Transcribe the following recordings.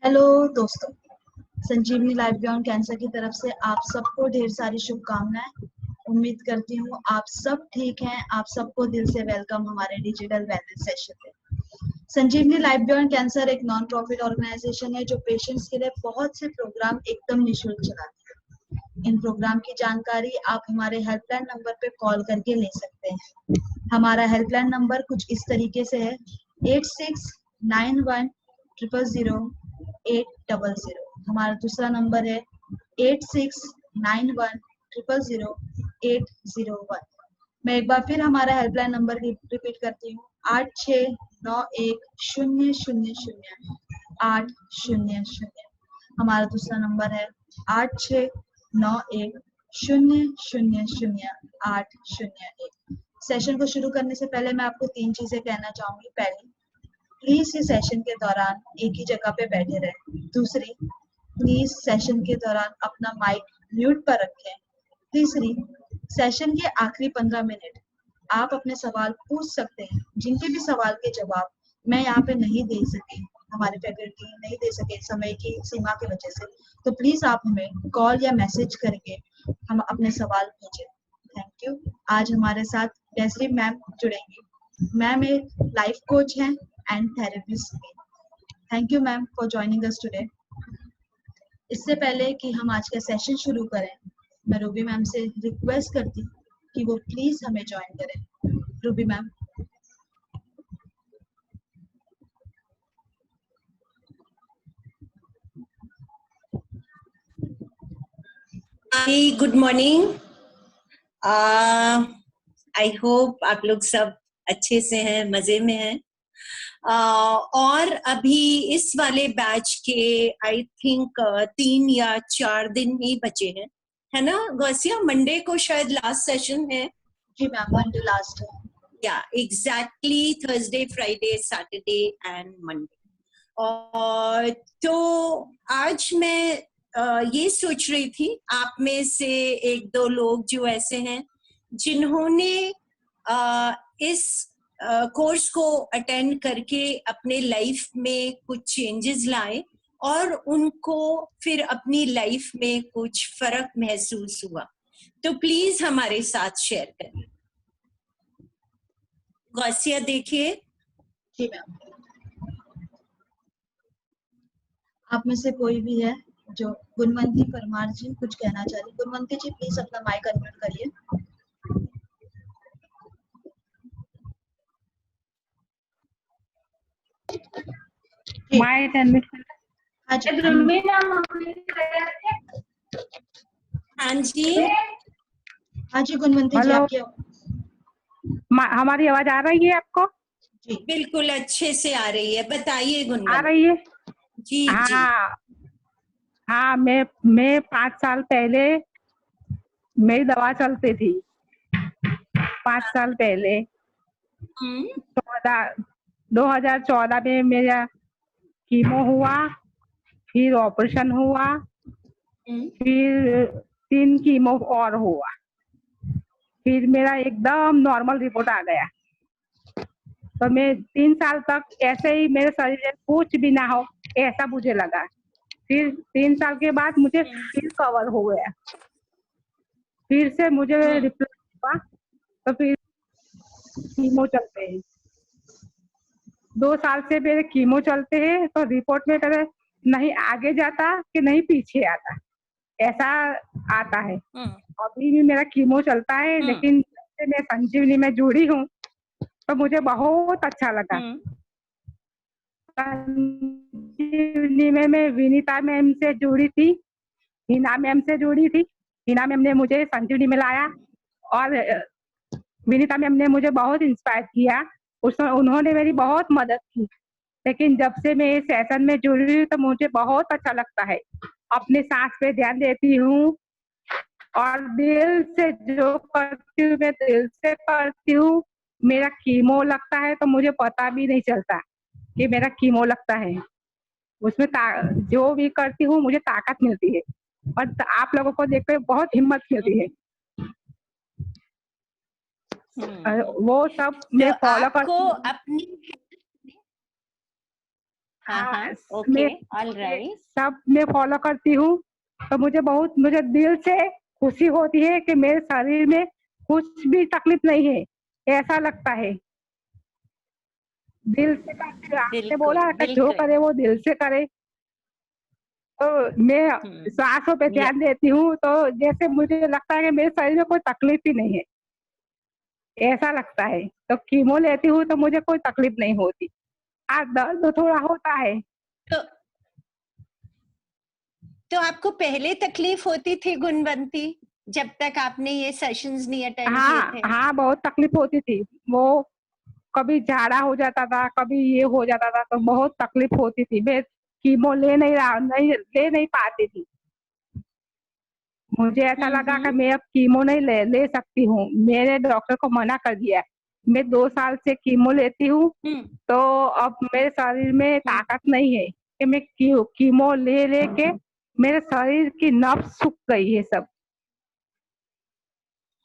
Hello दोस्तों, संजीवनी life beyond cancer की तरफ से आप सबको ढेर सारी शुभकामनाएं। उम्मीद करती हूँ आप सब ठीक हैं। आप सबको दिल से वेलकम हमारे डिजिटल वेलनेस सेशन पे। संजीवनी लाइफ बियॉन्ड कैंसर एक नॉन प्रॉफिट ऑर्गेनाइजेशन है जो पेशेंट्स के लिए बहुत से प्रोग्राम एकदम निःशुल्क चलाती है। इन प्रोग्राम की जानकारी आप हमारे हेल्पलाइन नंबर पे कॉल करके ले सकते हैं। हमारा हेल्पलाइन नंबर कुछ इस तरीके से है 8691000800। हमारा दूसरा नंबर है 8691000801। मैं एक बार फिर हमारा हेल्पलाइन नंबर रिपीट करती हूँ 8691000800। हमारा दूसरा नंबर है 8691000801। सेशन को शुरू करने से पहले मैं आपको 3 चीजें कहना चाहूंगी। पहली, प्लीज इस सेशन के दौरान एक ही जगह पे बैठे रहें। दूसरी, प्लीज सेशन के दौरान अपना माइक म्यूट पर रखें। तीसरी, सेशन के आखिरी 15 मिनट आप अपने सवाल पूछ सकते हैं, जिनके भी सवाल के जवाब मैं यहाँ पे नहीं दे सकी, हमारे फैकल्टी नहीं दे सके समय की सीमा की वजह से, तो प्लीज आप हमें कॉल या मैसेज करके हम अपने सवाल पूछें। Thank you. आज हमारे साथ डेजरी मैम जुड़ेंगी। मैम एक लाइफ कोच हैं एंड थेरेपिस्ट भी। Thank you ma'am for joining us today. इससे पहले कि हम आज का सेशन शुरू करें, मैं रूबी मैम से रिक्वेस्ट करती हूँ कि वो प्लीज हमें ज्वाइन करें। Ruby ma'am. Hi, good morning. I hope आप लोग सब अच्छे से हैं, मजे में हैं। और अभी इस वाले बैच के आई थिंक 3 या 4 दिन ही बचे हैं, है ना गौसिया? मंडे को शायद लास्ट सेशन है। जी मैम, मंडे लास्ट है। या exactly, Thursday, Friday, Saturday and Monday. और तो आज मैं ये सोच रही थी, आप में से 1-2 लोग जो ऐसे हैं जिन्होंने इस कोर्स को अटेंड करके अपने लाइफ में कुछ चेंजेस लाए और उनको फिर अपनी लाइफ में कुछ फर्क महसूस हुआ, तो प्लीज हमारे साथ शेयर करिए। गौसिया देखिए। जी मैम। आप में से कोई भी है जो गुणवंती परमार जी कुछ कहना चाह रही? गुणवंती जी प्लीज अपना माइक अनम्यूट करिए। Mic unmute. हाँ जी हाँ जी। हाँ जी गुणवंती जी, आपकी हमारी आवाज आ रही है आपको? जी बिल्कुल अच्छे से आ रही है, बताइए गुणवंती। आ रही है। जी हाँ जी। हाँ, मैं 5 साल पहले मेरी दवा चलती थी। 5 साल पहले 2014 में मेरा कीमो हुआ, फिर ऑपरेशन हुआ, फिर 3 कीमो और हुआ, फिर मेरा एकदम नॉर्मल रिपोर्ट आ गया। तो मैं 3 साल तक ऐसे ही मेरे शरीर में कुछ भी ना हो ऐसा मुझे लगा। फिर 3 साल के बाद मुझे फिर कवर हो गया, फिर से मुझे रिप्लाई हुआ, तो फिर कीमो चलते हैं। 2 साल से मेरे कीमो चलते हैं, तो रिपोर्ट में कभी नहीं आगे जाता कि नहीं पीछे आता, ऐसा आता है। अभी भी मेरा कीमो चलता है, लेकिन जब से मैं संजीवनी में जुड़ी हूँ तो मुझे बहुत अच्छा लगा। संजीवनी में मैं विनीता मैम से जुड़ी थी, हिना मैम से जुड़ी थी। हिना मैम ने मुझे संजीवनी में लाया और विनीता मैम ने मुझे बहुत इंस्पायर किया। उन्होंने मेरी बहुत मदद की। लेकिन जब से मैं इस सेशन में जुड़ी हूँ तो मुझे बहुत अच्छा लगता है। अपने सांस पे ध्यान देती हूँ और दिल से जो करती हूँ मैं दिल से करती हूँ। मेरा कीमो लगता है तो मुझे पता भी नहीं चलता कि मेरा कीमो लगता है। उसमें जो भी करती हूँ मुझे ताकत मिलती है और आप लोगों को देखकर बहुत हिम्मत मिलती है। वो सब मैं फॉलो करती हूँ। अपनी हाँ, ओके, ऑल राइट। सब मैं फॉलो करती हूँ, तो मुझे दिल से खुशी होती है कि मेरे शरीर में कुछ भी तकलीफ नहीं है, ऐसा लगता है। दिल से करते, आपने बिल्कुल, बोला कि जो बिल्कुल। करे वो दिल से करे, तो मैं सांसों पे ध्यान देती हूँ, तो जैसे मुझे लगता है कि मेरे शरीर में कोई तकलीफ ही नहीं है, ऐसा लगता है। तो कीमो लेती हूँ तो मुझे कोई तकलीफ नहीं होती। आज दर्द थोड़ा होता है। तो आपको पहले तकलीफ होती थी गुणवंती, जब तक आपने ये सेशंस नहीं अटेंड किए थे? हाँ, बहुत तकलीफ होती थी। वो कभी झाड़ा हो जाता था, कभी ये हो जाता था, तो बहुत तकलीफ होती थी। मैं कीमो ले नहीं पाती थी। मुझे ऐसा लगा कि मैं अब कीमो नहीं ले सकती हूँ। मेरे डॉक्टर को मना कर दिया। मैं 2 साल से कीमो लेती हूँ, तो अब मेरे शरीर में ताकत नहीं है कि मैं कीमो ले के मेरे शरीर की नब्ज सूख गई है सब,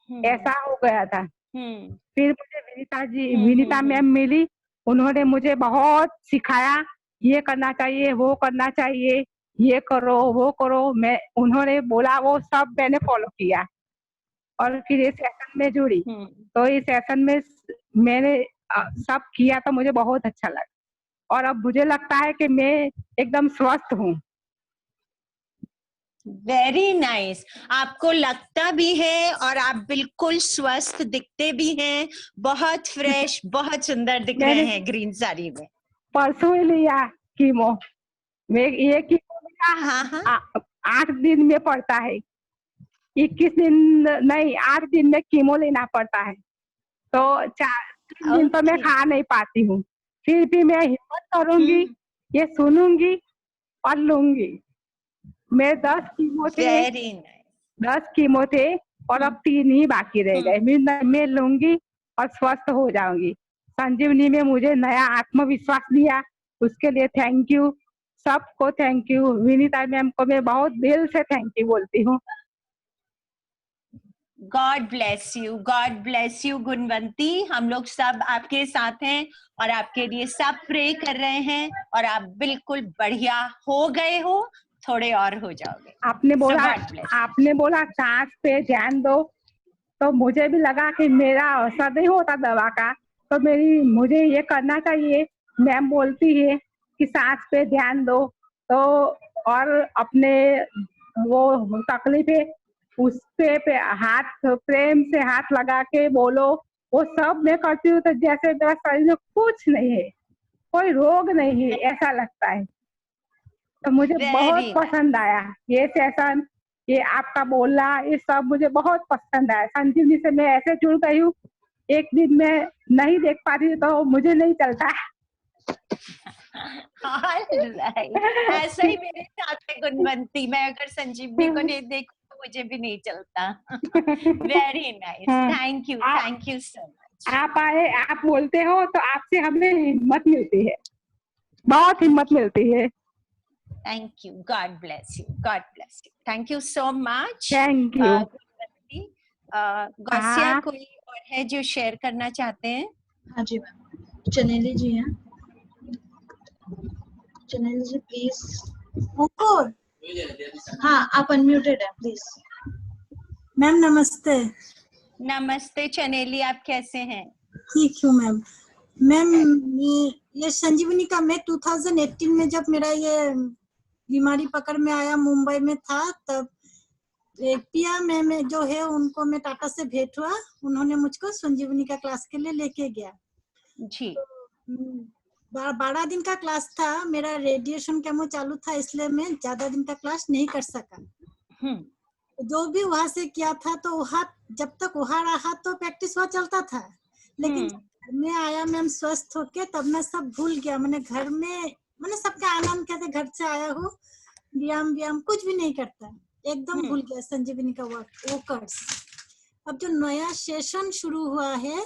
ऐसा हो गया था। फिर मुझे विनीता मैम मिली, उन्होंने मुझे बहुत सिखाया, ये करना चाहिए, वो करना चाहिए, ये करो वो करो। उन्होंने बोला वो सब मैंने फॉलो किया, और फिर इस सेशन में जुड़ी। तो इस सेशन में मैंने सब किया, तो मुझे बहुत अच्छा लगा, और अब मुझे लगता है कि मैं एकदम स्वस्थ हूँ। Very nice. आपको लगता भी है और आप बिल्कुल स्वस्थ दिखते भी हैं, बहुत फ्रेश, बहुत सुंदर दिख रहे हैं ग्रीन साड़ी में। परसों ही लिया कीमो। ये कीमो लिया 8 दिन में पड़ता है, 21 दिन नहीं, 8 दिन में कीमो लेना पड़ता है। तो 3 दिन तो मैं खा नहीं पाती हूँ, फिर भी मैं हिम्मत करूंगी, ये सुनूंगी और लूंगी। मैं 10 कीमो थे और अब 3 ही बाकी रह गए। मैं लूंगी और स्वस्थ हो जाऊंगी। संजीवनी में मुझे नया आत्मविश्वास दिया, उसके लिए थैंक यू। सबको थैंक यू। विनीता मैम को मैं बहुत दिल से थैंक यू बोलती हूँ। God bless you गुणवंती। हम लोग सब आपके साथ हैं और आपके लिए सब प्रे कर रहे हैं, और आप बिल्कुल बढ़िया हो गए हो, थोड़े और हो जाओगे। आपने बोला सांस पे ध्यान दो, तो मुझे भी लगा कि मेरा असर नहीं होता दवा का, तो मुझे ये करना चाहिए। मैम बोलती है कि सांस पे ध्यान दो, तो और अपने वो तकलीफ है उस पे हाथ प्रेम से हाथ लगा के बोलो, वो सब मैं करती हूँ। तो जैसे मेरा शरीर में कुछ नहीं है, कोई रोग नहीं है, ऐसा लगता है। तो मुझे बहुत पसंद आया ये सेशन, ये आपका बोलना, ये सब मुझे बहुत पसंद आया। संजीवनी से मैं ऐसे जुड़ गई हूँ, एक दिन मैं नहीं देख पाती तो मुझे नहीं चलता। ऐसा ही मेरे साथ है गुणवंती। मैं अगर संजीवनी को नहीं देखूं तो मुझे भी नहीं चलता। Very nice, thank you so much. आप आए, आप बोलते हो तो आपसे हमें हिम्मत मिलती है, बहुत हिम्मत मिलती है। Thank you. God bless you. Thank you so much. Thank you. Gausiya, कोई और है जो शेयर करना चाहते हैं? हाँ जी मैम, चनेली जी हैं। चनेली जी प्लीज। हाँ, आप अनम्यूटेड हैं, प्लीज। मैम नमस्ते। नमस्ते चनेली, आप कैसे हैं? ठीक हूँ मैम। मैम ये संजीवनी का मैं 2018 में जब मेरा ये बीमारी पकड़ में आया, मुंबई में था, तब पिया मैम जो है उनको मैं टाटा से भेंट हुआ, उन्होंने मुझको संजीवनी का क्लास के लिए लेके गया जी। तो 12 दिन का क्लास था, मेरा रेडिएशन केमो चालू था, इसलिए मैं ज्यादा दिन का क्लास नहीं कर सका। जो भी वहां से किया था, तो वहाँ जब तक वहाँ रहा तो प्रैक्टिस वहाँ चलता था, लेकिन घर में आया मैम स्वस्थ होके, तब मैं सब भूल गया। मैंने घर में सबका आनंद कैसे घर से आया हूँ, व्यायाम कुछ भी नहीं करता, एकदम भूल गया संजीवनी का वर्कर्स। अब जो नया सेशन शुरू हुआ है,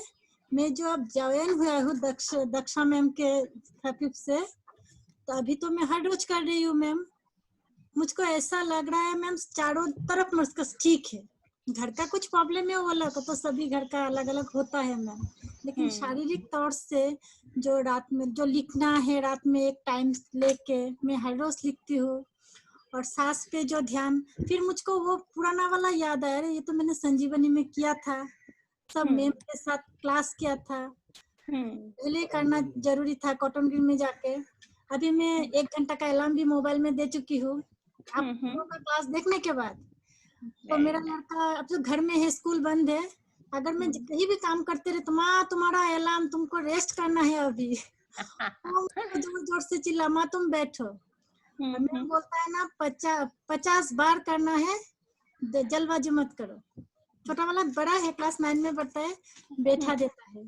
मैं जो अब ज्वाइन हुआ हूँ दक्षा मैम के थेरेपी से, तो अभी तो मैं हर रोज कर रही हूँ मैम। मुझको ऐसा लग रहा है मैम चारों तरफ मस्तिष्क ठीक है, घर का कुछ प्रॉब्लम है वो अलग, तो सभी घर का अलग अलग होता है मैम, लेकिन शारीरिक तौर से जो रात में जो लिखना है, रात में एक टाइम लेके मैं हर रोज लिखती हूँ, और सांस पे जो ध्यान, फिर मुझको वो पुराना वाला याद आया, अरे ये तो मैंने संजीवनी में किया था, सब मैम के साथ क्लास किया था, पहले करना जरूरी था कॉटन ग्रीन में जाके। अभी मैं 1 घंटा का अलार्म भी मोबाइल में दे चुकी हूँ आप लोगों का क्लास देखने के बाद। तो मेरा लड़का अब तो घर में है, स्कूल बंद है, अगर मैं कहीं भी काम करते रहे तो माँ तुम्हारा अलार्म, तुमको रेस्ट करना है अभी। तो जोर जोर से चिल्ला, माँ तुम बैठो। और मैम बोलता है ना 50 बार करना है, जल्दबाजी मत करो। छोटा वाला बड़ा है, क्लास 9 में पढ़ता है, बैठा देता है।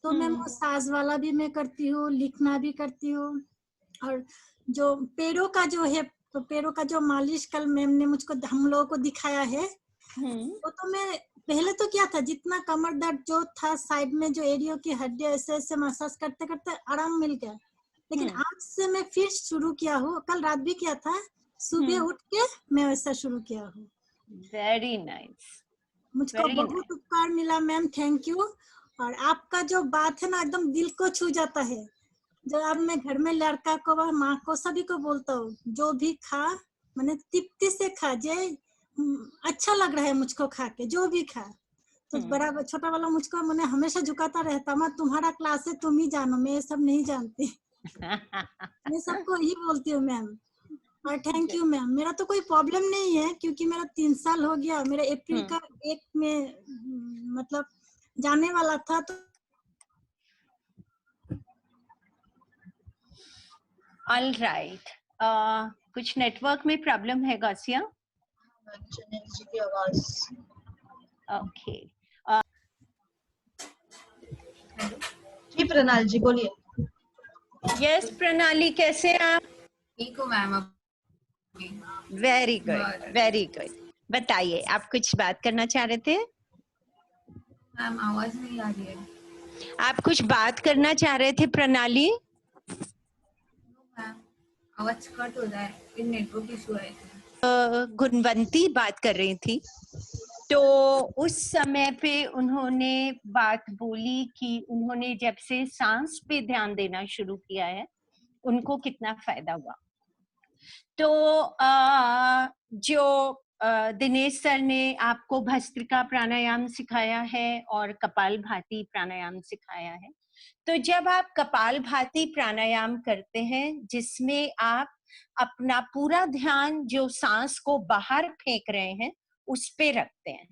तो मैम वो साज वाला भी मैं करती हूँ, लिखना भी करती हूँ, और जो पैरों का जो है, तो पैरों का जो मालिश कल मैम ने मुझको हम लोगों को दिखाया है, वो तो मैं पहले तो क्या था, जितना कमर दर्द जो था साइड में जो एरियो की हड्डी, ऐसे ऐसे मसाज करते करते आराम मिल गया, लेकिन आज से मैं फिर शुरू किया हूँ, कल रात भी किया था, सुबह उठ के मैं वैसा शुरू किया हूँ। वेरी नाइस, मुझको बहुत उपकार मिला मैम, थैंक यू। और आपका जो बात है ना एकदम दिल को छू जाता है। जो अब मैं घर में लड़का को व माँ को सभी को बोलता हूँ, जो भी खा मैंने तृप्ति से खा, जे अच्छा लग रहा है मुझको खा के, जो भी खा। तो बड़ा छोटा वाला मुझको मैंने हमेशा झुकाता रहता, मैं तुम्हारा क्लास है तुम ही जानो, मैं ये सब नहीं जानती। मैं सबको यही बोलती हूँ मैम। और थैंक यू मैम, मेरा तो कोई प्रॉब्लम नहीं है, क्योंकि मेरा 3 साल हो गया, मेरा अप्रैल का 1 में मतलब जाने वाला था। तो ऑल राइट, कुछ नेटवर्क में प्रॉब्लम है गौसिया? सुनील जी की आवाज। ओके, जी प्रणाल जी बोलिए। यस प्रणाली, कैसे हैं आप? ठीक हूँ ma'am. Very good, very good. बताइए, आप कुछ बात करना चाह रहे थे? मैम आवाज नहीं आ रही है। आप कुछ बात करना चाह रहे थे प्रणाली? मैम आवाज कट हो रहा है, ये नेटवर्क इशू है। गुणवंती बात कर रही थी, तो उस समय पे उन्होंने बात बोली कि उन्होंने जब से सांस पे ध्यान देना शुरू किया है उनको कितना फायदा हुआ। तो जो दिनेश सर ने आपको भस्त्रिका प्राणायाम सिखाया है और कपालभाति प्राणायाम सिखाया है, तो जब आप कपालभाति प्राणायाम करते हैं जिसमें आप अपना पूरा ध्यान जो सांस को बाहर फेंक रहे हैं उस पे रखते हैं,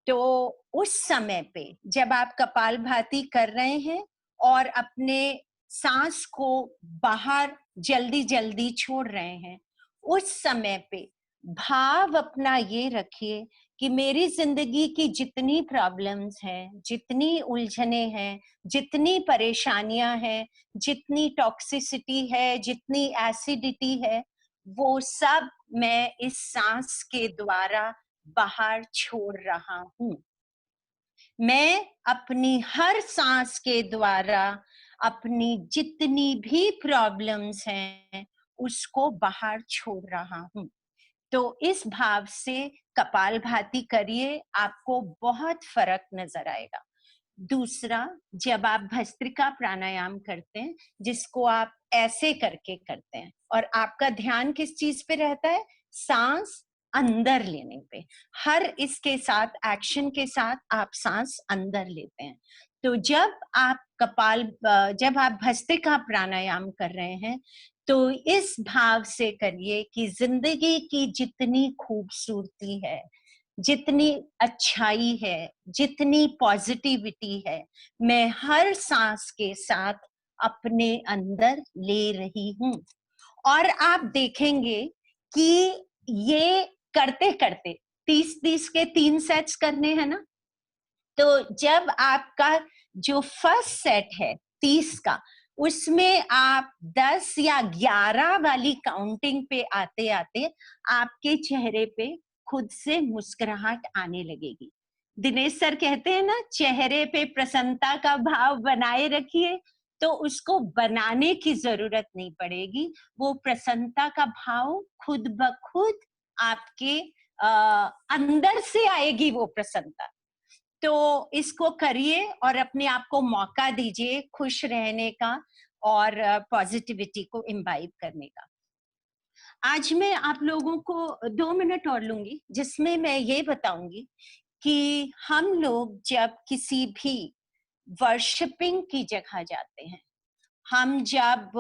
तो उस समय पे जब आप कपालभाति कर रहे हैं और अपने सांस को बाहर जल्दी जल्दी छोड़ रहे हैं, उस समय पे भाव अपना ये रखिए कि मेरी जिंदगी की जितनी प्रॉब्लम्स हैं, जितनी उलझने हैं, जितनी परेशानियां हैं, जितनी टॉक्सिसिटी है, जितनी एसिडिटी है, वो सब मैं इस सांस के द्वारा बाहर छोड़ रहा हूं। मैं अपनी हर सांस के द्वारा अपनी जितनी भी प्रॉब्लम्स हैं उसको बाहर छोड़ रहा हूं। तो इस भाव से कपालभाति करिए, आपको बहुत फर्क नजर आएगा। दूसरा, जब आप भस्त्रिका प्राणायाम करते हैं जिसको आप ऐसे करके करते हैं और आपका ध्यान किस चीज पे रहता है? सांस अंदर लेने पे। हर इसके साथ एक्शन के साथ आप सांस अंदर लेते हैं। तो जब आप भस्त्रिका प्राणायाम कर रहे हैं तो इस भाव से करिए कि जिंदगी की जितनी खूबसूरती है, जितनी अच्छाई है, जितनी पॉजिटिविटी है, मैं हर सांस के साथ अपने अंदर ले रही हूं। और आप देखेंगे कि ये करते करते 30-30 के 3 सेट्स करने हैं ना, तो जब आपका जो फर्स्ट सेट है 30 का, उसमें आप 10 या 11 वाली काउंटिंग पे आते आते आपके चेहरे पे खुद से मुस्कुराहट आने लगेगी। दिनेश सर कहते हैं ना, चेहरे पे प्रसन्नता का भाव बनाए रखिए, तो उसको बनाने की जरूरत नहीं पड़ेगी, वो प्रसन्नता का भाव खुद ब खुद आपके अंदर से आएगी वो प्रसन्नता। तो इसको करिए और अपने आप को मौका दीजिए खुश रहने का और पॉजिटिविटी को इम्बाइब करने का। आज मैं आप लोगों को 2 मिनट और लूंगी जिसमें मैं ये बताऊंगी कि हम लोग जब किसी भी वर्शिपिंग की जगह जाते हैं, हम जब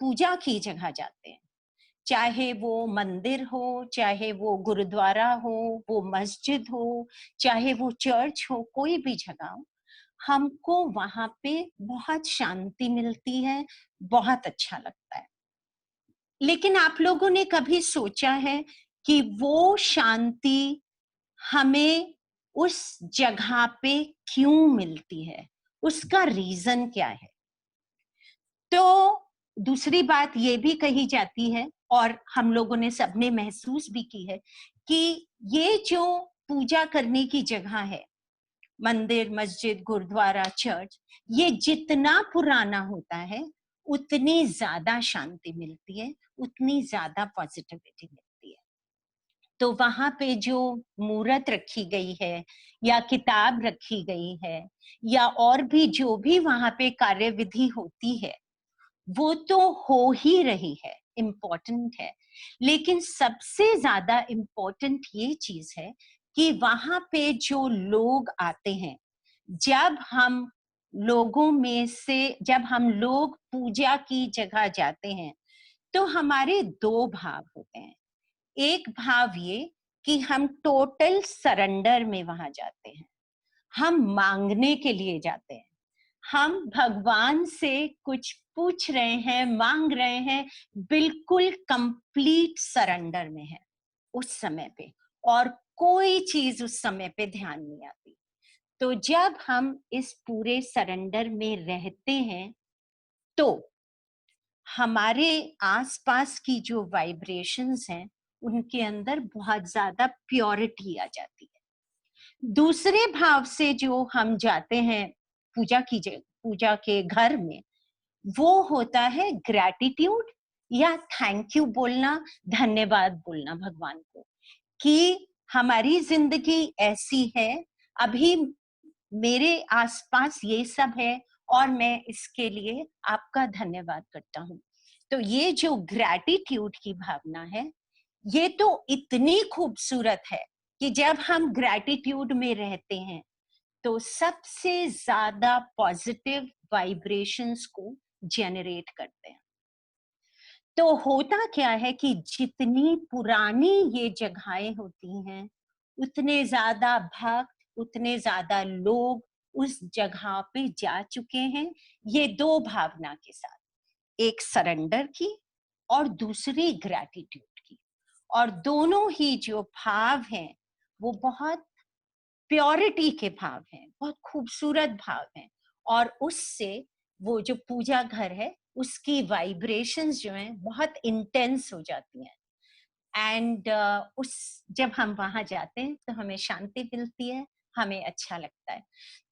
पूजा की जगह जाते हैं, चाहे वो मंदिर हो, चाहे वो गुरुद्वारा हो, वो मस्जिद हो, चाहे वो चर्च हो, कोई भी जगह हो, हमको वहां पे बहुत शांति मिलती है, बहुत अच्छा लगता है। लेकिन आप लोगों ने कभी सोचा है कि वो शांति हमें उस जगह पे क्यों मिलती है, उसका रीजन क्या है? तो दूसरी बात ये भी कही जाती है और हम लोगों ने सबने महसूस भी की है कि ये जो पूजा करने की जगह है, मंदिर, मस्जिद, गुरुद्वारा, चर्च, ये जितना पुराना होता है उतनी ज्यादा शांति मिलती है, उतनी ज्यादा पॉजिटिविटी मिलती है। तो वहां पे जो मूर्त रखी गई है या किताब रखी गई है या और भी जो भी वहां पे कार्यविधि होती है, वो तो हो ही रही है, इम्पोर्टेंट है। लेकिन सबसे ज्यादा इम्पोर्टेंट ये चीज है कि वहां पे जो लोग आते हैं, जब हम लोग पूजा की जगह जाते हैं तो हमारे 2 भाव होते हैं। एक भाव ये कि हम टोटल सरेंडर में वहां जाते हैं, हम मांगने के लिए जाते हैं, हम भगवान से कुछ पूछ रहे हैं, मांग रहे हैं, बिल्कुल कंप्लीट सरेंडर में है उस समय पे, और कोई चीज उस समय पे ध्यान नहीं आती। तो जब हम इस पूरे सरेंडर में रहते हैं तो हमारे आसपास की जो वाइब्रेशंस हैं उनके अंदर बहुत ज्यादा प्योरिटी आ जाती है। दूसरे भाव से जो हम जाते हैं पूजा के घर में, वो होता है ग्रैटिट्यूड या थैंक यू बोलना, धन्यवाद बोलना भगवान को कि हमारी जिंदगी ऐसी है, अभी मेरे आसपास ये सब है और मैं इसके लिए आपका धन्यवाद करता हूँ। तो ये जो ग्रैटिट्यूड की भावना है, ये तो इतनी खूबसूरत है कि जब हम ग्रैटिट्यूड में रहते हैं तो सबसे ज्यादा पॉजिटिव वाइब्रेशंस को जेनरेट करते हैं। तो होता क्या है कि जितनी पुरानी ये जगहें होती हैं, उतने ज्यादा भक्त, उतने ज्यादा लोग उस जगह पे जा चुके हैं, ये 2 भावना के साथ, एक सरेंडर की और दूसरी ग्रैटिट्यूड की। और दोनों ही जो भाव हैं वो बहुत प्योरिटी के भाव हैं, बहुत खूबसूरत भाव हैं, और उससे वो जो पूजा घर है उसकी वाइब्रेशंस जो हैं बहुत इंटेंस हो जाती हैं। एंड जब हम वहां जाते हैं तो हमें शांति मिलती है, हमें अच्छा लगता है।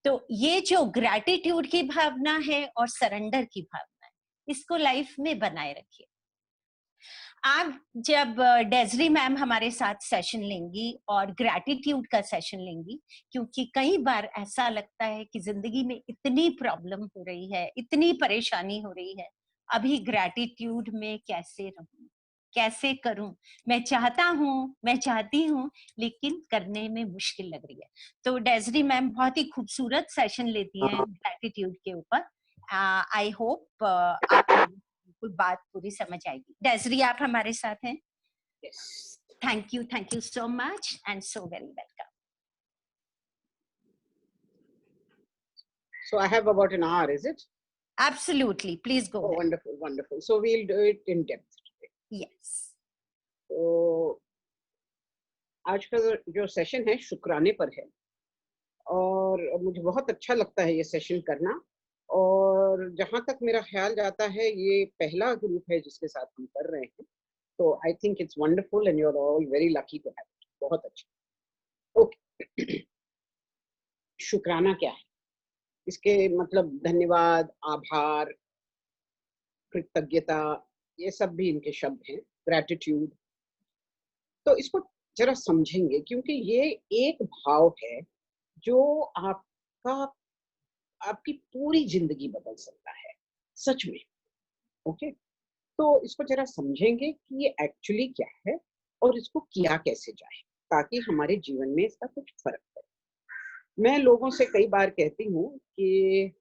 तो ये जो ग्रैटिट्यूड की भावना है और सरेंडर की भावना है, इसको लाइफ में बनाए रखिए। आप जब डेजरी मैम हमारे साथ सेशन लेंगी और ग्रैटिट्यूड का सेशन लेंगी, क्योंकि कई बार ऐसा लगता है कि जिंदगी में इतनी प्रॉब्लम हो रही है, इतनी परेशानी हो रही है, अभी ग्रैटिट्यूड में कैसे रहूं, कैसे करूं, मैं चाहती हूं लेकिन करने में मुश्किल लग रही है। तो डेजरी मैम बहुत ही खूबसूरत सेशन लेती हैं ग्रैटिट्यूड के ऊपर। आई होप आप कोई बात पूरी समझ आएगी। डेजरी आप हमारे साथ हैं? Yes. Thank you so much and so very welcome. So I have about an hour, is it? Absolutely, please go Oh, ahead. wonderful, wonderful. So we'll do it in depth today. Yes. तो आज का जो session है शुक्राने पर है, और मुझे बहुत अच्छा लगता है ये सेशन करना। और जहाँ तक मेरा ख्याल जाता है, ये पहला ग्रुप है जिसके साथ हम कर रहे हैं, तो I think it's wonderful and you are all very lucky to have it. बहुत अच्छा। ओके, शुक्राना क्या है? इसके मतलब धन्यवाद, आभार, कृतज्ञता, ये सब भी इनके शब्द हैं, ग्रैटिट्यूड। तो इसको जरा समझेंगे, क्योंकि ये एक भाव है जो आपकी पूरी जिंदगी बदल सकता है, सच में। ओके, तो इसको जरा समझेंगे कि ये एक्चुअली क्या है और इसको किया कैसे जाए, ताकि हमारे जीवन में इसका कुछ फर्क पड़े। मैं लोगों से कई बार कहती हूँ कि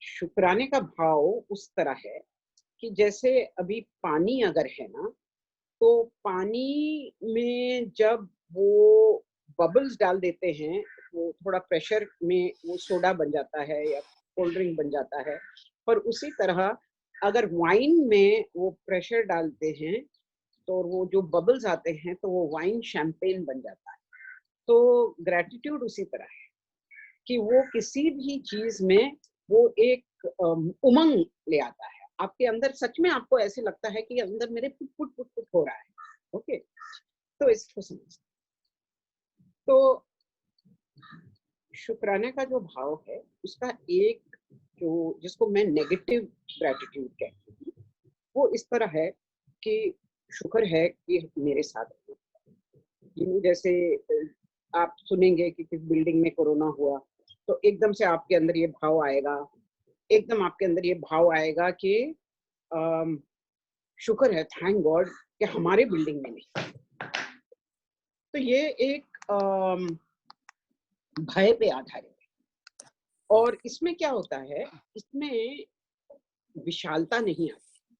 शुक्राने का भाव उस तरह है कि जैसे अभी पानी अगर है ना, तो पानी में जब वो बबल्स डाल देते हैं, वो थोड़ा प्रेशर में वो सोडा बन जाता है या कोल्ड ड्रिंक बन जाता है। पर उसी तरह अगर वाइन में वो प्रेशर डालते हैं तो वो जो बबल्स आते हैं तो वो वाइन शैंपेन बन जाता है। तो ग्रेटिट्यूड उसी तरह है कि वो किसी भी चीज में वो एक उमंग ले आता है आपके अंदर। सच में आपको ऐसे लगता है कि अंदर मेरे पुट पुट पुट पुट हो रहा है। ओके, तो इसको समझ। तो शुक्राने का जो भाव है उसका एक जो जिसको मैं नेगेटिव ग्रेटिट्यूड कहती हूँ, वो इस तरह है कि शुक्र है कि मेरे साथ है। जैसे आप सुनेंगे कि किस बिल्डिंग में कोरोना हुआ, तो एकदम से आपके अंदर ये भाव आएगा, एकदम आपके अंदर ये भाव आएगा कि शुक्र है, थैंक गॉड कि हमारे बिल्डिंग में नहीं। तो ये एक भय पे आधारित है। और इसमें क्या होता है, इसमें विशालता नहीं आती,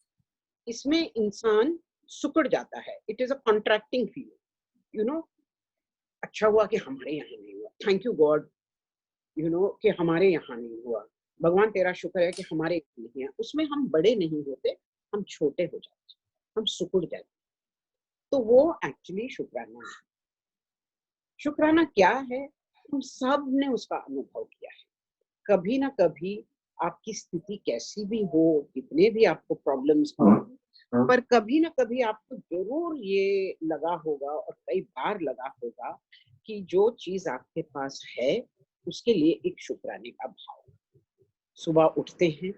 इसमें इंसान सुकड़ जाता है। It is a contracting feel, you know. अच्छा हुआ कि हमारे यहाँ नहीं हुआ, thank you God, you know, कि हमारे यहाँ नहीं हुआ। भगवान तेरा शुक्र है कि हमारे यहाँ नहीं है। उसमें हम बड़े नहीं होते, हम छोटे हो जाते, हम सुकड़ जाते। तो वो एक्चुअली शुक्राना है। शुक्राना क्या है, हम सब ने उसका अनुभव किया है। कभी ना कभी आपकी स्थिति कैसी भी हो, कितने भी आपको प्रॉब्लम्स हो, पर कभी ना कभी आपको जरूर ये लगा होगा और कई बार लगा होगा कि जो चीज आपके पास है उसके लिए एक शुक्राने का भाव। सुबह उठते हैं,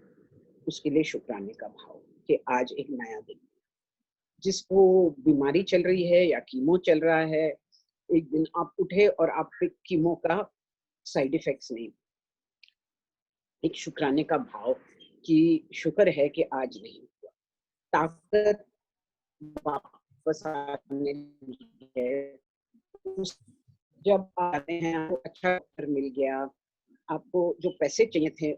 उसके लिए शुक्राने का भाव कि आज एक नया दिन। जिसको बीमारी चल रही है या कीमो चल रहा है, एक दिन आप उठे और आप पे कीमो का साइड इफेक्ट्स नहीं, एक शुक्राने का भाव कि शुक्र है कि आज नहीं हुआ, ताकत वापस आने है। जब आते हैं आपको अच्छा घर मिल गया, आपको जो पैसे चाहिए थे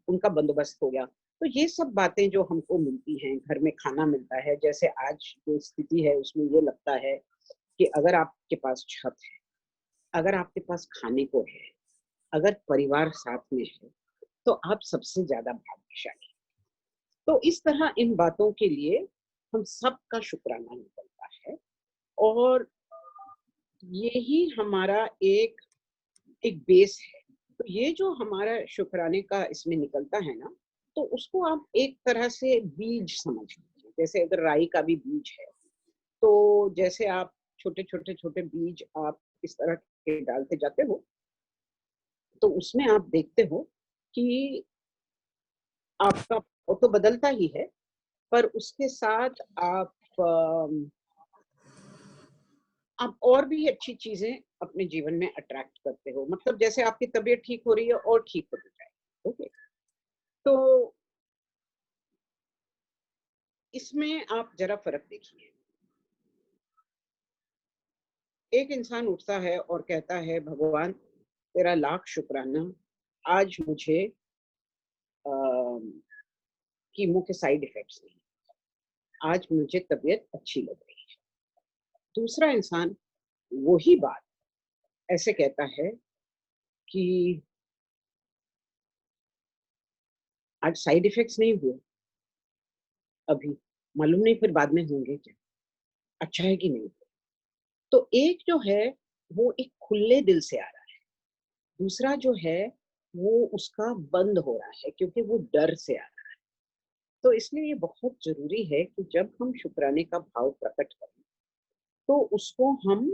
उनका बंदोबस्त हो गया। तो ये सब बातें जो हमको मिलती हैं, घर में खाना मिलता है, जैसे आज जो स्थिति है उसमें ये लगता है कि अगर आपके पास छत है, अगर आपके पास खाने को है, अगर परिवार साथ में है, तो आप सबसे ज्यादा भाग्यशाली। तो इस तरह इन बातों के लिए हम सबका शुक्राना निकलता है, और यही हमारा एक बेस है। तो ये जो हमारा शुक्राने का इसमें निकलता है ना, तो उसको आप एक तरह से बीज समझ लीजिए। जैसे अगर राई का भी बीज है, तो जैसे आप छोटे छोटे छोटे बीज आप इस तरह के डालते जाते हो, तो उसमें आप देखते हो कि आपका तो बदलता ही है, पर उसके साथ आप और भी अच्छी चीजें अपने जीवन में अट्रैक्ट करते हो। मतलब जैसे आपकी तबीयत ठीक हो रही है और ठीक होती जाए। ओके, तो इसमें आप जरा फर्क देखिए। एक इंसान उठता है और कहता है, भगवान तेरा लाख शुक्राना, आज मुझे कीमो के साइड इफेक्ट्स नहीं, आज मुझे तबीयत अच्छी लग रही है। दूसरा इंसान वही बात ऐसे कहता है कि आज साइड इफेक्ट्स नहीं हुए, अभी मालूम नहीं फिर बाद में होंगे क्या, अच्छा है कि नहीं। तो एक जो है वो एक खुले दिल से आ रहा है, दूसरा जो है वो उसका बंद हो रहा है क्योंकि वो डर से आ रहा है। तो इसलिए ये बहुत जरूरी है कि जब हम शुक्राने का भाव प्रकट करें तो उसको हम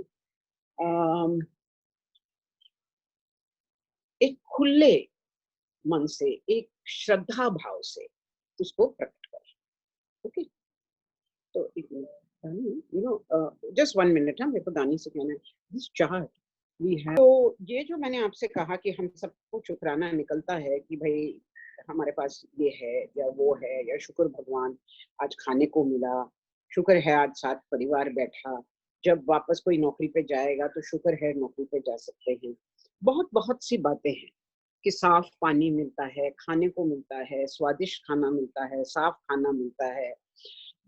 एक खुले मन से, एक श्रद्धा भाव से उसको प्रकट करें। ओके, तो जस्ट 1 मिनट, हाँ, मेरे को दानी से कहना है, दिस चार्ट वी हैव। तो ये जो मैंने आपसे कहा कि हम सबको शुक्राना निकलता है कि भाई हमारे पास ये है या वो है, या शुक्र भगवान आज खाने को मिला, शुक्र है आज साथ परिवार बैठा, जब वापस कोई नौकरी पे जाएगा तो शुक्र है नौकरी पे जा सकते हैं। बहुत बहुत सी बातें हैं कि साफ पानी मिलता है, खाने को मिलता है, स्वादिष्ट खाना मिलता है, साफ खाना मिलता है,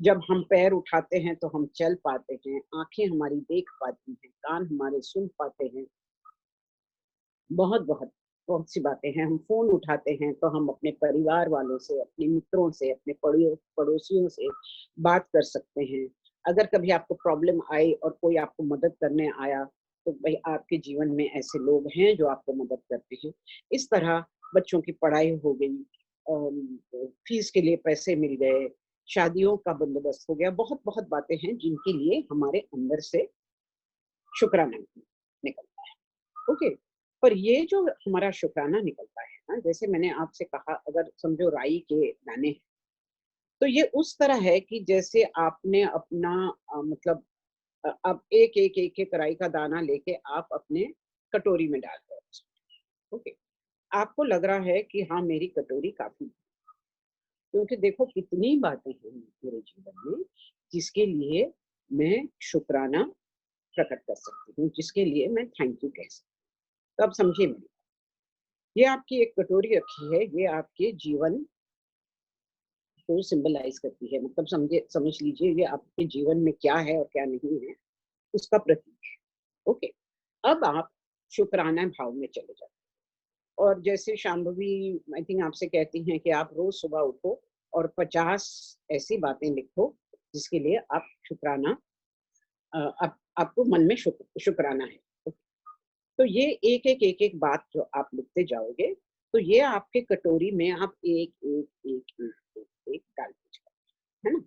जब हम पैर उठाते हैं तो हम चल पाते हैं, आंखें हमारी देख पाती हैं, कान हमारे सुन पाते हैं। बहुत बहुत बहुत सी बातें हैं। हम फोन उठाते हैं तो हम अपने परिवार वालों से, अपने मित्रों से, अपने पड़ोसियों से बात कर सकते हैं। अगर कभी आपको प्रॉब्लम आई और कोई आपको मदद करने आया तो भाई आपके जीवन में ऐसे लोग हैं जो आपको मदद करते हैं। इस तरह बच्चों की पढ़ाई हो गई, फीस के लिए पैसे मिल गए, शादियों का बंदोबस्त हो गया। बहुत बहुत बातें हैं जिनके लिए हमारे अंदर से शुक्राना निकलता है। ओके, पर ये जो हमारा शुक्राना निकलता है ना, जैसे मैंने आपसे कहा, अगर समझो राई के दाने हैं तो ये उस तरह है कि जैसे आपने अपना मतलब अब एक राई का दाना लेके आप अपने कटोरी में डाल रहे हो। ओके, आपको लग रहा है कि हाँ मेरी कटोरी काफी, क्योंकि देखो कितनी बातें हैं मेरे जीवन में जिसके लिए मैं शुक्राना प्रकट कर सकती हूँ, जिसके लिए मैं थैंक यू कह सकती हूँ। तो अब समझिए मेरी, ये आपकी एक कटोरी रखी है, ये आपके जीवन को सिंबलाइज करती है, मतलब समझ लीजिए ये आपके जीवन में क्या है और क्या नहीं है उसका प्रतीक है। ओके, अब आप शुक्राना भाव में चले जाते हैं और जैसे शांभवी आई थिंक आपसे कहती हैं कि आप रोज सुबह उठो और 50 ऐसी बातें लिखो जिसके लिए आप शुक्राना आपको मन में शुक्राना है। तो ये एक बात जो आप लिखते जाओगे तो ये आपके कटोरी में आप एक डालते जाओगे, है ना।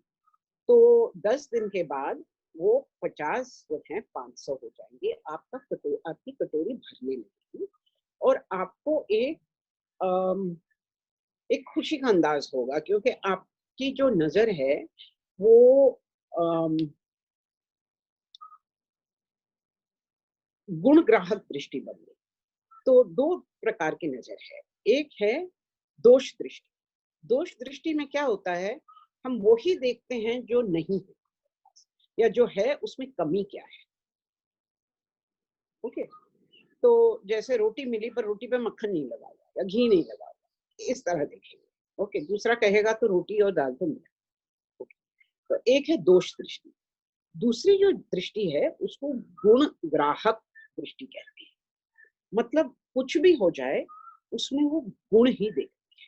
तो 10 दिन के बाद वो 50 जो है 500 हो जाएंगे, आपकी कटोरी भरने लगेगी और आपको एक खुशी का अंदाज होगा, क्योंकि आपकी जो नजर है वो गुण ग्राहक दृष्टि बन गई। तो 2 प्रकार की नजर है, एक है दोष दृष्टि। दोष दृष्टि में क्या होता है, हम वो ही देखते हैं जो नहीं है या जो है उसमें कमी क्या है। ओके, तो जैसे रोटी मिली पर रोटी पे मक्खन नहीं लगा हुआ या घी नहीं लगा हुआ, इस तरह देखेंगे। ओके, दूसरा कहेगा तो रोटी और दाल तो मिला। ओके, तो एक है दोष दृष्टि। दूसरी जो दृष्टि है उसको गुण ग्राहक दृष्टि कहते हैं। मतलब कुछ भी हो जाए उसमें वो गुण ही देखती है,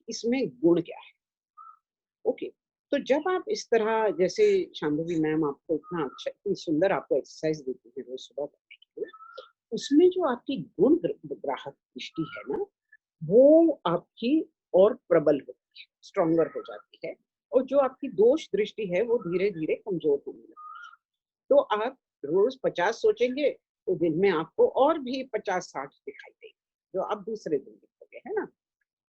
इसमें गुण क्या है। ओके, तो जब आप इस तरह, जैसे शांभवी मैम आपको इतना अच्छा, इतनी सुंदर आपको एक्सरसाइज देती है रोज सुबह करने के लिए, उसमें जो आपकी गुण ग्राहक दृष्टि है ना, वो आपकी और प्रबल होती है, स्ट्रॉन्गर हो जाती है, और जो आपकी दोष दृष्टि है वो धीरे धीरे कमजोर होने लगती है। तो आप रोज 50 सोचेंगे तो दिन में आपको और भी 50-60 दिखाई देंगे जो आप दूसरे दिन लिखोगे, है ना।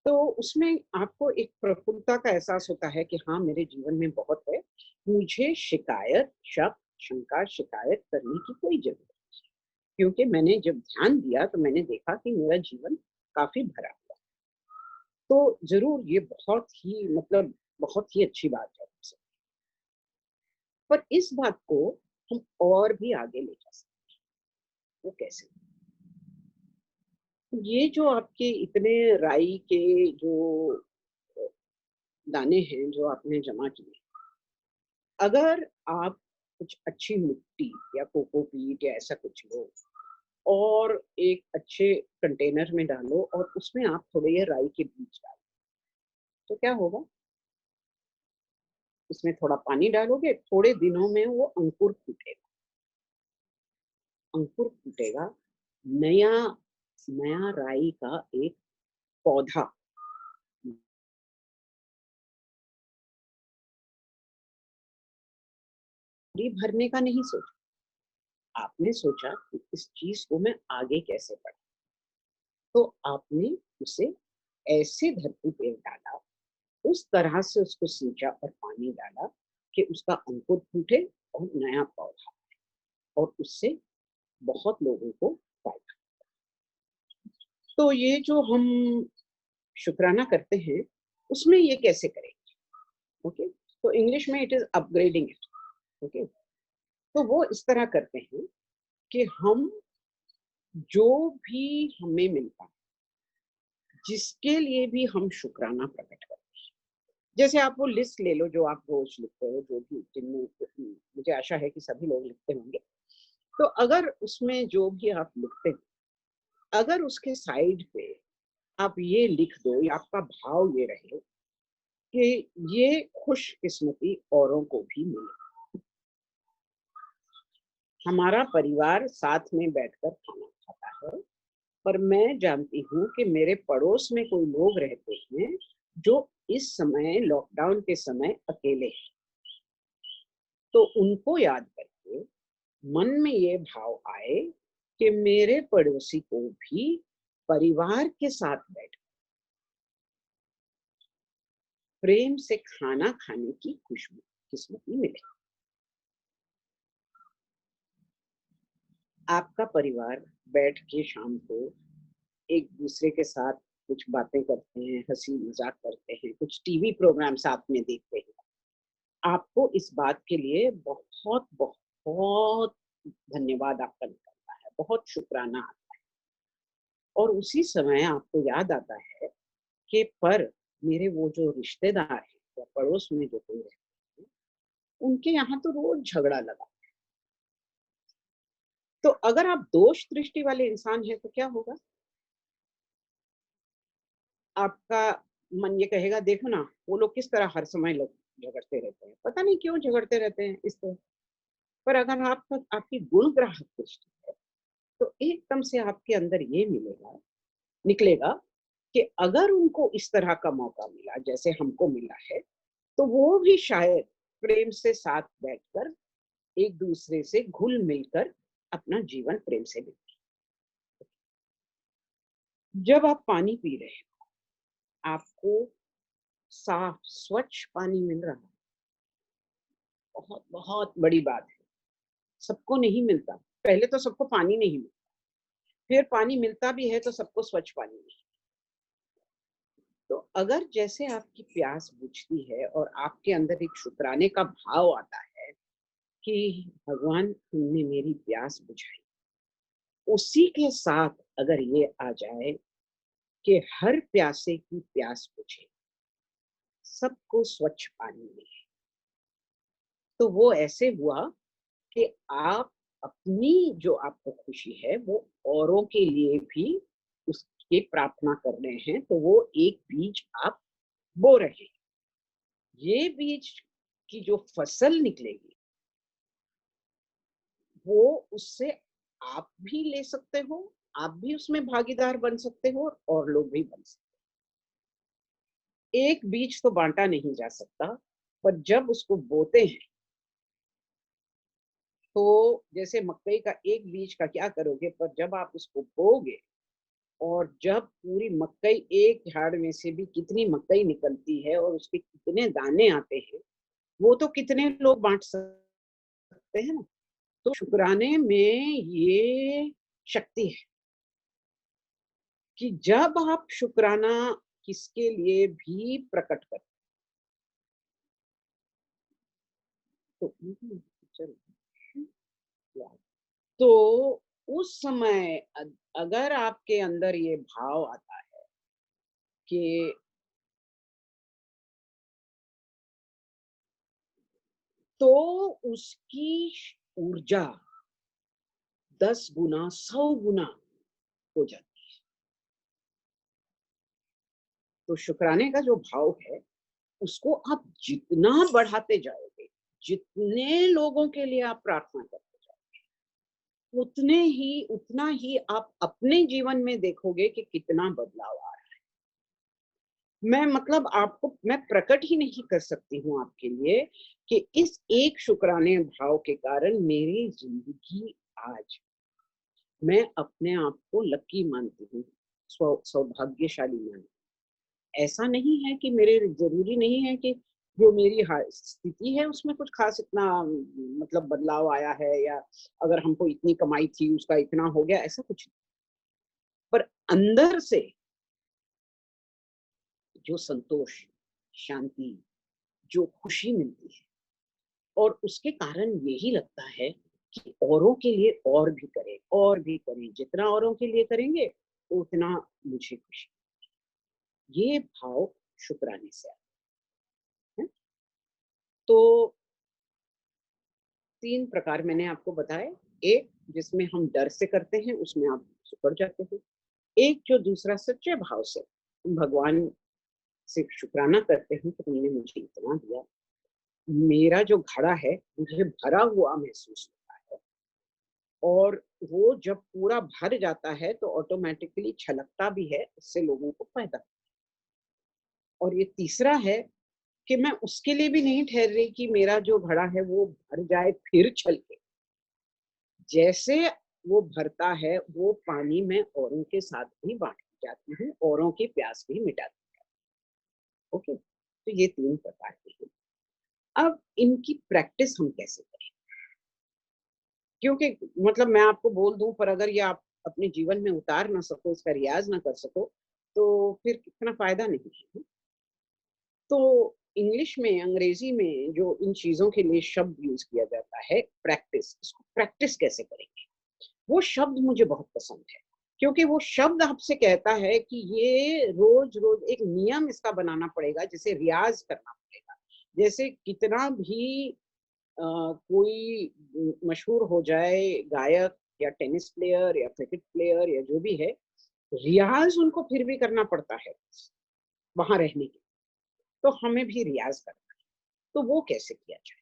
तो उसमें आपको एक प्रफुल्लता का एहसास होता है कि हाँ मेरे जीवन में बहुत है, मुझे शिकायत, शक, शंका, शिकायत करने की कोई जरूरत नहीं, क्योंकि मैंने जब ध्यान दिया तो मैंने देखा कि मेरा जीवन काफी भरा हुआ। तो जरूर ये बहुत ही मतलब बहुत ही अच्छी बात है। पर इस बात को हम और भी आगे ले जा सकते हैं। वो कैसे? ये जो आपके इतने राई के जो दाने हैं जो आपने जमा किए, अगर आप कुछ अच्छी मिट्टी या कोकोपीट या ऐसा कुछ लो और एक अच्छे कंटेनर में डालो और उसमें आप थोड़े ये राई के बीज डालो, तो क्या होगा, इसमें थोड़ा पानी डालोगे, थोड़े दिनों में वो अंकुर फूटेगा। अंकुर फूटेगा, नया नया राई का एक पौधा भरने का नहीं सोचा, आपने सोचा कि इस चीज को मैं आगे कैसे बढ़ाऊं। तो आपने उसे ऐसे धरती पे डाला, उस तरह से उसको सींचा और पानी डाला कि उसका अंकुर फूटे और नया पौधा आए और उससे बहुत लोगों को फायदा। तो ये जो हम शुक्राना करते हैं उसमें ये कैसे करेंगे? ओके, तो इंग्लिश में it is upgrading it. Okay, तो वो इस तरह करते हैं कि हम जो भी हमें मिलता है, जिसके लिए भी हम शुक्राना प्रकट करते हैं, जैसे आप वो लिस्ट ले लो जो आप रोज लिखते हो, जो भी जिनमें मुझे आशा है कि सभी लोग लिखते होंगे। तो अगर उसमें जो भी आप लिखते हो, अगर उसके साइड पे आप ये लिख दो या आपका भाव ये रहे कि ये खुशकिस्मती औरों को भी मिले। हमारा परिवार साथ में बैठकर खाना खाता है, पर मैं जानती हूँ कि मेरे पड़ोस में कोई लोग रहते हैं जो इस समय लॉकडाउन के समय अकेले हैं। तो उनको याद करके मन में ये भाव आए कि मेरे पड़ोसी को भी परिवार के साथ बैठ प्रेम से खाना खाने की खुशकिस्मती मिले। आपका परिवार बैठ के शाम को एक दूसरे के साथ कुछ बातें करते हैं, हंसी मजाक करते हैं, कुछ टीवी प्रोग्राम साथ में देखते हैं। आपको इस बात के लिए बहुत बहुत धन्यवाद आपका निकलता है, बहुत शुक्राना आता है। और उसी समय आपको याद आता है कि पर मेरे वो जो रिश्तेदार हैं या पड़ोस में जो कोई रहते हैं, उनके यहाँ तो रोज झगड़ा लगा। तो अगर आप दोष दृष्टि वाले इंसान हैं तो क्या होगा? आपका मन ये कहेगा, देखो ना वो लोग किस तरह हर समय लोग झगड़ते रहते हैं, पता नहीं क्यों झगड़ते रहते हैं इस तरह। पर अगर आपकी गुण ग्राहक दृष्टि है तो एकदम से आपके अंदर ये निकलेगा कि अगर उनको इस तरह का मौका मिला जैसे हमको मिला है, तो वो भी शायद प्रेम से साथ बैठकर एक दूसरे से घुल मिलकर अपना जीवन प्रेम से बिताए। जब आप पानी पी रहे हैं, आपको साफ स्वच्छ पानी मिल रहा है, बहुत बहुत बड़ी बात है। सबको नहीं मिलता, पहले तो सबको पानी नहीं मिलता, फिर पानी मिलता भी है तो सबको स्वच्छ पानी नहीं। तो अगर जैसे आपकी प्यास बुझती है और आपके अंदर एक शुक्राने का भाव आता है कि भगवान तुमने मेरी प्यास बुझाई, उसी के साथ अगर ये आ जाए कि हर प्यासे की प्यास बुझे, सबको स्वच्छ पानी मिले, तो वो ऐसे हुआ कि आप अपनी जो आपको खुशी है वो औरों के लिए भी उसकी प्रार्थना कर रहे हैं, तो वो एक बीज आप बो रहे हैं। ये बीज की जो फसल निकलेगी वो उससे आप भी ले सकते हो, आप भी उसमें भागीदार बन सकते हो और लोग भी बन सकते हो। एक बीज तो बांटा नहीं जा सकता, पर जब उसको बोते हैं तो जैसे मकई का एक बीज का क्या करोगे, पर जब आप उसको बोगे और जब पूरी मकई एक झाड़ में से भी कितनी मकई निकलती है और उसके कितने दाने आते हैं, वो तो कितने लोग बांट सकते हैं ना। तो शुक्राने में ये शक्ति है कि जब आप शुक्राना किसके लिए भी प्रकट करते तो चलो, तो उस समय अगर आपके अंदर ये भाव आता है कि तो उसकी ऊर्जा 10 गुना 100 गुना हो जाती है। तो शुक्राने का जो भाव है उसको आप जितना बढ़ाते जाओगे, जितने लोगों के लिए आप प्रार्थना करते जाओगे, उतना ही आप अपने जीवन में देखोगे कि कितना बदलाव आ रहा है। मैं मतलब आपको मैं प्रकट ही नहीं कर सकती हूँ आपके लिए कि इस एक शुक्राने भाव के कारण मेरी जिंदगी आज, मैं अपने आप को लकी मानती हूँ, सौभाग्यशाली मानती हूँ। ऐसा नहीं है कि मेरे जरूरी नहीं है कि जो मेरी स्थिति है उसमें कुछ खास इतना मतलब बदलाव आया है, या अगर हमको इतनी कमाई थी उसका इतना हो गया, ऐसा कुछ नहीं। पर अंदर से जो संतोष, शांति, जो खुशी मिलती है, और उसके कारण यही लगता है कि औरों के लिए और भी करें, और भी करें, जितना औरों के लिए करेंगे उतना मुझे खुशी। ये भाव शुक्राने से आता है। तो 3 प्रकार मैंने आपको बताए। एक जिसमें हम डर से करते हैं, उसमें आप सुधर जाते हैं। एक जो दूसरा सच्चे भाव से भगवान से शुक्राना करते हैं कि तुमने मुझे इतना दिया, मेरा जो घड़ा है मुझे भरा हुआ महसूस होता है, और वो जब पूरा भर जाता है तो ऑटोमेटिकली छलकता भी है, इससे लोगों को फायदा। और ये तीसरा है कि मैं उसके लिए भी नहीं ठहर रही कि मेरा जो घड़ा है वो भर जाए फिर छलके। जैसे वो भरता है वो पानी में औरों के साथ भी बांट जाती हूँ, औरों की प्यास भी मिटाती है। ओके, तो ये 3 प्रकार के हैं। अब इनकी प्रैक्टिस हम कैसे करें? क्योंकि मतलब मैं आपको बोल दूं, पर अगर ये आप अपने जीवन में उतार ना सको, इसका रियाज ना कर सको, तो फिर कितना फायदा नहीं है। तो इंग्लिश में, अंग्रेजी में जो इन चीजों के लिए शब्द यूज किया जाता है, प्रैक्टिस, इसको प्रैक्टिस कैसे करेंगे, वो शब्द मुझे बहुत पसंद है। क्योंकि वो शब्द आपसे कहता है कि ये रोज रोज एक नियम इसका बनाना पड़ेगा, जिसे रियाज करना पड़ेगा। जैसे कितना भी कोई मशहूर हो जाए गायक या टेनिस प्लेयर या क्रिकेट प्लेयर या जो भी है, रियाज उनको फिर भी करना पड़ता है वहां रहने के। तो हमें भी रियाज करना है, तो वो कैसे किया जाए?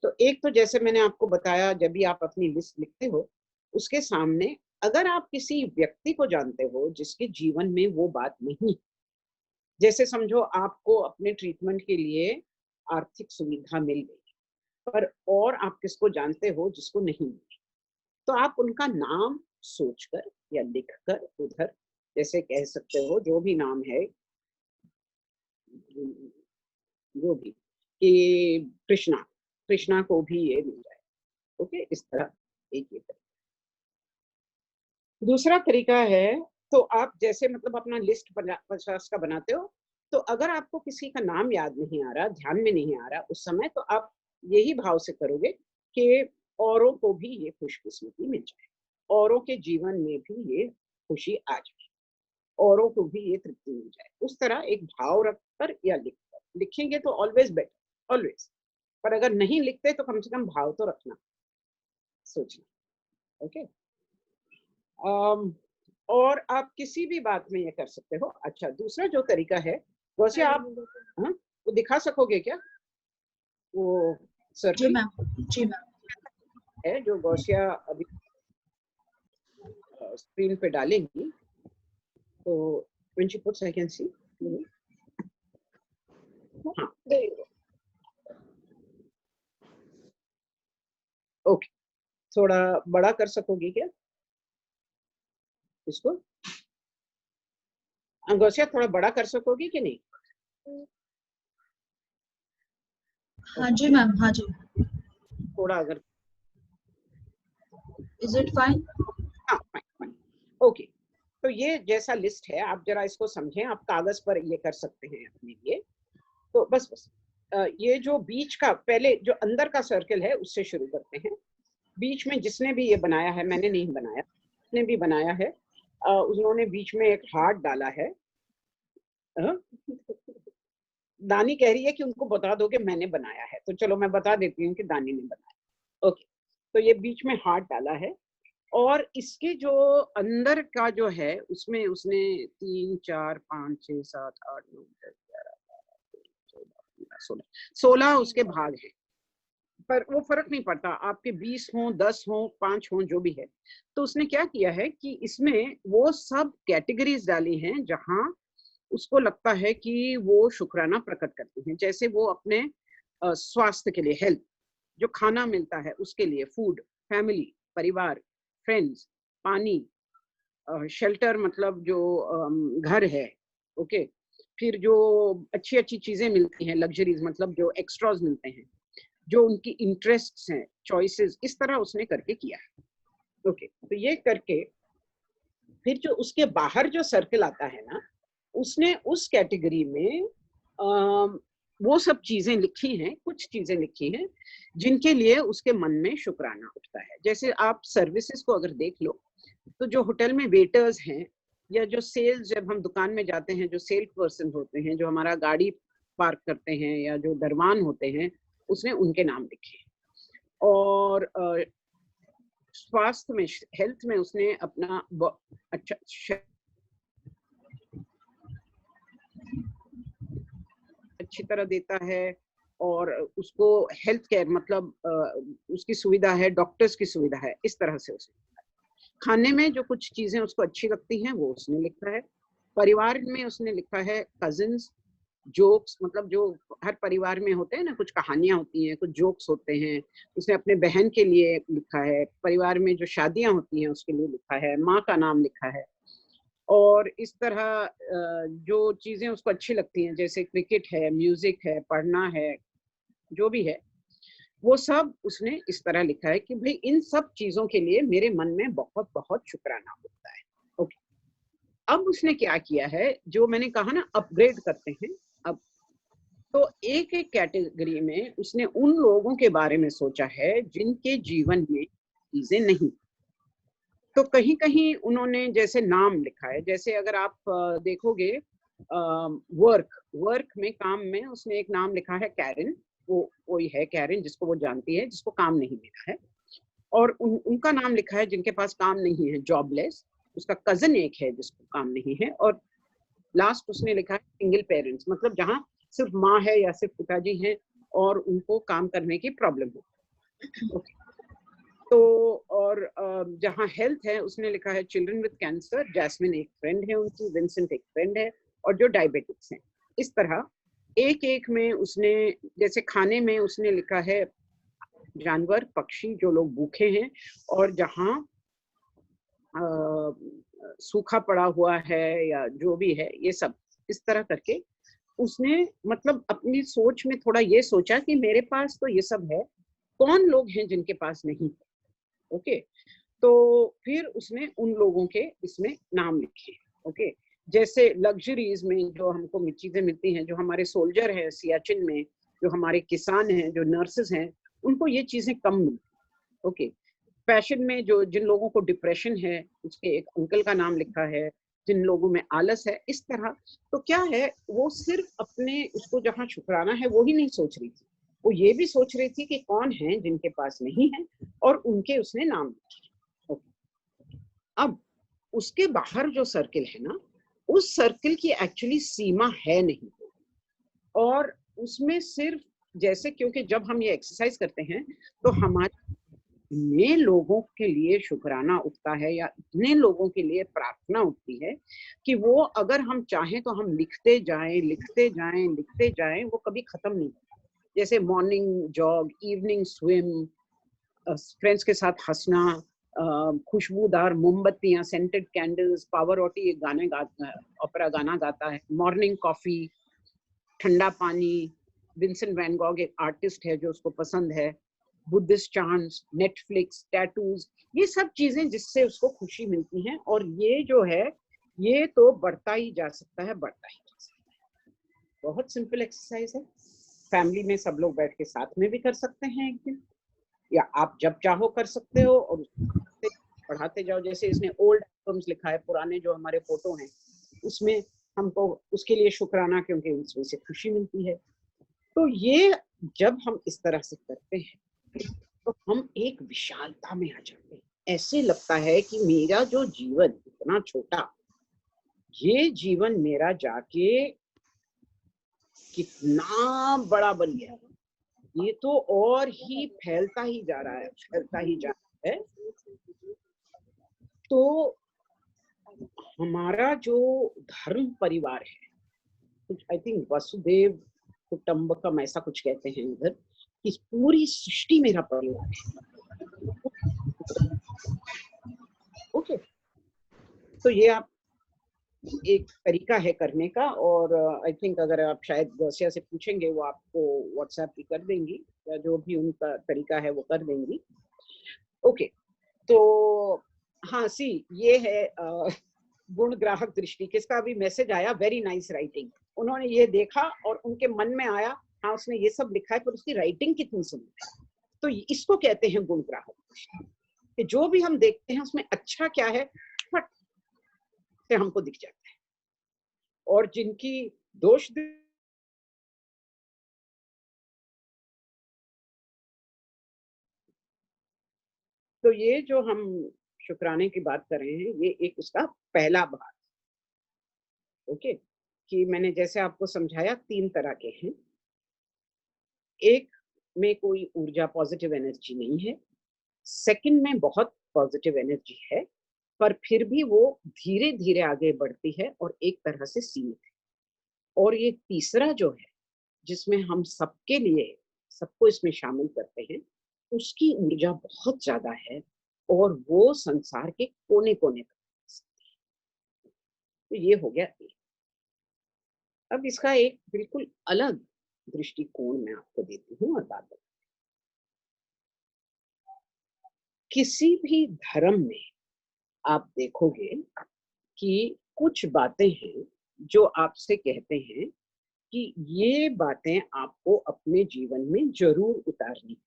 तो एक तो जैसे मैंने आपको बताया, जब भी आप अपनी लिस्ट लिखते हो, उसके सामने अगर आप किसी व्यक्ति को जानते हो जिसके जीवन में वो बात नहीं, जैसे समझो आपको अपने ट्रीटमेंट के लिए आर्थिक सुविधा मिल गई, पर और आप किसको जानते हो जिसको नहीं मिली, तो आप उनका नाम सोचकर या लिखकर उधर, जैसे कह सकते हो जो भी नाम है, जो भी, कि कृष्णा, कृष्णा को भी ये मिल जाए। ओके, इस तरह एक ये तरीका। दूसरा तरीका है, तो आप जैसे मतलब अपना लिस्ट 50 का बनाते हो, तो अगर आपको किसी का नाम याद नहीं आ रहा, ध्यान में नहीं आ रहा उस समय, तो आप यही भाव से करोगे कि औरों को भी ये खुशकिस्मती मिल जाए, औरों के जीवन में भी ये खुशी आ जाए, औरों को भी ये तृप्ति मिल जाए। उस तरह एक भाव रखकर या लिखकर, लिखेंगे तो ऑलवेज बेटर, ऑलवेज। पर अगर नहीं लिखते तो कम से कम भाव तो रखना, सोचना। ओके, और आप किसी भी बात में ये कर सकते हो। अच्छा, दूसरा जो तरीका है, वैसे आप वो दिखा सकोगे क्या, वो जी सर्कल मैम, जी मैम। है जो गौसिया अभी स्क्रीन पे डालेंगी, तो when she puts I can see। हाँ, ओके, थोड़ा बड़ा कर सकोगी क्या इसको? गौसिया थोड़ा बड़ा कर सकोगी कि नहीं? हाँ जी मैम, हाँ जी। थोड़ा अगर, इज इट फाइन? हाँ, फाइन, ओके। तो ये जैसा लिस्ट है, आप जरा इसको समझें, आप कागज पर ये कर सकते हैं अपने लिए। तो बस ये जो बीच का, पहले जो अंदर का सर्कल है उससे शुरू करते हैं। बीच में जिसने भी ये बनाया है, मैंने नहीं बनाया, जिसने भी बनाया है, उन्होंने बीच में एक हार्ट डाला है। दानी कह रही है कि उनको बता दो कि मैंने बनाया है, तो चलो मैं बता देती हूँ कि दानी ने बनाया। ओके, तो ये बीच में हार्ट डाला है, और इसके जो अंदर का जो है उसमें उसने 3, 4, 5, 6, 7, 8, 9, 10, 11, 12, 16 उसके भाग हैं। पर वो फर्क नहीं पड़ता, आपके 20 हों, 10 हों, 5 हों, जो भी है। तो उसने क्या किया है कि इसमें वो सब कैटेगरीज डाली हैं जहां उसको लगता है कि वो शुक्राना प्रकट करती हैं। जैसे वो अपने स्वास्थ्य के लिए, हेल्थ, जो खाना मिलता है उसके लिए, फूड, फैमिली, परिवार, फ्रेंड्स, पानी, शेल्टर मतलब जो घर है, ओके, फिर जो अच्छी अच्छी चीजें मिलती हैं, लग्जरीज मतलब जो एक्स्ट्राज मिलते हैं, जो उनकी इंटरेस्ट्स हैं, चॉइसेस, इस तरह उसने करके किया है। ओके, तो ये करके फिर जो उसके बाहर जो सर्कल आता है ना, उसने उस कैटेगरी में वो सब चीजें लिखी हैं, कुछ चीजें लिखी हैं जिनके लिए उसके मन में शुक्राना उठता है। जैसे आप सर्विसेज को अगर देख लो, तो जो होटल में वेटर्स हैं, या जो सेल्स, जब हम दुकान में जाते हैं, जो सेल्स पर्सन होते हैं, जो हमारा गाड़ी पार्क करते हैं, या जो दरवान होते हैं, उसने उनके नाम लिखे। और स्वास्थ्य में, हेल्थ में उसने अपना अच्छा अच्छी तरह देता है, और उसको हेल्थ केयर मतलब उसकी सुविधा है, डॉक्टर्स की सुविधा है, इस तरह से उसने। खाने में जो कुछ चीजें उसको अच्छी लगती हैं वो उसने लिखा है। परिवार में उसने लिखा है कजिन्स, जोक्स, मतलब जो हर परिवार में होते हैं ना, कुछ कहानियां होती हैं, कुछ जोक्स होते हैं, उसने अपने बहन के लिए लिखा है। परिवार में जो शादियां होती हैं उसके लिए लिखा है, माँ का नाम लिखा है। और इस तरह जो चीजें उसको अच्छी लगती हैं, जैसे क्रिकेट है, म्यूजिक है, पढ़ना है, जो भी है, वो सब उसने इस तरह लिखा है कि भाई इन सब चीजों के लिए मेरे मन में बहुत बहुत शुक्राना होता है। ओके, अब उसने क्या किया है, जो मैंने कहा ना अपग्रेड करते हैं, अब तो एक एक कैटेगरी में उसने उन लोगों के बारे में सोचा है जिनके जीवन में चीजें नहीं। तो कहीं कहीं उन्होंने जैसे नाम लिखा है, जैसे अगर आप देखोगे वर्क में, काम में, उसने एक नाम लिखा है कैरन। वो कोई है कैरन जिसको वो जानती है, जिसको काम नहीं मिला है। और उनका नाम लिखा है जिनके पास काम नहीं है, जॉबलेस। उसका कजन एक है जिसको काम नहीं है। और लास्ट उसने लिखा है सिंगल पेरेंट्स, मतलब जहाँ सिर्फ माँ है या सिर्फ पिताजी हैं और उनको काम करने की प्रॉब्लम हो। ओके, तो और जहाँ हेल्थ है उसने लिखा है चिल्ड्रन विद कैंसर, जैस्मिन एक फ्रेंड है उनकी, विंसेंट एक फ्रेंड है, और जो डायबिटिक्स हैं। इस तरह एक एक में उसने, जैसे खाने में उसने लिखा है जानवर, पक्षी, जो लोग भूखे हैं, और जहाँ सूखा पड़ा हुआ है या जो भी है, ये सब इस तरह करके उसने मतलब अपनी सोच में थोड़ा ये सोचा कि मेरे पास तो ये सब है, कौन लोग हैं जिनके पास नहीं। ओके, तो फिर उसने उन लोगों के इसमें नाम लिखे। ओके, जैसे लग्जरीज में जो हमको चीजें मिलती हैं, जो हमारे सोल्जर हैं सियाचिन में, जो हमारे किसान हैं, जो नर्सेस हैं, उनको ये चीजें कम मिलती। ओके, फैशन में जो जिन लोगों को डिप्रेशन है, उसके एक अंकल का नाम लिखा है, जिन लोगों में आलस है, इस तरह। तो क्या है, वो सिर्फ अपने उसको जहाँ शुक्राना है वो ही नहीं सोच रही थी, वो ये भी सोच रही थी कि कौन है जिनके पास नहीं है, और उनके उसने नाम लिखे। अब उसके बाहर जो सर्किल है ना, उस सर्किल की एक्चुअली सीमा है नहीं, और उसमें सिर्फ जैसे, क्योंकि जब हम ये एक्सरसाइज करते हैं तो हमारे इतने लोगों के लिए शुक्राना उठता है, या इतने लोगों के लिए प्रार्थना उठती है कि वो अगर हम चाहें तो हम लिखते जाएं, लिखते जाएं, लिखते जाएं, वो कभी खत्म नहीं होता। जैसे morning jog, evening swim, friends के साथ हंसना, खुशबूदार मोमबत्तियां, सेंटेड कैंडल्स, पावरओटी एक गाने ओपेरा गाना गाता है, मॉर्निंग कॉफी, ठंडा पानी, विंसेंट वैन गॉग एक आर्टिस्ट है जो उसको पसंद है, बुद्धिस्ट चांट्स, नेटफ्लिक्स, टैटूज, ये सब चीजें जिससे उसको खुशी मिलती हैं। और ये जो है, ये तो बढ़ता ही जा सकता है, बढ़ता ही जा सकता है। बहुत सिंपल एक्सरसाइज है, फैमिली में सब लोग बैठ के साथ में भी कर सकते हैं एक दिन, या आप जब चाहो कर सकते हो, और पढ़ाते जाओ। जैसे इसने ओल्ड एल्बम्स लिखा है, पुराने जो हमारे फोटो हैं, उसमें हमको उसके लिए शुक्राना, क्योंकि उसमें से खुशी मिलती है। तो ये जब हम इस तरह से करते हैं तो हम एक विशालता में आ जाते हैं। ऐसे लगता है कि मेरा जो जीवन इतना छोटा, ये जीवन मेरा जाके कितना बड़ा बन गया, ये तो और ही फैलता ही जा रहा है, फैलता ही जा रहा है। तो हमारा जो धर्म परिवार है, कुछ आई थिंक वसुदेव कुटुंबकम ऐसा कुछ कहते हैं इधर, कि पूरी सृष्टि मेरा परिवार है। ओके, तो ये आप एक तरीका है करने का। और आई थिंक अगर आप शायद गौसिया से पूछेंगे वो आपको व्हाट्सएप भी कर देंगी, या जो भी उनका तरीका है वो कर देंगी। ओके, तो हाँ सी ये है गुण ग्राहक दृष्टि। किसका भी मैसेज आया, वेरी नाइस राइटिंग, उन्होंने ये देखा और उनके मन में आया हाँ उसने ये सब लिखा है पर उसकी राइटिंग कितनी सुंदर है। तो इसको कहते हैं गुण ग्राहक दृष्टि, कि जो भी हम देखते हैं उसमें अच्छा क्या है फट से हमको दिख जाता है, और जिनकी दोष तो ये जो हम शुक्राने की बात कर रहे हैं ये एक उसका पहला भाग। ओके, कि मैंने जैसे आपको समझाया 3 तरह के हैं। एक में कोई ऊर्जा पॉजिटिव एनर्जी नहीं है, सेकंड में बहुत पॉजिटिव एनर्जी है पर फिर भी वो धीरे धीरे आगे बढ़ती है और एक तरह से सीमित है, और ये तीसरा जो है जिसमें हम सबके लिए सबको इसमें शामिल करते हैं उसकी ऊर्जा बहुत ज्यादा है और वो संसार के कोने कोने तक जा सकती है। तो ये हो गया एक। अब इसका एक बिल्कुल अलग दृष्टिकोण मैं आपको देती हूँ और बात बताती हूँ। किसी भी धर्म में आप देखोगे कि कुछ बातें हैं जो आपसे कहते हैं कि ये बातें आपको अपने जीवन में जरूर उतारनी।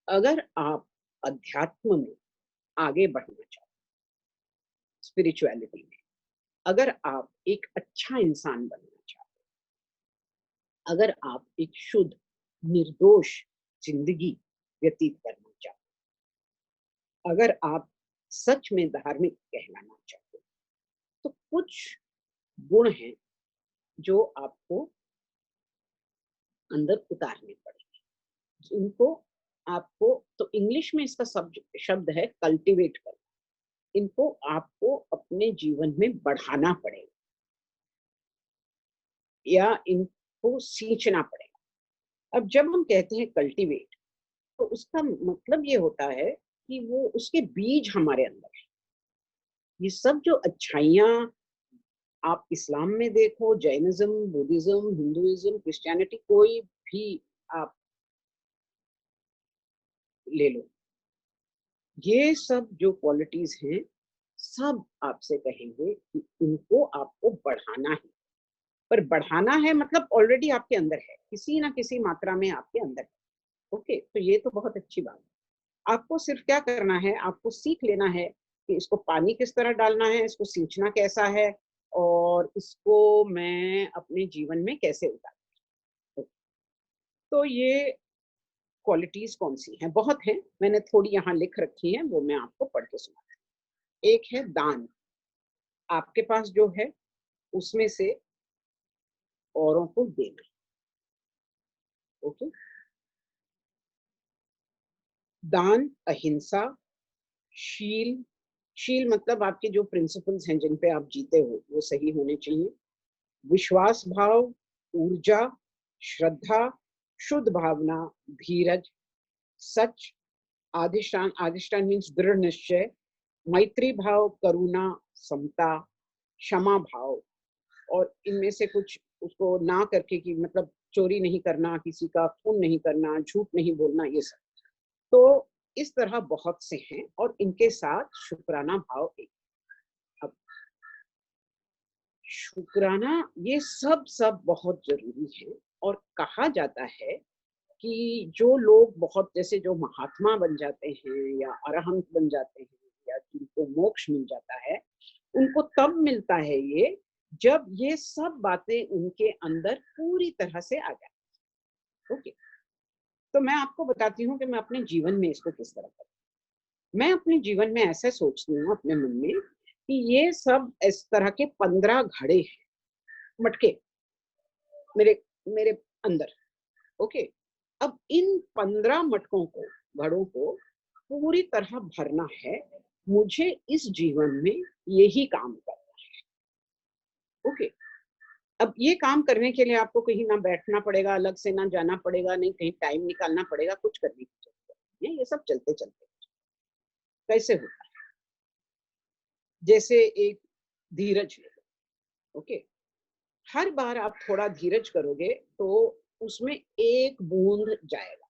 अगर आप अध्यात्म में आगे बढ़ना चाहते, स्पिरिचुअलिटी में अगर आप एक अच्छा इंसान बनना चाहते, अगर आप एक शुद्ध निर्दोष जिंदगी व्यतीत करना चाहते, अगर आप सच में धार्मिक कहलाना चाहते, तो कुछ गुण हैं जो आपको अंदर उतारने पड़ेंगे, जिनको आपको, तो इंग्लिश में इसका शब्द है कल्टीवेट करना, इनको आपको अपने जीवन में बढ़ाना पड़ेगा या इनको सींचना पड़ेगा। अब जब हम कहते हैं कल्टीवेट तो उसका मतलब ये होता है कि वो उसके बीज हमारे अंदर है। ये सब जो अच्छाइयाँ आप इस्लाम में देखो, जैनिज्म, बुद्धिज्म, हिंदुइज्म, क्रिश्चियनिटी, कोई भी आप ले लो, ये सब जो क्वालिटीज हैं सब आपसे कहेंगे कि इनको आपको बढ़ाना है। पर बढ़ाना है मतलब ऑलरेडी आपके अंदर है, किसी ना किसी मात्रा में आपके अंदर है। ओके, तो ये तो बहुत अच्छी बात है। आपको सिर्फ क्या करना है, आपको सीख लेना है कि इसको पानी किस तरह डालना है, इसको सींचना कैसा है और इसको मैं अपने जीवन में कैसे उतारूं। तो ये क्वालिटीज कौन सी हैं? बहुत हैं, मैंने थोड़ी यहाँ लिख रखी हैं, वो मैं आपको पढ़ के सुनाती हूँ। एक है दान, आपके पास जो है उसमें से औरों को देना। ओके, दान, अहिंसा, शील, शील मतलब आपके जो प्रिंसिपल्स हैं जिन पे आप जीते हो वो सही होने चाहिए, विश्वास भाव, ऊर्जा, श्रद्धा, शुद्ध भावना, धीरज, सच, आदिष्टान, आदिष्टान मीन्स दृढ़ निश्चय, मैत्री भाव, करुणा, समता, क्षमा भाव, और इनमें से कुछ उसको ना करके कि मतलब चोरी नहीं करना, किसी का खून नहीं करना, झूठ नहीं बोलना, ये सब। तो इस तरह बहुत से हैं और इनके साथ शुक्राना भाव एक। अब शुक्राना ये सब बहुत जरूरी है, और कहा जाता है कि जो लोग बहुत, जैसे जो महात्मा बन जाते हैं या अरहंत बन जाते हैं या जिनको मोक्ष मिल जाता है, उनको तब मिलता है ये जब ये सब बातें उनके अंदर पूरी तरह से आ जाती। ओके, तो मैं आपको बताती हूँ कि मैं अपने जीवन में इसको किस तरह करती। मैं अपने जीवन में ऐसा सोचती हूँ अपने मन में कि ये सब इस तरह के 15 घड़े हैं, मटके मेरे मेरे अंदर। ओके, अब इन 15 मटकों को, घड़ों को पूरी तरह भरना है, मुझे इस जीवन में यही काम करना है। ओके, अब ये काम करने के लिए आपको कहीं ना बैठना पड़ेगा अलग से, ना जाना पड़ेगा, नहीं कहीं टाइम निकालना पड़ेगा, कुछ करने की जरूरत। नहीं है, ये सब चलते चलते कैसे होता है। जैसे एक धीरज ले लो, ओके, हर बार आप थोड़ा धीरज करोगे तो उसमें एक बूंद जाएगा,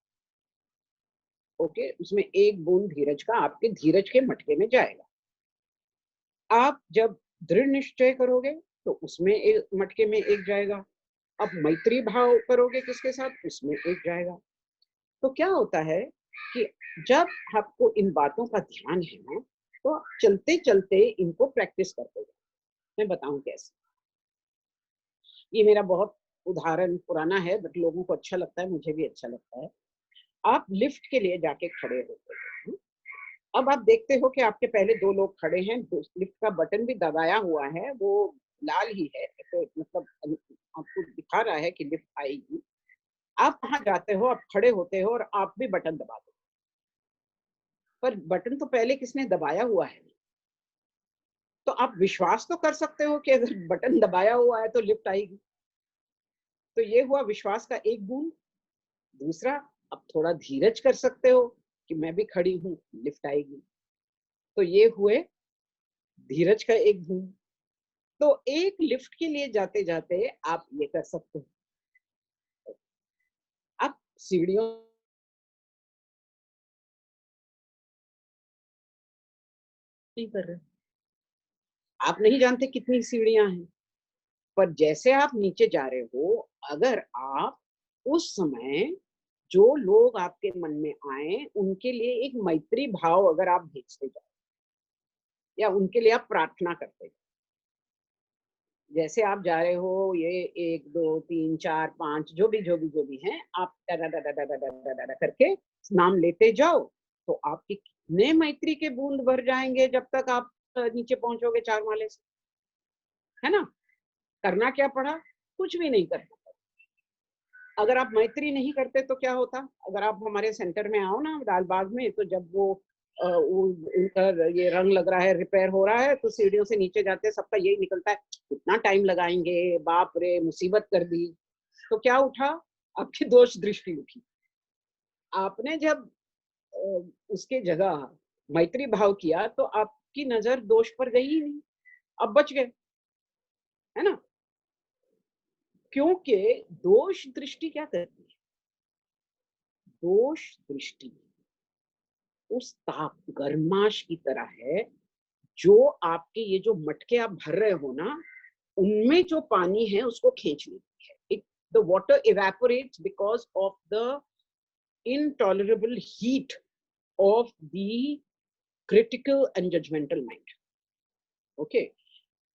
ओके, उसमें एक बूंद धीरज का आपके धीरज के मटके में जाएगा। आप जब दृढ़ निश्चय करोगे तो उसमें एक मटके में एक जाएगा। अब मैत्री भाव करोगे किसके साथ, उसमें एक जाएगा। तो क्या होता है कि जब आपको इन बातों का ध्यान है ना, तो आप चलते चलते इनको प्रैक्टिस करते जाओ। मैं बताऊं कैसे। ये मेरा बहुत उदाहरण पुराना है, बट लोगों को अच्छा लगता है, मुझे भी अच्छा लगता है। आप लिफ्ट के लिए जाके खड़े होते हो, अब आप देखते हो कि आपके पहले दो लोग खड़े हैं, लिफ्ट का बटन भी दबाया हुआ है, वो लाल ही है, तो मतलब आपको दिखा रहा है कि लिफ्ट आएगी। आप वहां जाते हो, आप खड़े होते हो और आप भी बटन दबा दो, पर बटन तो पहले किसने दबाया हुआ है। तो आप विश्वास तो कर सकते हो कि अगर बटन दबाया हुआ है तो लिफ्ट आएगी। तो ये हुआ विश्वास का एक बूंद। दूसरा, अब थोड़ा धीरज कर सकते हो कि मैं भी खड़ी हूं, लिफ्ट आएगी। तो ये हुए धीरज का एक बूंद। तो एक लिफ्ट के लिए जाते जाते आप ये कर सकते हो। आप सीढ़ियों नहीं कर रहे, आप नहीं जानते कितनी सीढ़ियां हैं, पर जैसे आप नीचे जा रहे हो, अगर आप उस समय जो लोग आपके मन में आए उनके लिए एक मैत्री भाव अगर आप भेजते जाओ या उनके लिए आप प्रार्थना करते जाओ, जैसे आप जा रहे हो, ये 1 2 3 4 5 जो भी हैं, आप करके नाम लेते जाओ, तो आपकी कितने मैत्री के बूंद भर जाएंगे जब तक आप नीचे पहुंचोगे 4 माले से, है ना। करना क्या पड़ा, कुछ भी नहीं करना। अगर आप मैत्री नहीं करते तो क्या होता, अगर आप हमारे सेंटर में आओ ना लालबाग में, तो जब वो उनका ये रंग लग रहा है, रिपेयर हो रहा है, तो सीढ़ियों से नीचे जाते सबका यही निकलता है, कितना टाइम लगाएंगे, बाप रे मुसीबत कर दी। तो क्या उठा, आपकी दोष दृष्टि उठी। आपने जब उसके जगह मैत्री भाव किया तो आपकी नजर दोष पर गई ही नहीं, अब बच गए, है ना। क्योंकि दोष दृष्टि क्या करती है, दोष दृष्टि उस ताप गर्माश की तरह है, जो आपके ये जो मटके आप भर रहे हो ना, उनमें जो पानी है उसको खींच लेती है। It the water evaporates because of the intolerable heat of the critical and judgemental mind, okay.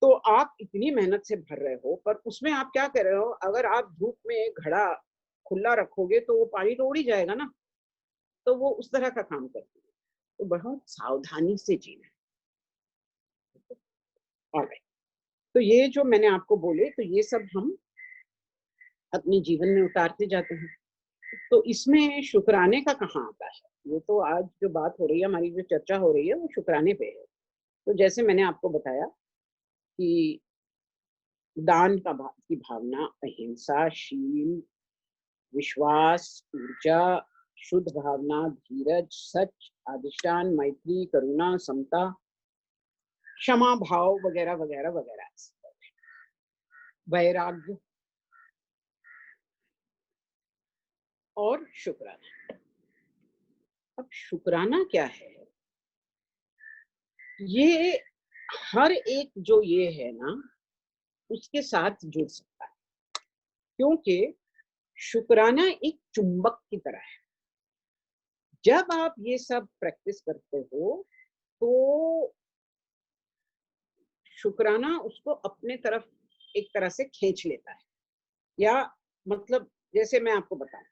तो आप इतनी मेहनत से भर रहे हो, पर उसमें आप क्या कर रहे हो, अगर आप धूप में एक घड़ा खुला रखोगे तो वो पानी तो उड़ ही जाएगा ना, तो वो उस तरह का काम करती है। तो बहुत सावधानी से जीना है। ऑलराइट, तो ये जो मैंने आपको बोले, तो ये सब हम अपने जीवन में उतारते जाते हैं। तो इसमें शुक्राने का कहाँ आता है, ये तो आज जो बात हो रही है, हमारी जो चर्चा हो रही है, वो शुक्राने पे है। तो जैसे मैंने आपको बताया कि दान की भावना, अहिंसा, शील, विश्वास, ऊर्जा, शुद्ध भावना, धीरज, सच, अधिष्ठान, मैत्री, करुणा, समता, क्षमा भाव वगैरह वगैरह वगैरह, वैराग्य और शुक्राना। अब शुक्राना क्या है, ये हर एक जो ये है ना उसके साथ जुड़ सकता है, क्योंकि शुक्राना एक चुंबक की तरह है। जब आप ये सब प्रैक्टिस करते हो तो शुक्राना उसको अपने तरफ एक तरह से खींच लेता है, या मतलब जैसे मैं आपको बताऊं,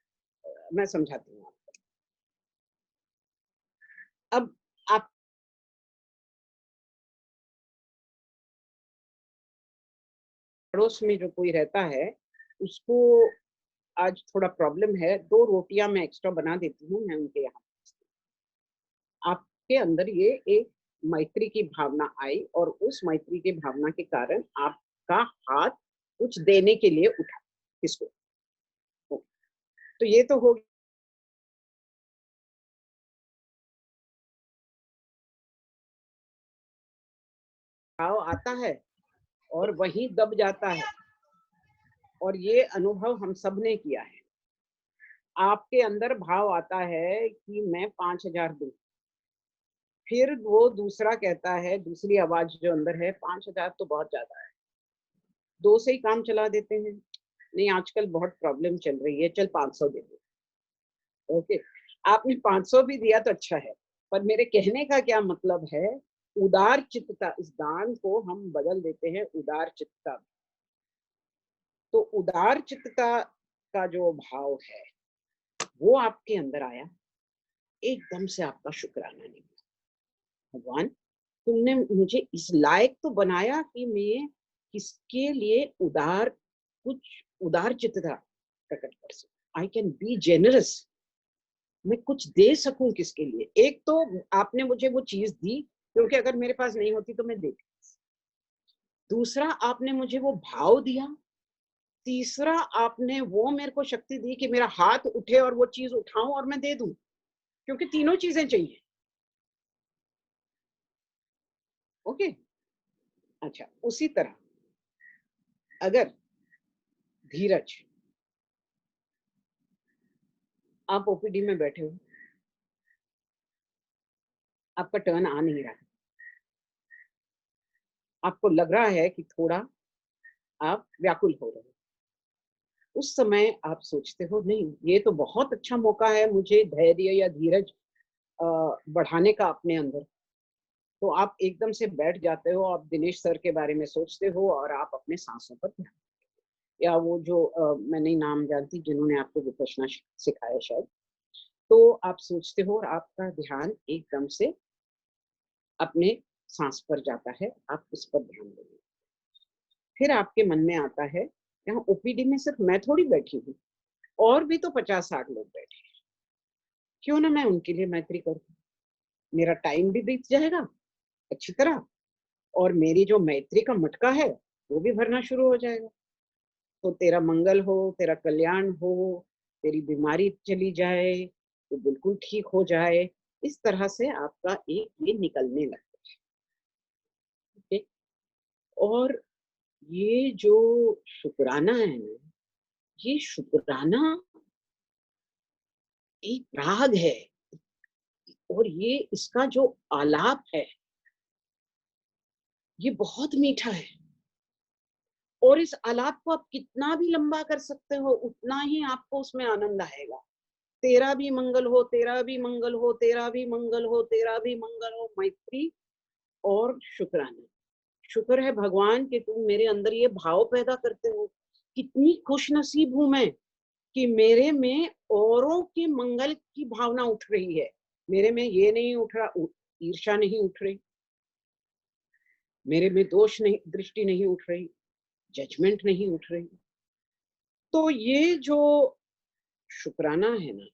मैं समझाती हूँ आपको। अब आप पड़ोस में जो कोई रहता है, उसको आज थोड़ा प्रॉब्लम है, 2 रोटियां मैं एक्स्ट्रा बना देती हूँ, मैं उनके यहाँ। आपके अंदर ये एक मैत्री की भावना आई, और उस मैत्री की भावना के कारण आपका हाथ कुछ देने के लिए उठा किसको। तो ये तो हो भाव आता है और वहीं दब जाता है। और ये अनुभव हम सब ने किया है। आपके अंदर भाव आता है कि मैं 5,000 दूं, फिर वो दूसरा कहता है, दूसरी आवाज जो अंदर है, 5,000 तो बहुत ज्यादा है, 2 से ही काम चला देते हैं। नहीं, आजकल बहुत प्रॉब्लम चल रही है, चल 500 दे दो। ओके, आपने 500 भी दिया तो अच्छा है, पर मेरे कहने का क्या मतलब है, उदार चित्तता, इस दान को हम बदल देते हैं उदार चित्तता। तो उदार चित्तता का जो भाव है वो आपके अंदर आया, एकदम से आपका शुक्राना निकला। भगवान, तुमने मुझे इस लायक तो बनाया कि मैं किसके लिए कुछ उदार चित्तता प्रकट कर सकूं। आई कैन बी जेनरस, मैं कुछ दे सकूं किसके लिए। एक तो आपने मुझे वो चीज दी, क्योंकि अगर मेरे पास नहीं होती तो मैं देती। दूसरा, आपने मुझे वो भाव दिया। तीसरा, आपने वो मेरे को शक्ति दी कि मेरा हाथ उठे और वो चीज उठाऊं और मैं दे दूं, क्योंकि तीनों चीजें चाहिए। ओके, अच्छा, उसी तरह अगर धीरज, आप ओपीडी में बैठे हो, आपका टर्न आ नहीं रहा, आपको लग रहा है कि थोड़ा आप व्याकुल हो रहे हो, उस समय आप सोचते हो नहीं, ये तो बहुत अच्छा मौका है मुझे धैर्य या धीरज बढ़ाने का अपने अंदर। तो आप एकदम से बैठ जाते हो, आप दिनेश सर के बारे में सोचते हो और आप अपने सांसों पर ध्यान, या वो जो मैं नहीं नाम जानती जिन्होंने आपको विपश्यना सिखाया शायद, तो आप सोचते हो और आपका ध्यान एकदम से अपने सांस पर जाता है, आप उस पर ध्यान देंगे। फिर आपके मन में आता है, यहाँ ओपीडी में सिर्फ मैं थोड़ी बैठी हूँ, और भी तो 50-60 लोग बैठे हैं, क्यों ना मैं उनके लिए मैत्री करूं, मेरा टाइम भी बीत जाएगा अच्छी तरह, और मेरी जो मैत्री का मटका है वो भी भरना शुरू हो जाएगा। तो तेरा मंगल हो, तेरा कल्याण हो, तेरी बीमारी चली जाए, तो बिल्कुल ठीक हो जाए, इस तरह से आपका एक ये निकलने लगता है। ठीक? और ये जो शुक्राना है ना, ये शुक्राना एक राग है, और ये इसका जो आलाप है ये बहुत मीठा है, और इस आलाप को आप कितना भी लंबा कर सकते हो उतना ही आपको उसमें आनंद आएगा। तेरा भी मंगल हो, तेरा भी मंगल हो, तेरा भी मंगल हो, तेरा भी मंगल हो, मैत्री और शुक्राना। शुक्र है भगवान कि तुम मेरे अंदर ये भाव पैदा करते हो। कितनी खुशनसीब हूं मैं कि मेरे में औरों के मंगल की भावना उठ रही है, मेरे में ये नहीं उठ रहा, ईर्ष्या नहीं उठ रही, मेरे में दोष नहीं, दृष्टि नहीं उठ रही, जजमेंट नहीं उठ रही। तो ये जो शुक्राना है ना,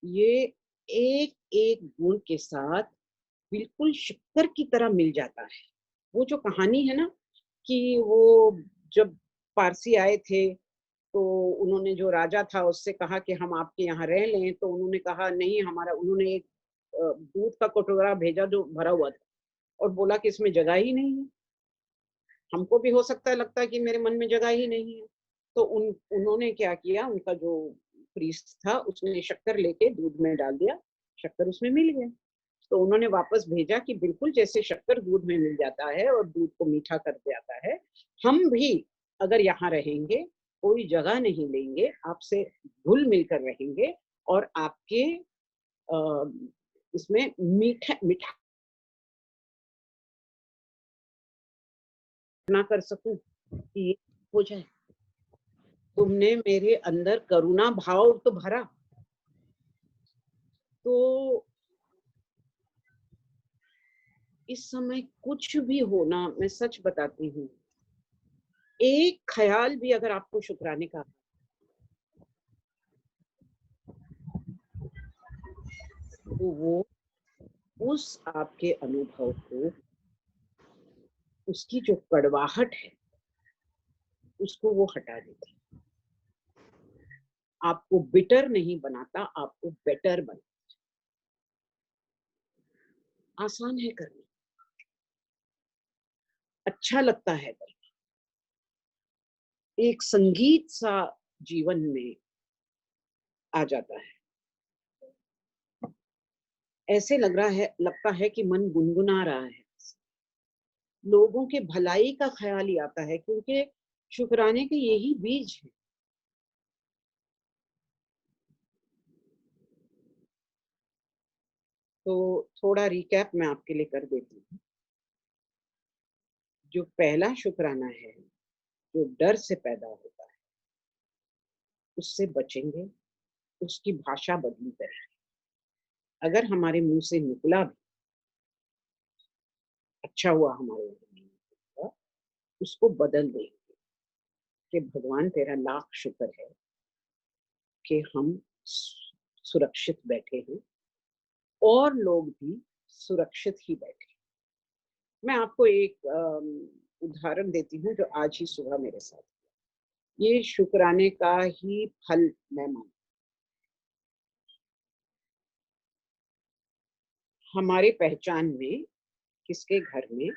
ये एक एक गुण के साथ बिल्कुल शक्कर की तरह मिल जाता है। वो जो कहानी है ना कि वो जब पारसी आए थे तो उन्होंने, जो राजा था उससे कहा कि हम आपके यहाँ रह लें, तो उन्होंने कहा नहीं, हमारा, उन्होंने एक दूध का कटोरा भेजा जो भरा हुआ था, और बोला कि इसमें जगह ही नहीं है। हमको भी हो सकता है, लगता है कि मेरे मन में जगह ही नहीं है। तो उन्होंने क्या किया, उनका जो प्रीस्ट था उसने शक्कर लेके दूध में डाल दिया, शक्कर उसमें मिल गया। तो उन्होंने वापस भेजा कि बिल्कुल जैसे शक्कर दूध में मिल जाता है और दूध को मीठा कर जाता है, हम भी अगर यहाँ रहेंगे, कोई जगह नहीं लेंगे, आपसे घुल मिलकर रहेंगे, और आपके इसमें मीठा मीठा ना कर सकूं कि ये हो जाए। तुमने मेरे अंदर करुणा भाव तो भरा, तो इस समय कुछ भी होना, मैं सच बताती हूँ, एक ख्याल भी अगर आपको शुक्राने का, तो वो उस आपके अनुभव को, उसकी जो कड़वाहट है उसको वो हटा देता है। आपको बिटर नहीं बनाता, आपको बेटर बनाता। आसान है करना, अच्छा लगता है करके, एक संगीत सा जीवन में आ जाता है। ऐसे लगता है कि मन गुनगुना रहा है, लोगों के भलाई का ख्याल ही आता है, क्योंकि शुक्राने के यही बीज है। तो थोड़ा रिकैप मैं आपके लिए कर देती हूँ। जो पहला शुक्राना है, जो डर से पैदा होता है, उससे बचेंगे, उसकी भाषा बदली करेंगे। अगर हमारे मुंह से निकला भी, अच्छा हुआ हमारे मुंह से निकला, उसको बदल देंगे कि भगवान तेरा लाख शुक्र है कि हम सुरक्षित बैठे हैं और लोग भी सुरक्षित ही बैठे। मैं आपको एक उदाहरण देती हूँ जो आज ही सुबह मेरे साथ हुआ। ये शुक्राने का ही फल मैं मानती हूँ। हमारे पहचान में किसके घर में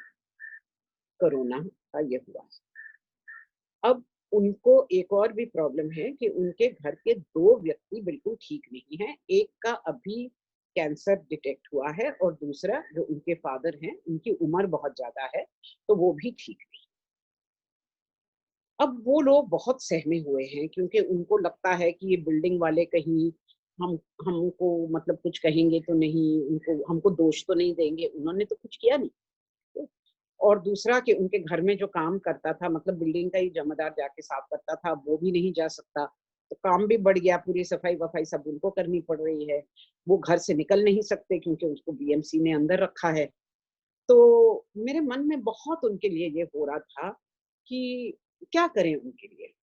कोरोना का ये हुआ है। अब उनको एक और भी प्रॉब्लम है कि उनके घर के 2 व्यक्ति बिल्कुल ठीक नहीं हैं। एक का अभी कैंसर डिटेक्ट हुआ है और दूसरा जो उनके फादर हैं, उनकी उम्र बहुत ज्यादा है, तो वो भी ठीक नहीं। अब वो लोग बहुत सहमे हुए हैं, क्योंकि उनको लगता है कि ये बिल्डिंग वाले कहीं हमको मतलब कुछ कहेंगे तो नहीं, उनको हमको दोष तो नहीं देंगे, उन्होंने तो कुछ किया नहीं। और दूसरा कि उनके घर में जो काम करता था, मतलब बिल्डिंग का ही जमादार जाके साफ करता था, वो भी नहीं जा सकता, तो काम भी बढ़ गया, पूरी सफाई वफाई सब उनको करनी पड़ रही है। वो घर से निकल नहीं सकते क्योंकि उसको बीएमसी ने अंदर रखा है। तो मेरे मन में बहुत उनके लिए ये हो रहा था कि क्या करें उनके लिए।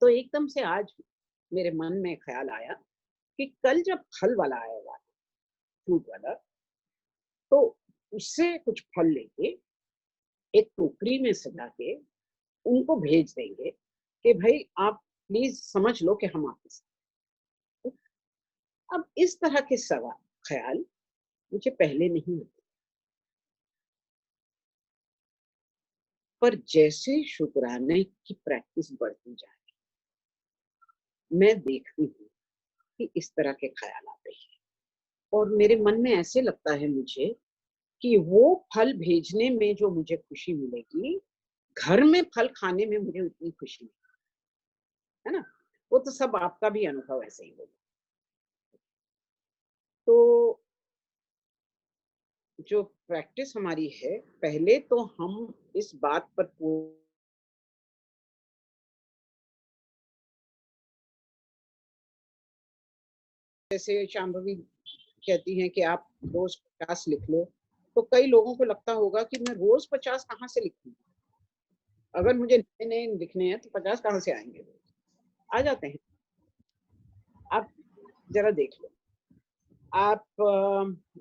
तो एकदम से आज मेरे मन में ख्याल आया कि कल जब फल वाला आएगा, फ्रूट वाला, तो उससे कुछ फल लेके एक टोकरी में सजा के उनको भेज देंगे कि भाई आप प्लीज समझ लो कि हम आपके साथ हैं। अब इस तरह के सवाल ख्याल मुझे पहले नहीं आते, पर जैसे शुक्राने की प्रैक्टिस बढ़ती जाए, मैं देखती हूँ कि इस तरह के ख्याल आते हैं और मेरे मन में ऐसे लगता है मुझे कि वो फल भेजने में जो मुझे खुशी मिलेगी, घर में फल खाने में मुझे उतनी खुशी नहीं, है ना? वो तो सब आपका भी अनुभव ऐसे ही होगा। तो जो प्रैक्टिस हमारी है, पहले तो हम इस बात पर जैसे शांभवी कहती हैं कि आप रोज 50 लिख लो, तो कई लोगों को लगता होगा कि मैं रोज 50 कहाँ से लिखूं? अगर मुझे नए लिखने हैं तो 50 कहाँ से आएंगे? आ जाते हैं। आप जरा देख लो, आप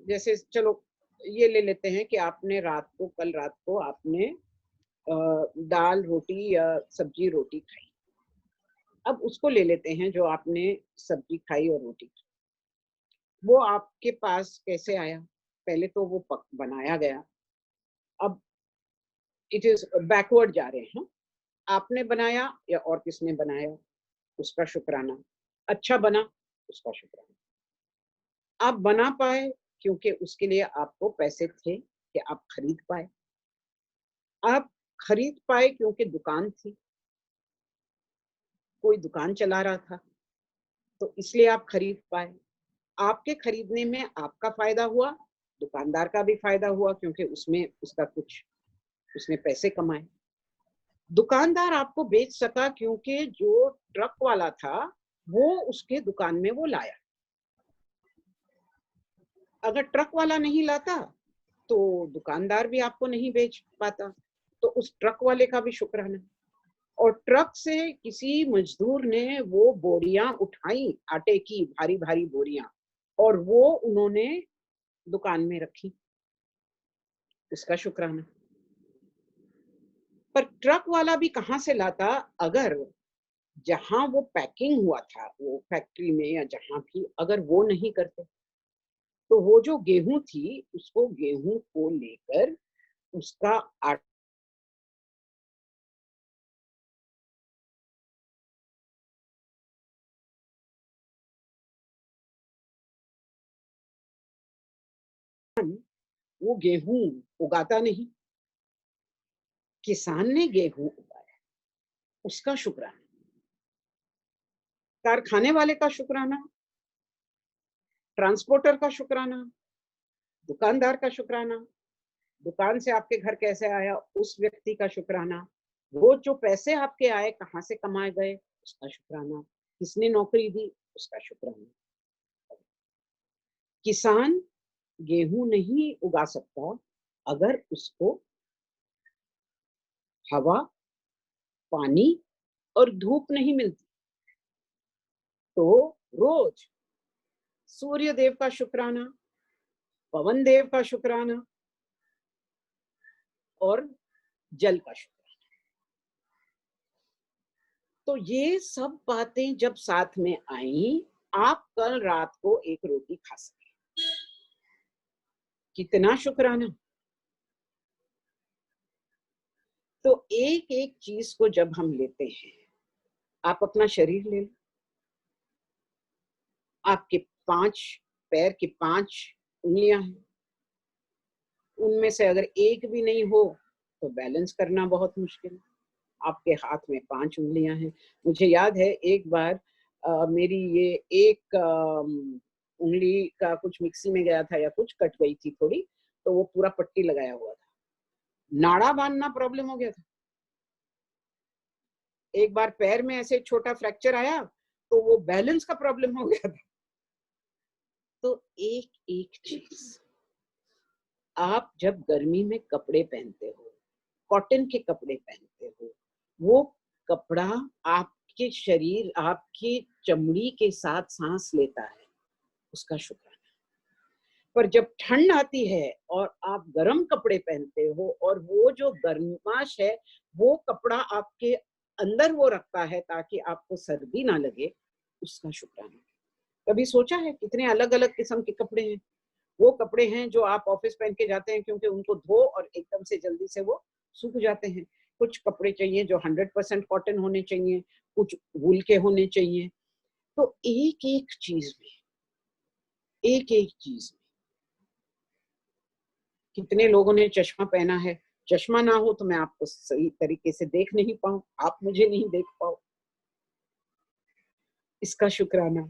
जैसे चलो ये ले लेते हैं कि आपने कल रात को आपने दाल रोटी या सब्जी रोटी खाई। अब उसको ले लेते हैं जो आपने सब्जी खाई और रोटी खाई, वो आपके पास कैसे आया? पहले तो वो बनाया गया, अब इट इज बैकवर्ड जा रहे हैं। आपने बनाया या और किसने बनाया, उसका शुक्राना। अच्छा बना, उसका शुक्राना। आप बना पाए क्योंकि उसके लिए आपको पैसे थे कि आप खरीद पाए। आप खरीद पाए क्योंकि दुकान थी, कोई दुकान चला रहा था, तो इसलिए आप खरीद पाए। आपके खरीदने में आपका फायदा हुआ, दुकानदार का भी फायदा हुआ क्योंकि उसमें उसका कुछ उसने पैसे कमाए। दुकानदार आपको बेच सका क्योंकि जो ट्रक वाला था वो उसके दुकान में वो लाया। अगर ट्रक वाला नहीं लाता तो दुकानदार भी आपको नहीं बेच पाता, तो उस ट्रक वाले का भी शुक्राना। और ट्रक से किसी मजदूर ने वो बोरियां उठाई, आटे की भारी भारी बोरियां, और वो उन्होंने दुकान में रखी, उसका शुक्राना। पर ट्रक वाला भी कहाँ से लाता? अगर जहां वो पैकिंग हुआ था, वो फैक्ट्री में या जहां भी, अगर वो नहीं करते तो वो जो गेहूं थी, उसको गेहूं को लेकर उसका वो गेहूं उगाता नहीं, किसान ने गेहूं उगाया, उसका शुक्राना। कारखाने वाले का शुक्राना, ट्रांसपोर्टर का शुक्राना, दुकानदार का शुक्राना, दुकान से आपके घर कैसे आया उस व्यक्ति का शुक्राना, वो जो पैसे आपके आए कहाँ से कमाए गए उसका शुक्राना, किसने नौकरी दी उसका शुक्राना। किसान गेहूं नहीं उगा सकता अगर उसको हवा, पानी और धूप नहीं मिलती। तो रोज सूर्य देव का शुक्राना, पवन देव का शुक्राना और जल का शुक्राना। तो ये सब बातें जब साथ में आई, आप कल रात को एक रोटी खा सके, कितना शुक्राना। तो एक एक चीज को जब हम लेते हैं, आप अपना शरीर ले लो, आपके 5 पैर की 5 उंगलियां हैं, उनमें से अगर एक भी नहीं हो तो बैलेंस करना बहुत मुश्किल है। आपके हाथ में 5 उंगलियां हैं। मुझे याद है एक बार मेरी ये एक उंगली का कुछ मिक्सी में गया था या कुछ कट गई थी थोड़ी, तो वो पूरा पट्टी लगाया हुआ था, नाड़ा बांधना प्रॉब्लम हो गया था। एक बार पैर में ऐसे छोटा फ्रैक्चर आया तो वो बैलेंस का प्रॉब्लम हो गया था। तो एक एक चीज, आप जब गर्मी में कपड़े पहनते हो, कॉटन के कपड़े पहनते हो, वो कपड़ा आपके शरीर, आपकी चमड़ी के साथ सांस लेता है, उसका शुक्राना। पर जब ठंड आती है और आप गर्म कपड़े पहनते हो और वो जो गर्माश है वो कपड़ा आपके अंदर वो रखता है ताकि आपको सर्दी ना लगे, उसका शुक्राना। कभी सोचा है कितने अलग अलग किस्म के कपड़े हैं? वो कपड़े हैं जो आप ऑफिस पहन के जाते हैं क्योंकि उनको धो और एकदम से जल्दी से वो सूख जाते हैं। कुछ कपड़े चाहिए जो 100% कॉटन होने चाहिए, कुछ वूल के होने चाहिए। तो एक एक चीज में कितने लोगों ने चश्मा पहना है, चश्मा ना हो तो मैं आपको सही तरीके से देख नहीं पाऊं, आप मुझे नहीं देख पाओ, इसका शुक्राना।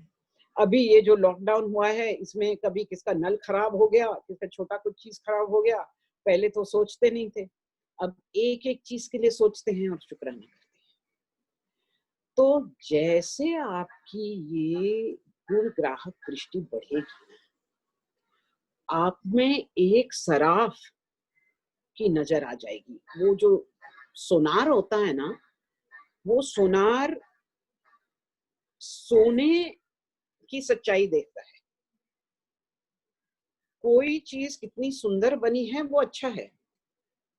अभी ये जो लॉकडाउन हुआ है इसमें कभी किसका नल खराब हो गया, किसका छोटा कुछ चीज खराब हो गया, पहले तो सोचते नहीं थे, अब एक एक चीज के लिए सोचते हैं और शुक्राना करते हैं। तो जैसे आपकी ये गुण ग्राहक दृष्टि बढ़ेगी, आप में एक सराफ की नजर आ जाएगी। वो जो सोनार होता है ना, वो सोनार सोने की सच्चाई देखता है। कोई चीज कितनी सुंदर बनी है वो अच्छा है,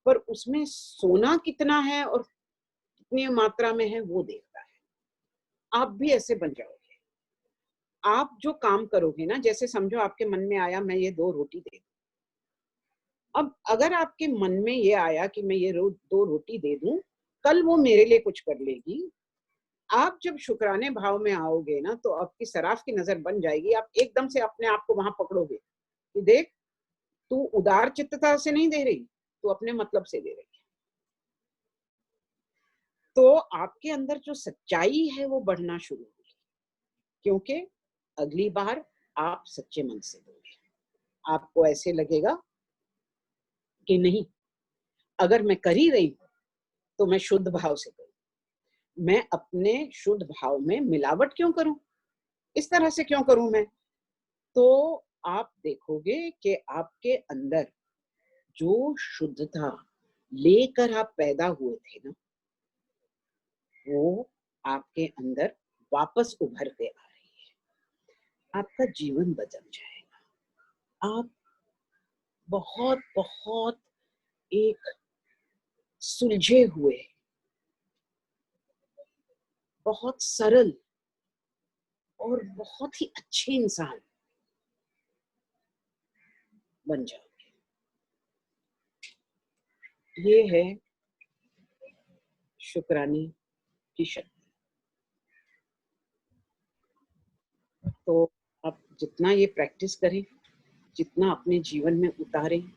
पर उसमें सोना कितना है और कितनी मात्रा में है वो देखता है। आप भी ऐसे बन जाओगे। आप जो काम करोगे ना, जैसे समझो आपके मन में आया मैं ये 2 रोटी दे दूं। अब अगर आपके मन में ये आया कि मैं ये 2 रोटी दे दूं, कल वो मेरे लिए कुछ कर लेगी, आप जब शुक्राने भाव में आओगे ना तो आपकी सराफ की नजर बन जाएगी। आप एकदम से अपने आप को वहां पकड़ोगे कि देख, तू उदार चित्तता से नहीं दे रही, तू अपने मतलब से दे रही है। तो आपके अंदर जो सच्चाई है वो बढ़ना शुरू होगी, क्योंकि अगली बार आप सच्चे मन से दोगे। आपको ऐसे लगेगा कि नहीं, अगर मैं कर ही रही हूं तो मैं शुद्ध भाव से करूं, मैं अपने शुद्ध भाव में मिलावट क्यों करूं, इस तरह से क्यों करूं मैं। तो आप देखोगे कि आपके अंदर जो शुद्धता लेकर आप पैदा हुए थे ना, वो आपके अंदर वापस उभर के आ रही है। आपका जीवन बदल जाएगा। आप बहुत बहुत एक सुलझे हुए, बहुत सरल और बहुत ही अच्छे इंसान बन जाओगे। ये है शुक्राने की शक्ति। तो आप जितना ये प्रैक्टिस करें, जितना अपने जीवन में उतारें,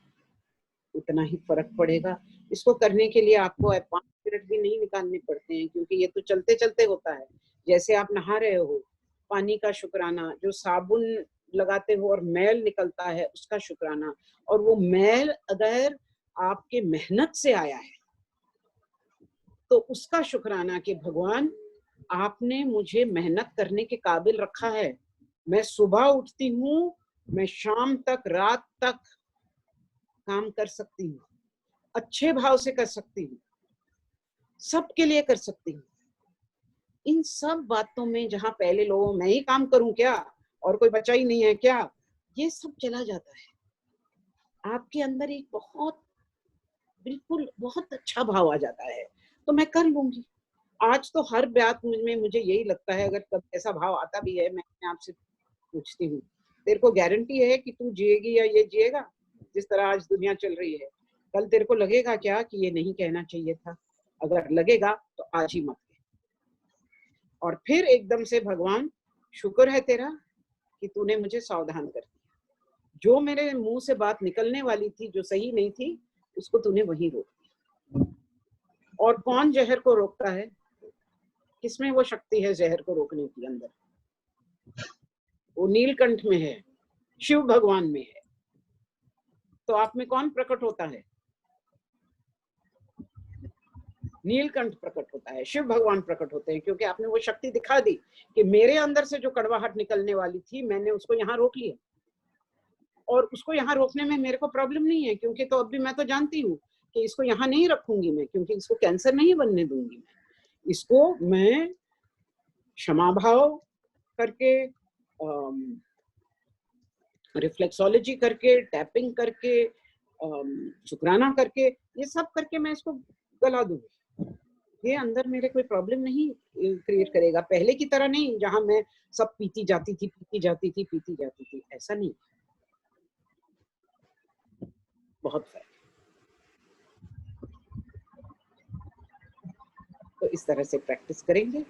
उतना ही फर्क पड़ेगा। इसको करने के लिए आपको 5 मिनट भी नहीं निकालने पड़ते हैं, क्योंकि ये तो चलते चलते होता है। जैसे आप नहा रहे हो, पानी का शुक्राना, जो साबुन लगाते हो और मैल निकलता है उसका शुक्राना, और वो मैल अगर आपके मेहनत से आया है तो उसका शुक्राना कि भगवान आपने मुझे मेहनत करने के काबिल रखा है। मैं सुबह उठती हूँ, मैं शाम तक, रात तक काम कर सकती हूँ, अच्छे भाव से कर सकती हूँ, सबके लिए कर सकती हूँ। इन सब बातों में जहां पहले लोगों मैं ही काम करूं क्या और कोई बचा ही नहीं है क्या, ये सब चला जाता है। आपके अंदर एक बिल्कुल बहुत अच्छा भाव आ जाता है, तो मैं कर लूंगी। आज तो हर बात में मुझे यही लगता है, अगर कभी ऐसा भाव आता भी है, मैं अपने आप से पूछती हूँ, तेरे को गारंटी है कि तू जिएगी या ये जिएगा जिस तरह आज दुनिया चल रही है? कल तेरे को लगेगा क्या कि ये नहीं कहना चाहिए था? अगर लगेगा तो आज ही मत कह। और फिर एकदम से भगवान शुक्र है तेरा कि तूने मुझे सावधान कर दिया। जो मेरे मुंह से बात निकलने वाली थी जो सही नहीं थी, उसको तूने वहीं रोक दिया। और कौन जहर को रोकता है? किसमें वो शक्ति है जहर को रोकने की? अंदर वो नीलकंठ में है, शिव भगवान में है। तो आप में कौन प्रकट होता है? नीलकंठ प्रकट होता है, शिव भगवान प्रकट होते हैं, क्योंकि आपने वो शक्ति दिखा दी कि मेरे अंदर से जो कड़वाहट निकलने वाली थी, मैंने उसको यहाँ रोक लिया। और उसको यहाँ रोकने में मेरे को प्रॉब्लम नहीं है, क्योंकि तो अब भी मैं तो जानती हूँ कि इसको यहाँ नहीं रखूंगी मैं, क्योंकि इसको कैंसर नहीं बनने दूंगी मैं। इसको मैं क्षमा भाव करके, रिफ्लेक्सोलॉजी करके, टैपिंग करके, शुक्राना करके, ये सब करके मैं इसको गला दूंगी। ये अंदर मेरे कोई प्रॉब्लम नहीं क्रिएट करेगा। पहले की तरह नहीं, जहां मैं सब पीती जाती थी, ऐसा नहीं। बहुत फर्क। तो इस तरह से प्रैक्टिस करेंगे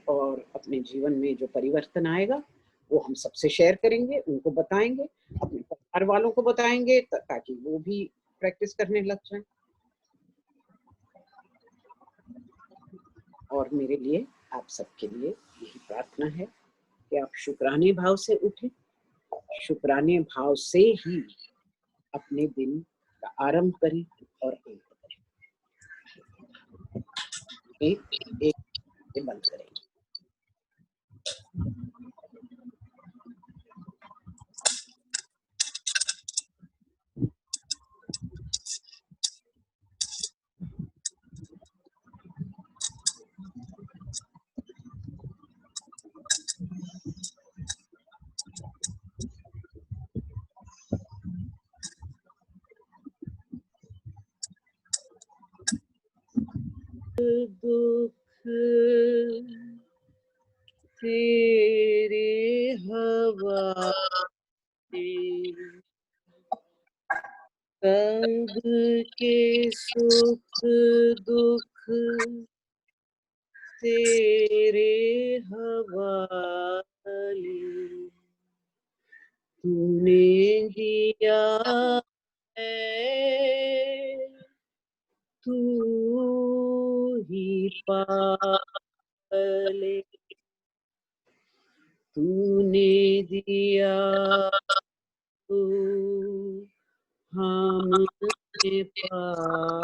और अपने जीवन में जो परिवर्तन आएगा वो हम सबसे शेयर करेंगे, उनको बताएंगे, अपने परिवार वालों को बताएंगे, ताकि वो भी प्रैक्टिस करने लग जाएं। और मेरे लिए, आप सबके लिए यही प्रार्थना है कि आप शुक्राने भाव से उठें, शुक्राने भाव से ही अपने दिन का आरंभ करें और अंत करें। एक बंद करेंगे। दुख तेरे हवाले, कंग के सुख दुख तेरे हवाले, तूने दिया है तू ही पाले, तूने दिया तू हमने पाया,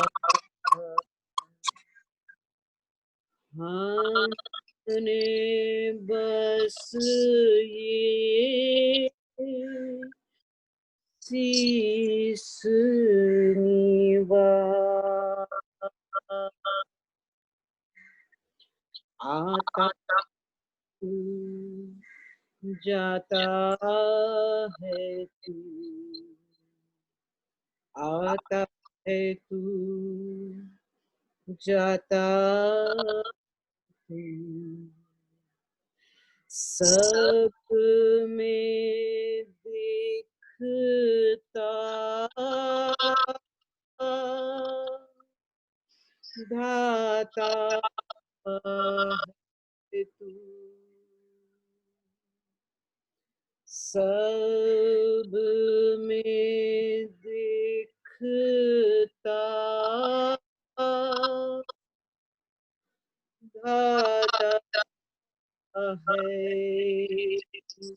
हमने बस ये शीश निवारा, आता तू जाता है तू, आता है तू जाता है, सब में दिखता धाता है तू, सब में दिखता धाता है तू।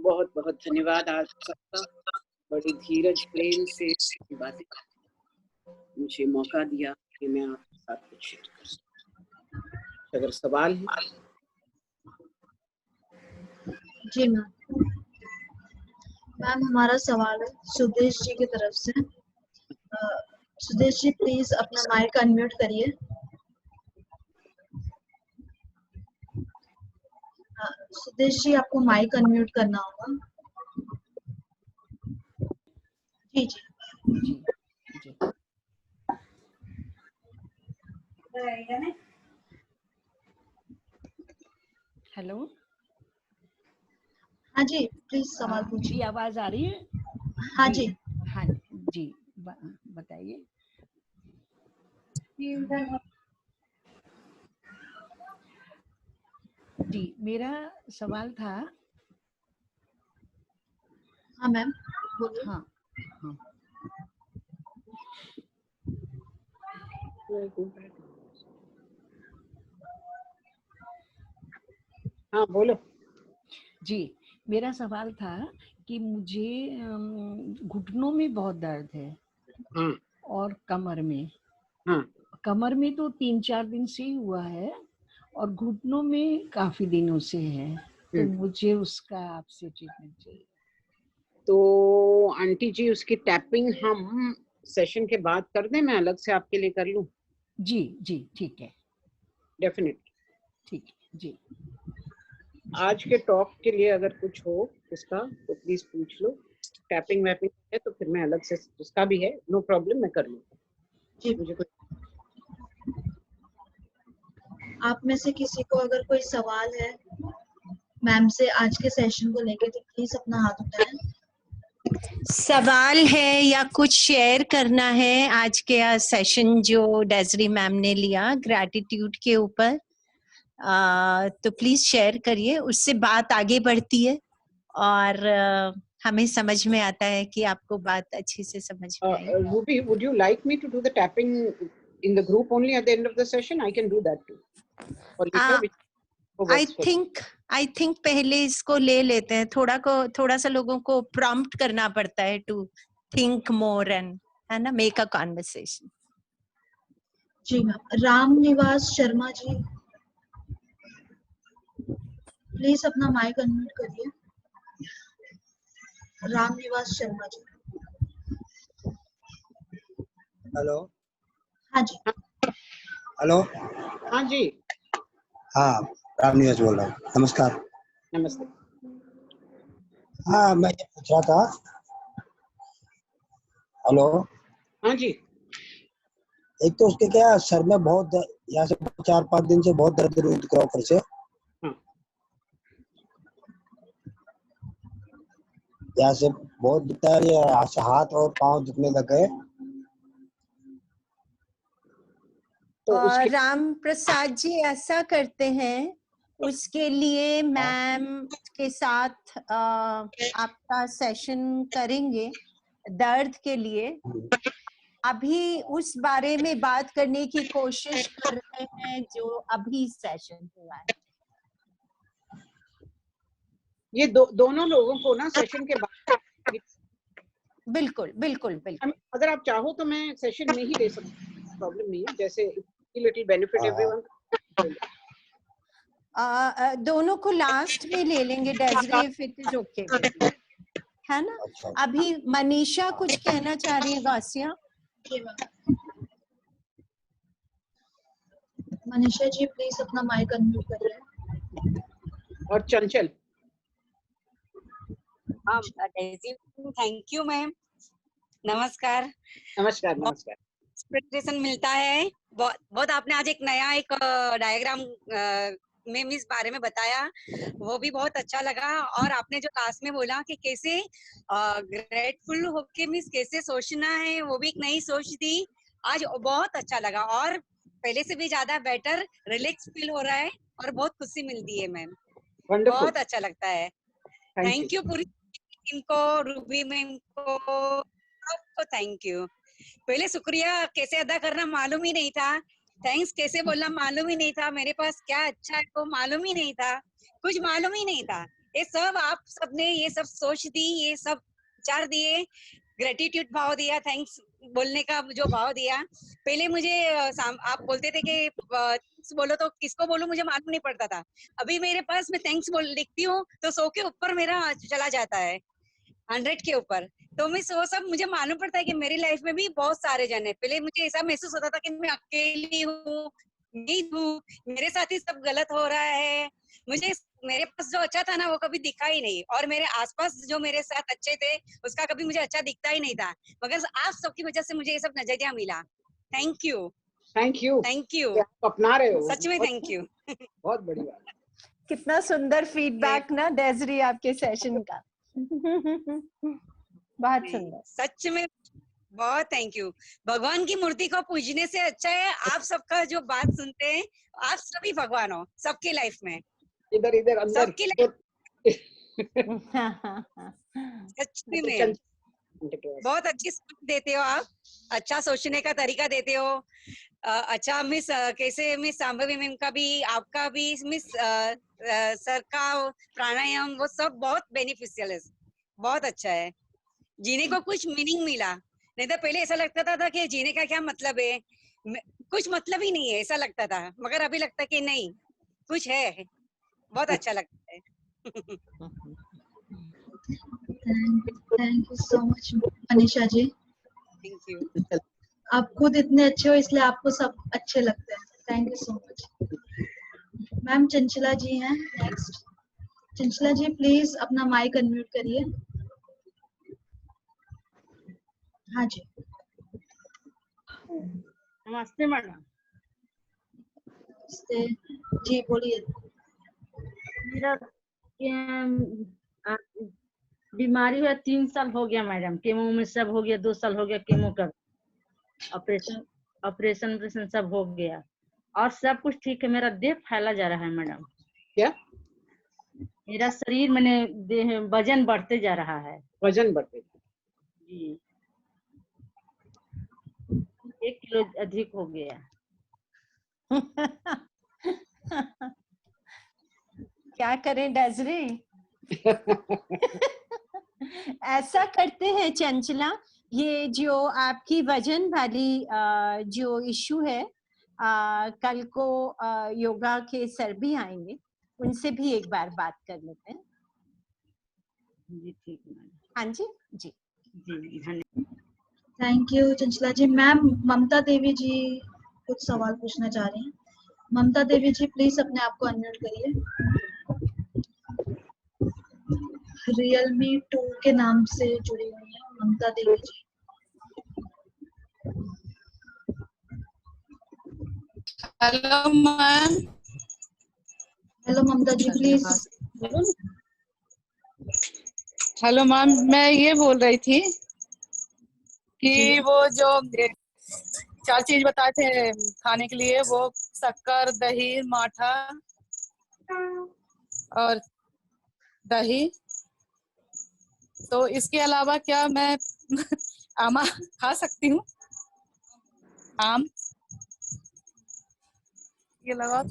बहुत बहुत धन्यवाद आप सबका, बड़ी धीरज प्रेम से बातें मुझे मौका दिया कि मैं आपके साथ कुछ शेयर कर सकूं। अगर सवाल है। जी मैम, मैम हमारा सवाल है सुदेश जी की तरफ से। सुदेश जी प्लीज अपना माइक अनम्यूट करिए। सुदेश जी आपको माइक अनम्यूट करना होगा। जी जी जी जी। हेलो, हाँ जी प्लीज सवाल जी पूछिए। आवाज आ रही है? हाँ जी। हाँ जी, बताइए। जी, मेरा सवाल था। हाँ मैम बोलिए। हाँ हाँ हाँ बोलो। जी, मेरा सवाल था कि मुझे घुटनों में बहुत दर्द है। हाँ और कमर में। हाँ। कमर में तो 3-4 दिन से ही हुआ है और घुटनों में काफी दिनों से है, तो मुझे उसका आपसे ट्रीटमेंट चाहिए। तो आंटी जी उसकी टैपिंग हम सेशन के बाद कर दें, मैं अलग से आपके लिए कर लूं? जी जी ठीक है, डेफिनेटली। ठीक है जी। आज के टॉक के लिए अगर कुछ हो इसका तो प्लीज पूछ लो। टैपिंग वैपिंग है तो फिर मैं अलग से जिसका भी है नो प्रॉब्लम मैं कर लूंगा। जी मुझे कुछ आप में से किसी को अगर कोई सवाल है मैम से आज के सेशन को लेके तो प्लीज अपना हाथ उठाएं। सवाल है या कुछ शेयर करना है आज के सेशन जो डेजरी मैम ने लिया ग्रैटिट्यूड के ऊपर, तो प्लीज शेयर करिए, उससे बात आगे बढ़ती है और हमें समझ में आता है कि आपको बात अच्छे से समझ में आई। Ruby, would you like me to do the tapping in the group only at the end of the session? I can do that too. Or later, I think पहले इसको ले लेते हैं, थोड़ा सा लोगों को प्रॉम्प्ट करना पड़ता है टू थिंक मोर एंड, है ना, मेक अ कॉन्वर्सेशन। जी मैम। राम निवास शर्मा जी प्लीज अपना माइक अनम्यूट करिए। राम निवास शर्मा जी। हेलो। हाँ जी। हेलो। हाँ जी। हाँ, राम निवास बोल रहा हूँ। नमस्कार। नमस्ते। हाँ, मैं ये पूछ रहा था। हेलो। हाँ जी। एक तो उसके क्या सर में बहुत यहाँ से 4-5 दिन से बहुत दर्द क्रॉपर से। यहाँ से बहुत दिखता है, ये हाथ और पाँव दुखने लग गए। तो राम प्रसाद जी ऐसा करते हैं, उसके लिए मैम के साथ आपका सेशन करेंगे दर्द के लिए। अभी उस बारे में बात करने की कोशिश कर रहे हैं जो अभी सेशन हुआ है। ये दोनों लोगों को ना सेशन के बाद बिल्कुल बिल्कुल बिल्कुल। अगर आप चाहो तो मैं सेशन में ही ले सकती हूँ, प्रॉब्लम नहीं है। जैसे लिटिल बेनिफिट एवरीवन। दोनों को लास्ट में ले लेंगे डेज़री, इफ इट इज ओके, है ना। अभी मनीषा कुछ कहना चाह रही है गासिया। मनीषा जी प्लीज अपना माइक अनम्यूट करिए। और चंचल। हाँ डेज़ी, थैंक यू मैम। नमस्कार। नमस्कार नमस्कार। इंस्पिरेशन मिलता है बहुत। आपने आज एक नया एक डायग्राम में इस बारे में बताया, वो भी बहुत अच्छा लगा। और आपने जो लास्ट में बोला कि कैसे ग्रेटफुल होके मीन्स कैसे सोचना है, वो भी एक नई सोच थी आज, बहुत अच्छा लगा। और पहले से भी ज्यादा बेटर रिलैक्स फील हो रहा है और बहुत खुशी मिलती है मैम, वंडरफुल, बहुत अच्छा लगता है। थैंक थैंक यू पूरी टीम को, रूबी मैम को, सबको थैंक यू। पहले शुक्रिया कैसे अदा करना मालूम ही नहीं था, थैंक्स कैसे बोलना मालूम ही नहीं था, मेरे पास क्या अच्छा है वो मालूम ही नहीं था, कुछ मालूम ही नहीं था। ये सब आप सबने ये सब सोच दी, ये सब विचार दिए, ग्रेटिट्यूड भाव दिया, थैंक्स बोलने का जो भाव दिया। पहले मुझे आप बोलते थे कि बोलो तो किसको बोलूं मुझे मालूम नहीं पड़ता था। अभी मेरे पास मैं थैंक्स बोल लिखती हूँ तो 100 के ऊपर मेरा चला जाता है, 100 के ऊपर। तो मैं वो सब मुझे मालूम पड़ता है कि मेरी लाइफ में भी बहुत सारे जन है। पहले मुझे ऐसा महसूस होता था कि मैं अकेली हूँ, नहीं हूँ, मेरे साथ ही सब गलत हो रहा है, मुझे मेरे पास जो अच्छा था ना वो कभी दिखा ही नहीं, और मेरे आसपास जो मेरे साथ अच्छे थे उसका कभी मुझे अच्छा दिखता ही नहीं था। मगर आप सबकी वजह से मुझे ये सब नजरिया मिला। Thank you, thank you, thank you, आप अपना रहे हो, सच में थैंक यू। बहुत बढ़िया। कितना सुंदर फीडबैक ना डेजरी आपके सेशन का। बहुत सुंदर, सच में बहुत थैंक यू। भगवान की मूर्ति को पूजने से अच्छा है आप सबका जो बात सुनते हैं, आप सभी भगवान हो सबकी लाइफ में, इधर इधर अंदर सबकी लाइफ सच में बहुत अच्छी सोच देते हो आप, अच्छा सोचने का तरीका देते हो। अच्छा मिस कैसे मिस सांभवी मैम का भी, आपका भी मिस सर का प्राणायाम, वो सब बहुत बेनिफिशियल है, बहुत अच्छा है। जीने को कुछ मीनिंग मिला, नहीं तो पहले ऐसा लगता था कि जीने का क्या मतलब है, कुछ मतलब ही नहीं है ऐसा लगता था, मगर अभी लगता है कि नहीं कुछ है, बहुत अच्छा लगता है। Thank you so much Manisha ji, thank you. आप खुद इतने अच्छे हो इसलिए आपको सब अच्छे लगते हैं। Thank you so much. Ma'am Chanchala ji हैं नेक्स्ट। चंचला जी प्लीज अपना माइक अनम्यूट करिए। हाँ जी, नमस्ते मैडम। नमस्ते जी, बोलिए। मेरा बीमारी हुआ 3 साल हो गया मैडम, केमो में सब हो गया, 2 साल हो गया केमो का, ऑपरेशन सब हो गया और सब कुछ ठीक है। मेरा देह फैला जा रहा है मैडम। क्या? मेरा शरीर मैंने देह वजन बढ़ते जा रहा है। वजन बढ़ते जी, 1 किलो अधिक हो गया। क्या करें डेजरी। ऐसा करते हैं चंचला, ये जो आपकी वजन वाली जो इशू है, कल को योगा के सर भी आएंगे, उनसे भी एक बार बात कर लेते हैं। जी ठीक है। हाँ जी जी जी धन्यवाद। Thank you Chanchala ji. Ma'am Mamta Devi ji कुछ सवाल पूछना चाह रही हैं। ममता देवी जी प्लीज अपने आप को अनम्यूट करिए। रियलमी 2 के नाम से जुड़ी हुई है Mamta Devi ji. Hello ma'am. Hello Mamta ji please. Hello ma'am, मैं ये बोल रही थी कि वो जो 4 चीज बताए थे खाने के लिए, वो शक्कर, दही, माठा और दही, तो इसके अलावा क्या मैं आमा खा सकती हूँ? आम ये लगा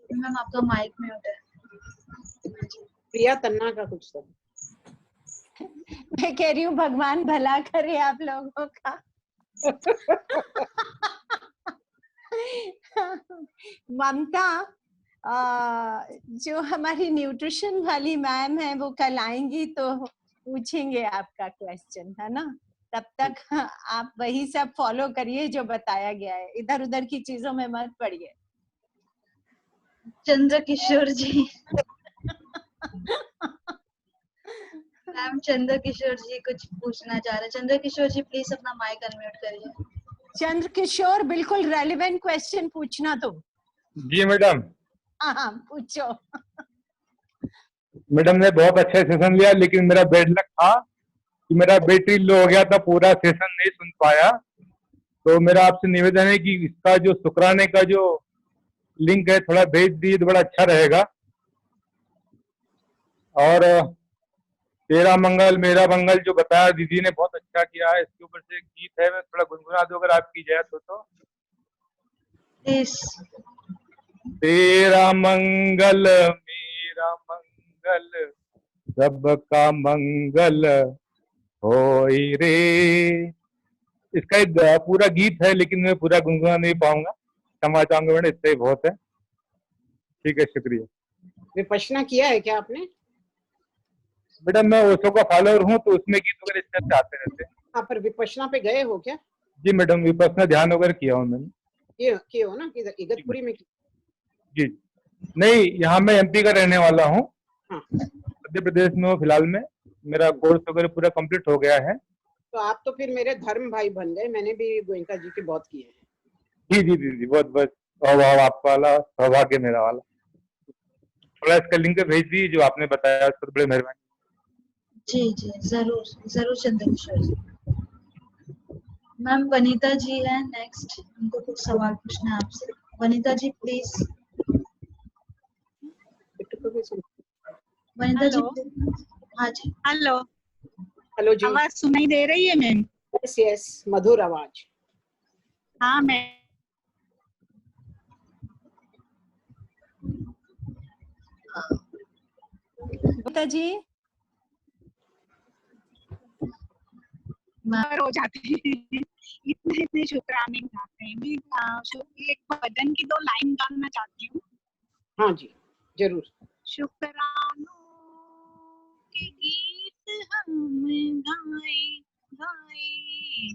मैम आपका माइक म्यूट है। प्रिया तन्ना का कुछ तो। मैं कह रही हूँ भगवान भला करे आप लोगों का। ममता, जो हमारी न्यूट्रिशन वाली मैम है वो कल आएंगी तो पूछेंगे आपका क्वेश्चन, है ना? तब तक आप वही सब फॉलो करिए जो बताया गया है, इधर उधर की चीजों में मत पड़िए। चंद्र किशोर जी। मैम चंद्र किशोर जी कुछ पूछना चाह रहे हैं। चंद्र किशोर जी प्लीज अपना माइक अनम्यूट करिए। चंद्रकिशोर, बिल्कुल रेलेवेंट क्वेश्चन पूछना तो। जी मैडम। हाँ पूछो। मैडम ने बहुत अच्छा सेशन लिया, लेकिन मेरा बैड लक था कि मेरा बैटरी लो हो गया था, पूरा सेशन नहीं सुन पाया। तो मेरा आपसे निवेदन है कि इसका जो शुक्राने का जो लिंक है थोड़ा भेज दिए तो बड़ा अच्छा रहेगा। और तेरा मंगल मेरा मंगल जो बताया दीदी ने बहुत अच्छा किया है। इसके ऊपर से एक गीत है, मैं थोड़ा गुनगुना दूं अगर आपकी इजाजत हो तो। तेरा मंगल मेरा मंगल सबका मंगल होई रे। इसका एक पूरा गीत है, लेकिन मैं पूरा गुनगुना नहीं पाऊंगा, क्षमा चाहूंगा मैडम, इतना ही बहुत है। ठीक है, शुक्रिया। विपश्यना किया है क्या आपने? मैडम मैं ओशो का फॉलोअर हूँ, तो उसमें गीत वगैरह इस तरह से आते रहते हैं। हाँ, पर विपश्यना पे गए हो क्या? जी मैडम, विपश्यना ध्यान वगैरह किया हूँ मैंने। ये किए हो ना, किधर इगतपुरी में? जी नहीं, यहाँ मैं एमपी का रहने वाला हूँ। हाँ। मध्य प्रदेश में हूँ फिलहाल में। मेरा कोर्स वगैरह पूरा कंप्लीट हो गया है। तो आप तो फिर मेरे धर्म भाई बन गए। मैंने भी गोयनका जी के बहुत किए हैं। जी जी जी जी, बहुत बहुत स्वभाव आपका वाला, सौभाग्य मेरा वाला। थोड़ा इसका लिंक भेज दीजिए जो आपने बताया, उसको बड़ी मेहरबानी। जी जी जरूर जरूर चंद्रकिशोर जी। मैम वनीता जी है नेक्स्ट, उनको कुछ सवाल पूछना है आपसे। वनीता जी प्लीज। वनीता जी। हाँ जी। हेलो। हेलो जी। आवाज सुनाई दे रही है मैम? यस यस, मधुर आवाज। हाँ मैं गीता जी हो जाते हैं, इतने इतने शुक्राने गाते हैं। मैं एक भजन की 2 लाइन गाना चाहती हूँ। हाँ जी जरूर। शुक्रानों के गीत हम गाए गाए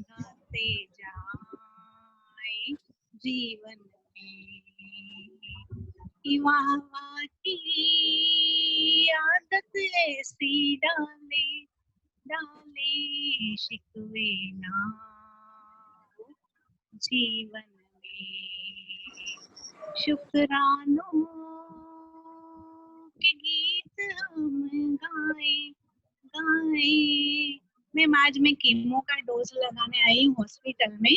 गाते जाए जीवन में, वाह वाह की आदत ऐसी डाले डाले शिकवे ना जीवन में, शुक्रानों के गीत हम गाए गाए। मैम आज मैं कीमो का डोज लगाने आई हूँ हॉस्पिटल में,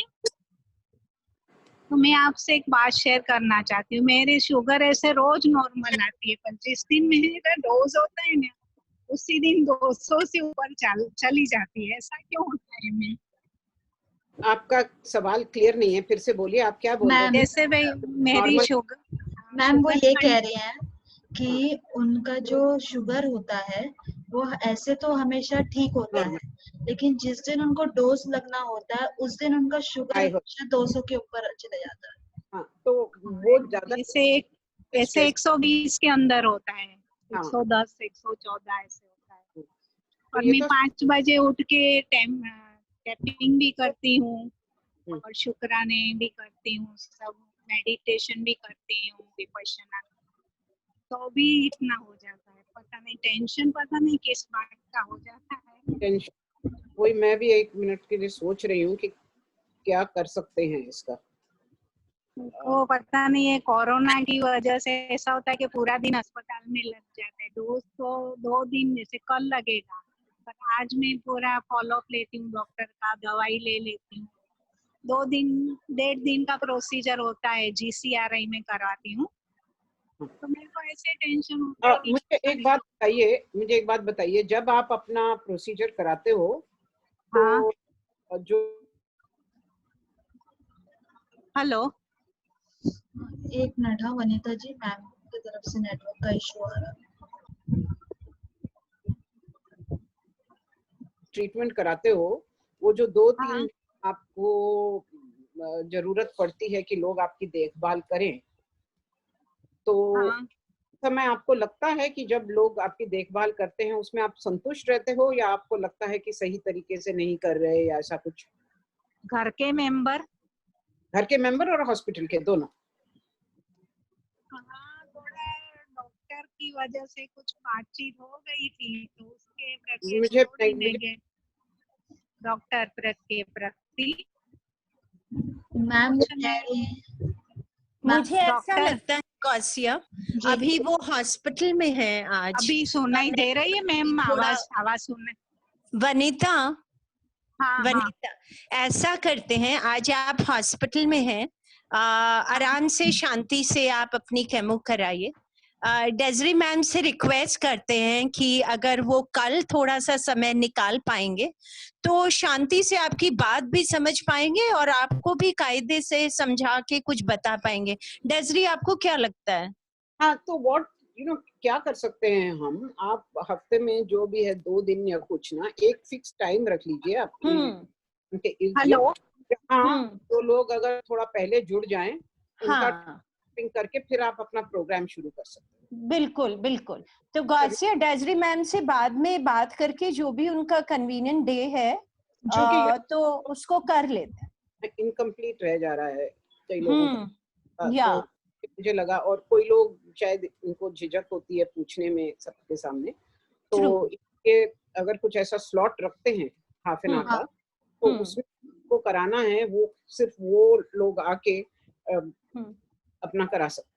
तो मैं आपसे एक बात शेयर करना चाहती हूँ। मेरी शुगर ऐसे रोज नॉर्मल आती है, पर जिस दिन मेरा डोज होता है ना, उसी दिन 200 से ऊपर चली जाती है। ऐसा क्यों होता है? मैं आपका सवाल क्लियर नहीं है, फिर से बोलिए। आप क्या बोल रहे हैं? जैसे भाई मेरी शुगर, मैम वो ये कह रही हैं कि उनका जो शुगर होता है वो ऐसे तो हमेशा ठीक होता है, लेकिन जिस दिन उनको डोज लगना होता है उस दिन उनका शुगर हमेशा 200 के ऊपर चले जाता है। हाँ, तो वो ज्यादा ऐसे 120 के अंदर होता है, 110 114 ऐसे होता है। और मैं 5 बजे उठ के टैपिंग भी करती हूँ और शुक्राने भी करती हूँ, सब मेडिटेशन भी करती हूँ, विपश्यना, तो भी इतना हो जाता है। पता नहीं टेंशन, पता नहीं किस बात का हो जाता है। टेंशन वही मैं भी 1 मिनट के लिए सोच रही हूँ कि क्या कर सकते हैं इसका। तो पता नहीं है, कोरोना की वजह से ऐसा होता है कि पूरा दिन अस्पताल में लग जाता है। डोज तो 2 दिन जैसे कल लगेगा, पर आज मैं पूरा फॉलोअप लेती हूँ डॉक्टर का, दवाई ले लेती हूँ। 2 दिन 1.5 दिन का प्रोसीजर होता है, GCRI में करवाती हूँ। तो मेरे को ऐसे टेंशन होता है कि मुझे एक बात बताइए, जब आप अपना प्रोसीजर कराते हो तो जो हेलो, एक मिनट। हाँ वनीता जी, मैम की तरफ से नेटवर्क का इशू आ रहा है। ट्रीटमेंट कराते हो, वो जो 2-3 आपको जरूरत पड़ती है कि लोग आपकी देखभाल करें, तो समय आपको लगता है कि जब लोग आपकी देखभाल करते हैं उसमें आप संतुष्ट रहते हो, या आपको लगता है कि सही तरीके से नहीं कर रहे, या ऐसा कुछ? घर के मेंबर और हॉस्पिटल के दोनों? हाँ, थोड़ा डॉक्टर की वजह से कुछ बातचीत हो गई थी, तो उसके प्रति डॉक्टर के प्रति मैम मुझे ऐसा डॉक्टर लगता है गौसिया जी अभी वो हॉस्पिटल में है आज। अभी सुनाई दे रही है मैम? थोड़ा आवाज सुनने। वनिता हाँ हाँ वनिता ऐसा करते हैं, आज आप हॉस्पिटल में हैं, आराम से शांति से आप अपनी केमो कराइए। डेजरी मैम से रिक्वेस्ट करते हैं कि अगर वो कल थोड़ा सा समय निकाल पाएंगे तो शांति से आपकी बात भी समझ पाएंगे और आपको भी कायदे से समझा के कुछ बता पाएंगे। डेजरी, आपको क्या लगता है? हाँ, तो व्हाट क्या कर सकते हैं हम, आप हफ्ते में जो भी है 2 दिन या कुछ ना, एक फिक्स टाइम रख लीजिए आपके उनके इर्द हेलो गिर्द। हाँ, तो लोग अगर थोड़ा पहले जुड़ जाएं, उनका टिंग करके फिर आप अपना प्रोग्राम शुरू कर सकते हैं। बिल्कुल बिल्कुल। तो गौसिया डेजरी मैम से बाद में बात करके जो भी उनका कन्वीनियंट डे है तो उसको कर लेते हैं। इनकम्प्लीट रह जा रहा है कई लोगों का, या तो मुझे लगा, और कोई लोग शायद इनको झिझक होती है पूछने में सबके सामने, तो ये अगर कुछ ऐसा स्लॉट रखते हैं हाफ एन आवर का, तो उसमें को कराना है, वो सिर्फ वो लोग आके अपना करा सकते हैं।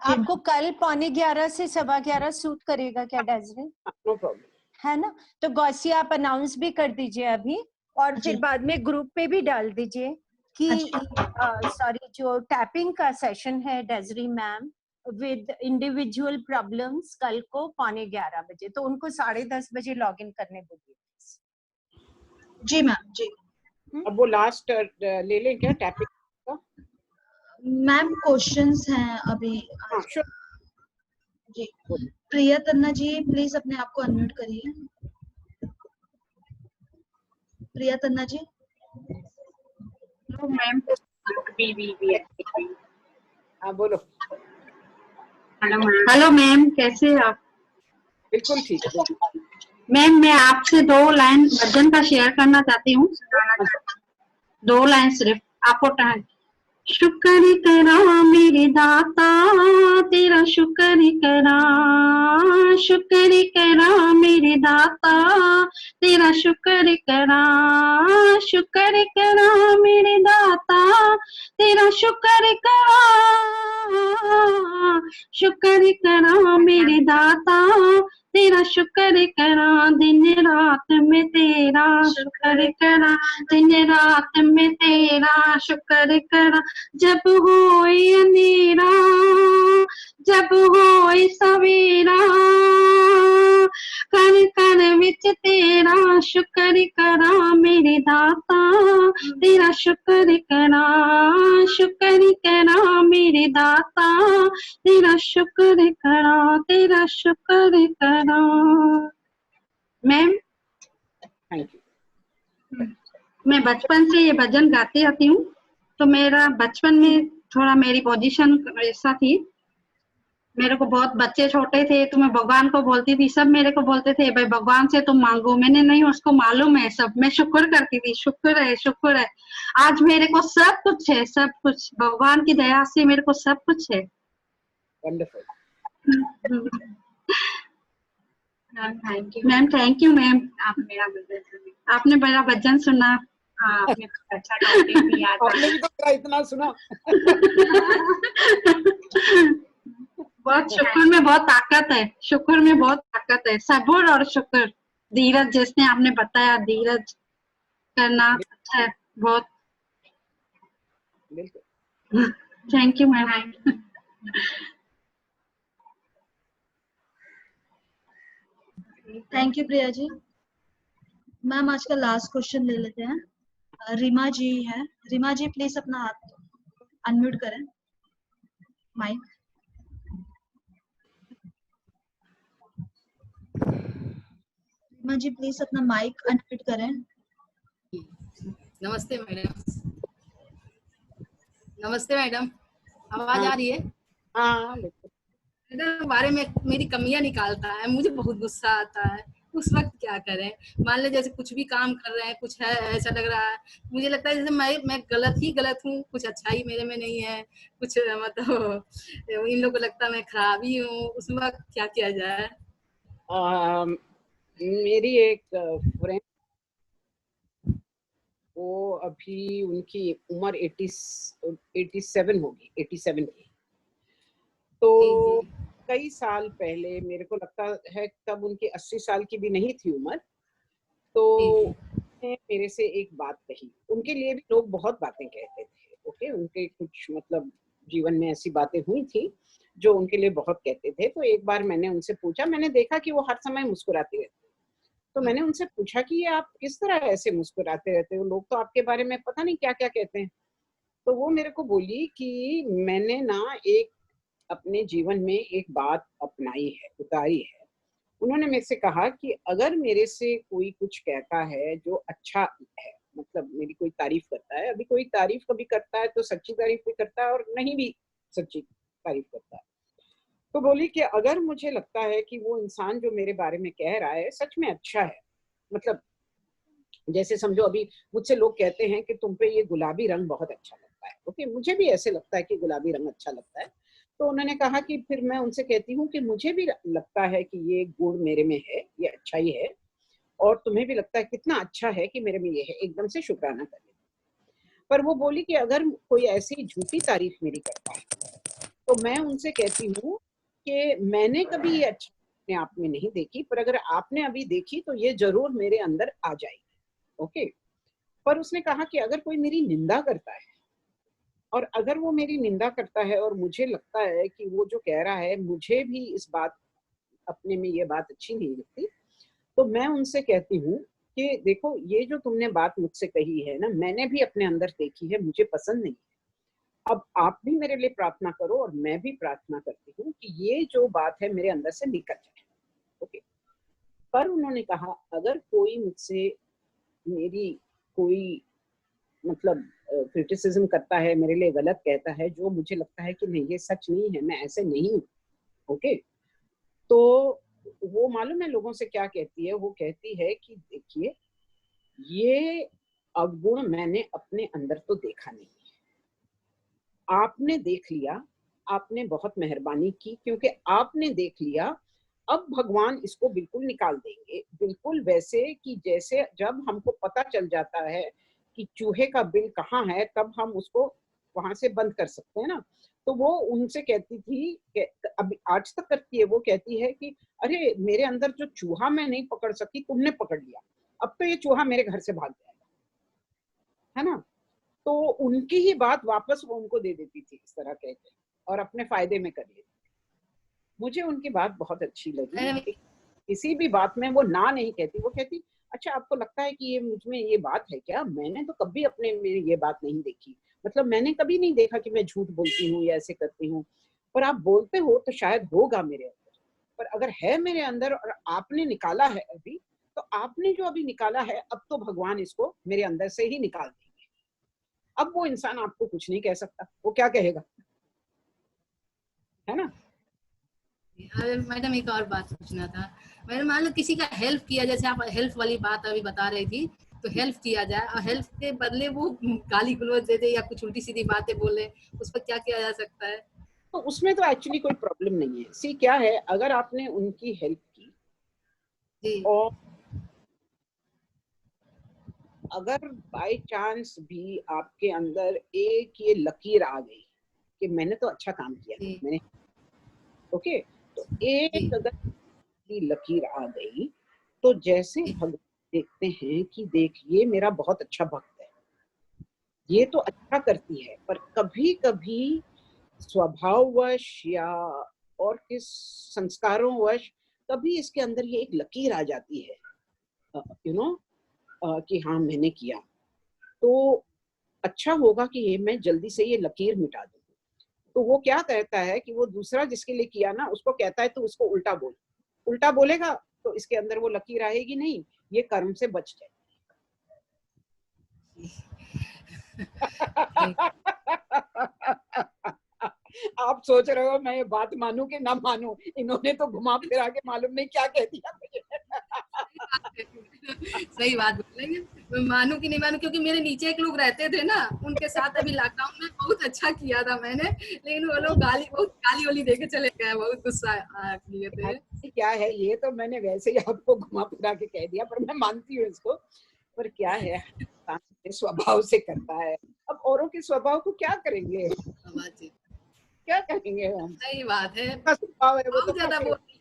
आपको कल 11:15 से 11:15 सूट करेगा क्या डेजरी? नो प्रॉब्लम, है ना? तो गौसिया आप अनाउंस भी कर दीजिए अभी, और फिर बाद में ग्रुप पे भी डाल दीजिए कि सॉरी जो टैपिंग का सेशन है डेजरी मैम विद इंडिविजुअल प्रॉब्लम्स कल को 11:15 बजे, तो उनको 10:30 बजे लॉग इन करने बोलिए। जी मैम जी। अब वो लास्ट ले लें क्या टैपिंग का? मैम क्वेश्चंस हैं अभी। जी प्रिया तन्ना जी, प्लीज अपने आप को अनम्यूट करिए। प्रिया तन्ना जी। मैम हाँ बोलो। हेलो मैम, कैसे हैं आप? बिल्कुल ठीक है मैम, मैं आपसे 2 लाइन भजन का शेयर करना चाहती हूँ, 2 लाइन सिर्फ, आपको टाइम। शुक्र करा मेरे दाता तेरा, शुक्र करा, शुक्र करा मेरे दाता तेरा, शुक्र करा, शुक्र करा मेरे दाता तेरा, शुक्र करा, शुक्र करा मेरे दाता तेरा, शुक्र करा, दिन रात में तेरा शुक्र करा, दिन रात में तेरा शुक्र करा, जब होए अंधेरा जब होए सवेरा, कर कर विच तेरा शुक्र करा मेरे दाता तेरा, शुक्र करा, शुक्र करा मेरे दाता तेरा, शुक्र करा, तेरा शुक्र करा। मैम मैं बचपन से ये भजन गाती आती हूँ, तो मेरा बचपन में थोड़ा मेरी पोजीशन ऐसा थी, मेरे को बहुत बच्चे छोटे थे तो मैं भगवान को बोलती थी, सब मेरे को बोलते थे भाई भगवान से तुम मांगो, मैंने नहीं, उसको मालूम है सब, मैं शुक्र करती थी, शुक्र है शुक्र है, आज मेरे को सब कुछ है, सब कुछ भगवान की दया से मेरे को सब कुछ है। मैम थैंक यू मैम, आपने मेरा भजन सुना, आपने अच्छा टॉपिक दिया था। आपने भी तो इतना सुना। बहुत शुक्र में बहुत ताकत है, शुक्र में बहुत ताकत है, सब्र और शुक्र, धीरज, जिसने आपने बताया धीरज करना अच्छा है बहुत। Thank you ma'am. Thank you Priya ji. Ma'am आज का लास्ट क्वेश्चन ले लेते हैं, रीमा जी है, रीमा जी प्लीज अपना हाथ अनम्यूट करें, माइक। रीमा जी प्लीज अपना माइक अनम्यूट करें। नमस्ते मैडम। नमस्ते मैडम, आवाज आ रही है? हाँ मैडम बारे में मेरी कमियां निकालता है, मुझे बहुत गुस्सा आता है, उस वक्त क्या करें? मान लो जैसे कुछ भी काम कर रहे हैं, कुछ है ऐसा लग रहा है, मुझे लगता है जैसे मैं गलत हूँ, कुछ अच्छाई मेरे में नहीं है, कुछ मतलब इन लोगों को लगता है मैं खराबी हूँ, उस वक्त क्या किया जाए? मेरी एक फ्रेंड वो अभी उनकी उम्र 87 होगी, 87 की। तो कई साल पहले, मेरे को लगता है तब उनकी 80 साल की भी नहीं थी उम्र, तो उन्होंने मेरे से एक बात कही। उनके लिए भी लोग बहुत बातें कहते थे, ओके, उनके कुछ मतलब जीवन में ऐसी बातें हुई थी जो उनके लिए बहुत कहते थे। तो एक बार मैंने उनसे पूछा, मैंने देखा कि वो हर समय मुस्कुराती रहती, तो मैंने उनसे पूछा कि ये आप किस तरह ऐसे मुस्कुराते रहते हो, लोग तो आपके बारे में पता नहीं क्या क्या कहते हैं। तो वो मेरे को बोली कि मैंने ना एक अपने जीवन में एक बात अपनाई है, उतारी है। उन्होंने मेरे से कहा कि अगर मेरे से कोई कुछ कहता है जो अच्छा है, मतलब मेरी कोई तारीफ करता है, अभी कोई तारीफ कभी करता है तो सच्ची तारीफ भी करता है और नहीं भी सच्ची तारीफ करता है, तो बोली कि अगर मुझे लगता है कि वो इंसान जो मेरे बारे में कह रहा है सच में अच्छा है, मतलब जैसे समझो अभी मुझसे लोग कहते हैं कि तुम पे ये गुलाबी रंग बहुत अच्छा लगता है, ओके, मुझे भी ऐसे लगता है कि गुलाबी रंग अच्छा लगता है। तो उन्होंने कहा कि फिर मैं उनसे कहती हूँ कि मुझे भी लगता है कि ये गुण मेरे में है, ये अच्छा ही है, और तुम्हें भी लगता है कितना अच्छा है कि मेरे में ये है, एकदम से शुक्राना कर लेती। पर वो बोली कि अगर कोई ऐसी झूठी तारीफ मेरी करता है तो मैं उनसे कहती हूँ कि मैंने कभी ये अच्छा अपने आप में नहीं देखी, पर अगर आपने अभी देखी तो ये जरूर मेरे अंदर आ जाएगी, ओके। पर उसने कहा कि अगर कोई मेरी निंदा करता है, और अगर वो मेरी निंदा करता है और मुझे लगता है कि वो जो कह रहा है मुझे भी इस बात अपने में ये बात अच्छी नहीं लगती, तो मैं उनसे कहती हूँ कि देखो ये जो तुमने बात मुझसे कही है ना, मैंने भी अपने अंदर देखी है, मुझे पसंद नहीं है। अब आप भी मेरे लिए प्रार्थना करो और मैं भी प्रार्थना करती हूँ कि ये जो बात है मेरे अंदर से निकल जाए, ओके। पर उन्होंने कहा अगर कोई मुझसे मेरी कोई मतलब क्रिटिसिज्म करता है, मेरे लिए गलत कहता है, जो मुझे लगता है कि नहीं ये सच नहीं है, मैं ऐसे नहीं हूँ, ओके, तो वो मालूम है लोगों से क्या कहती है, वो कहती है कि देखिए ये अवगुण मैंने अपने अंदर तो देखा नहीं है, आपने देख लिया, आपने बहुत मेहरबानी की क्योंकि आपने देख लिया, अब भगवान इसको बिल्कुल निकाल देंगे, बिल्कुल वैसे कि जैसे जब हमको पता चल जाता है कि चूहे का बिल कहाँ है तब हम उसको वहां से बंद कर सकते हैं ना। तो वो उनसे कहती थी कि अभी आज तक करती है, वो कहती है कि अरे मेरे अंदर जो चूहा मैं नहीं पकड़ सकी तुमने पकड़ लिया, अब तो ये चूहा मेरे घर से भाग जाएगा, है ना। तो उनकी ही बात वापस वो उनको दे देती थी इस तरह कहते, और अपने फायदे में कर लेती। मुझे उनकी बात बहुत अच्छी लगी, किसी भी बात में वो ना नहीं कहती, वो कहती अच्छा आपको लगता है कि ये मुझ में ये बात है क्या, मैंने तो कभी अपने में ये बात नहीं देखी, मतलब मैंने कभी नहीं देखा कि मैं झूठ बोलती हूँ या ऐसे करती हूँ, पर आप बोलते हो तो शायद होगा मेरे अंदर, पर अगर है मेरे अंदर और आपने निकाला है अभी, तो आपने जो अभी निकाला है अब तो भगवान इसको मेरे अंदर से ही निकाल देंगे। अब वो इंसान आपको कुछ नहीं कह सकता, वो क्या कहेगा, है ना। मैडम एक और बात पूछना था, मैडम मान लो किसी का हेल्प किया, जैसे आप हेल्प वाली बात अभी बता रही थी, तो हेल्प किया जाए और हेल्प के बदले वो गाली गलौज दे दे या कुछ उल्टी सीधी बातें बोले, उस पर क्या किया जा सकता है? तो उसमें तो एक्चुअली कोई प्रॉब्लम नहीं है। सी क्या है, अगर आपने उनकी हेल्प की और अगर बाय चांस भी आपके अंदर एक ये लकीर आ गई कि मैंने तो अच्छा काम किया, मैंने ओके, तो एक अगर लकीर आ गई तो जैसे भगवान देखते हैं कि देख ये मेरा बहुत अच्छा भक्त है, ये तो अच्छा करती है, पर कभी कभी स्वभाववश या और किस संस्कारों वश कभी इसके अंदर ये एक लकीर आ जाती है, यू नो, कि हाँ मैंने किया, तो अच्छा होगा कि ये मैं जल्दी से ये लकीर मिटा दूं। तो वो क्या कहता है कि वो दूसरा जिसके लिए किया ना उसको कहता है तो उसको उल्टा बोल, उल्टा बोलेगा तो इसके अंदर वो लकीर आएगी नहीं, ये कर्म से बच जाए। आप सोच रहे हो मैं ये बात मानूं कि ना मानूं, इन्होंने तो घुमा फिरा के मालूम नहीं क्या कह दिया मुझे। सही बात बोलेंगे, मैं मानूं कि नहीं मानूं, क्योंकि मेरे नीचे एक लोग रहते थे ना, उनके साथ अभी लॉकडाउन में बहुत अच्छा किया था मैंने, लेकिन वो लोग गाली वाली देके चले गए, बहुत गुस्सा किए थे। क्या है ये तो मैंने वैसे ही आपको घुमा फिरा के कह दिया, पर मैं मानती हूँ इसको पर क्या है, इंसान अपने स्वभाव से करता है। अब औरों के स्वभाव को क्या करेंगे, क्या कहेंगे हम। सही बात है, उनका स्वभाव है वो तो ज्यादा काटेगा।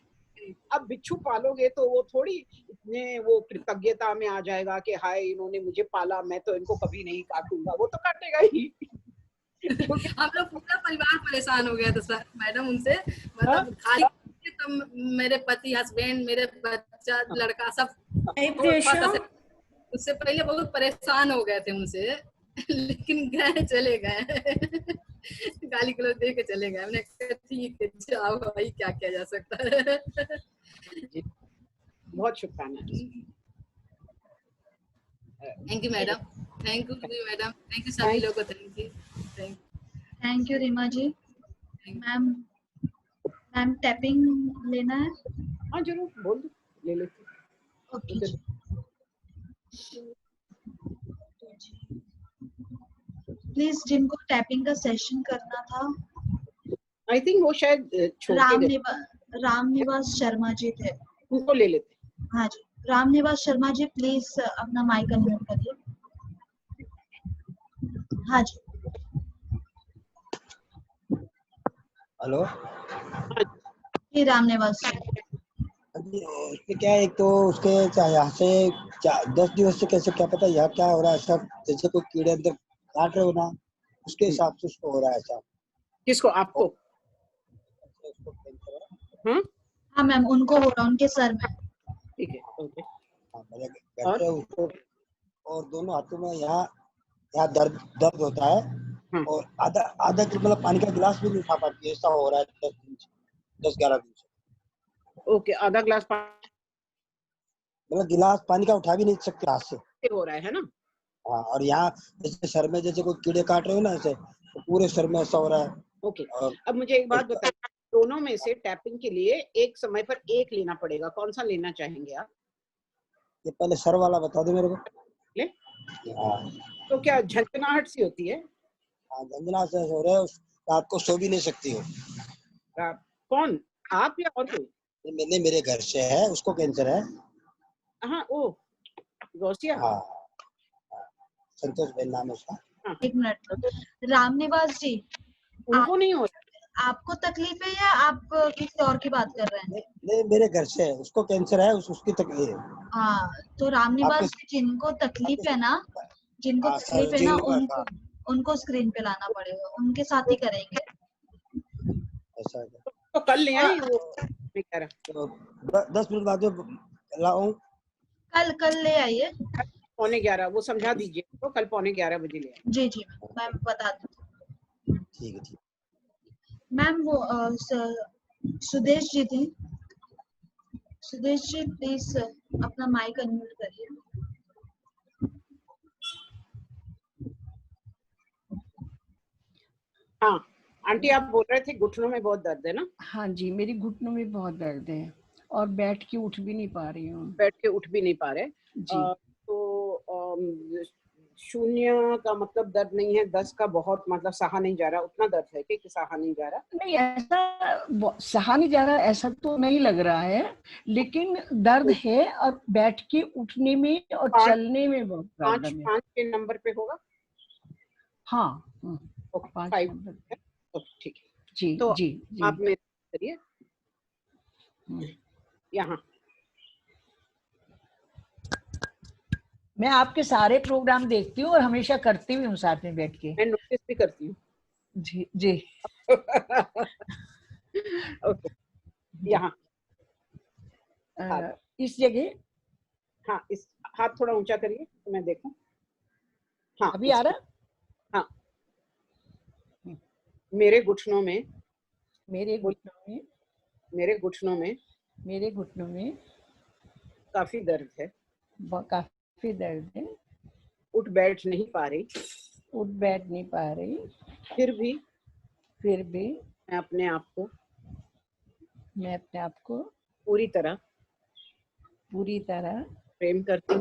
अब बिच्छू पालोगे तो वो थोड़ी इतने वो कृतज्ञता में आ जाएगा कि हाय इन्होंने मुझे पाला, मैं तो इनको कभी नहीं काटूंगा, वो तो काटेगा ही। हम लोग पूरा परिवार परेशान हो गया था सर मैडम उनसे, मतलब खाली तो मेरे पति, हस्बैंड, मेरे बच्चा, लड़का सब उससे पहले बहुत परेशान हो गए थे उनसे, लेकिन गए, चले गए गाली गलौज दे के चले गए। हमने कहा ठीक है जाओ भाई, क्या किया जा सकता है। बहुत शुक्राना। Thank you madam, thank you madam, thank you सभी लोगों को, thank you, thank you Reema ji. Ma'am tapping लेना है? हाँ जरूर, बोल दो, ले लेते। ओके प्लीज, जिनको टैपिंग का सेशन करना था, आई थिंक वो शायद राम निवास शर्मा जी थे, उनको ले लेते। हाँ जी, राम निवास शर्मा जी प्लीज अपना माइक अनम्यूट करिए। हाँ जी। हेलो जी राम निवास उसके क्या है, एक तो उसके यहाँ से 10 दिवस से कैसे क्या पता यहाँ क्या हो रहा है, सब जैसे कोई कीड़े अंदर काट रहे हो ना, उसके हिसाब से उसको हो रहा है ऐसा। किसको? आपको? हाँ मैम, उनको हो रहा, उनके सर में। ठीक है, ओके। मेरे घर पे उसको और दोनों हाथों में यहाँ दर्द होता है, और आधा मतलब पानी का गिलास भी नहीं उठा पाती, ऐसा हो रहा है 10-11 दिन से। ओके, आधा ग्लास मतलब गिलास पानी का उठा भी नहीं सकते हाथ से, हो रहा है ना। हाँ, और यहाँ जैसे सर में जैसे कोई कीड़े काट रहे हो ना, ऐसे तो पूरे सर में ऐसा हो रहा है। ओके, अब मुझे एक बात बताइए, दोनों में से टैपिंग के लिए एक समय पर एक लेना पड़ेगा, कौन सा लेना चाहेंगे आप? ये पहले सर वाला बता दो मेरे को। ले? तो क्या झंझनाहट सी होती है? हाँ, झंझनाहट से हो रहा है, रात को सो भी नहीं सकती हो। कौन, आप या और कोई? मेरे घर से है, उसको कैंसर है। हाँ, ओ गौसिया। हाँ, संतोष भाई नाम है उसका। एक मिनट, राम निवास जी, उनको नहीं हो, आपको तकलीफ है या आप किसी और की बात कर रहे हैं? नहीं, मेरे घर से है, उसको कैंसर है, उसकी तकलीफ है। हाँ, तो राम निवास जी, जिनको तकलीफ है ना, उनको स्क्रीन पे लाना पड़ेगा, उनके साथ ही करेंगे। ऐसा है तो कल ले आए वो, मैं कह रहा तो 10 मिनट बाद में लाऊं? कल ले आइए। 11:15 वो समझा दीजिए, तो कल 11:15 बजे ले आइए। जी जी मैम बता दूँ। ठीक है। मैम वो सुदेश जी थे, सुदेश जी प्लीज अपना माइक अनम्यूट करिए। हाँ आंटी, आप बोल रहे थे घुटनों में बहुत दर्द है ना? हाँ जी, मेरी घुटनों में बहुत दर्द है और बैठ के उठ भी नहीं पा रही हूँ। बैठ के उठ भी नहीं पा रहे जी। तो 0 का मतलब दर्द नहीं है, 10 का बहुत मतलब सहा नहीं जा रहा, उतना दर्द है कि सहा नहीं जा रहा? नहीं, ऐसा सहा नहीं जा रहा ऐसा तो नहीं लग रहा है, लेकिन दर्द है और बैठ के उठने में और चलने में बहुत प्रॉब्लम है। 5 के नंबर पे होगा? हाँ, 5 ठीक है जी। तो जी आप मेरे करिए यहाँ। मैं आपके सारे प्रोग्राम देखती हूँ और हमेशा करती भी हूँ साथ में बैठ के। मैं नोटिस भी करती हूँ। जी जी। ओके, यहाँ इस जगह। हाँ, इस हाथ थोड़ा ऊंचा करिए तो मैं देखूं। हाँ अभी आ रहा? हाँ, मेरे घुटनों में काफी दर्द है। काफी दर्द है। उठ बैठ नहीं पा रही। फिर भी मैं अपने आप को पूरी तरह प्रेम करती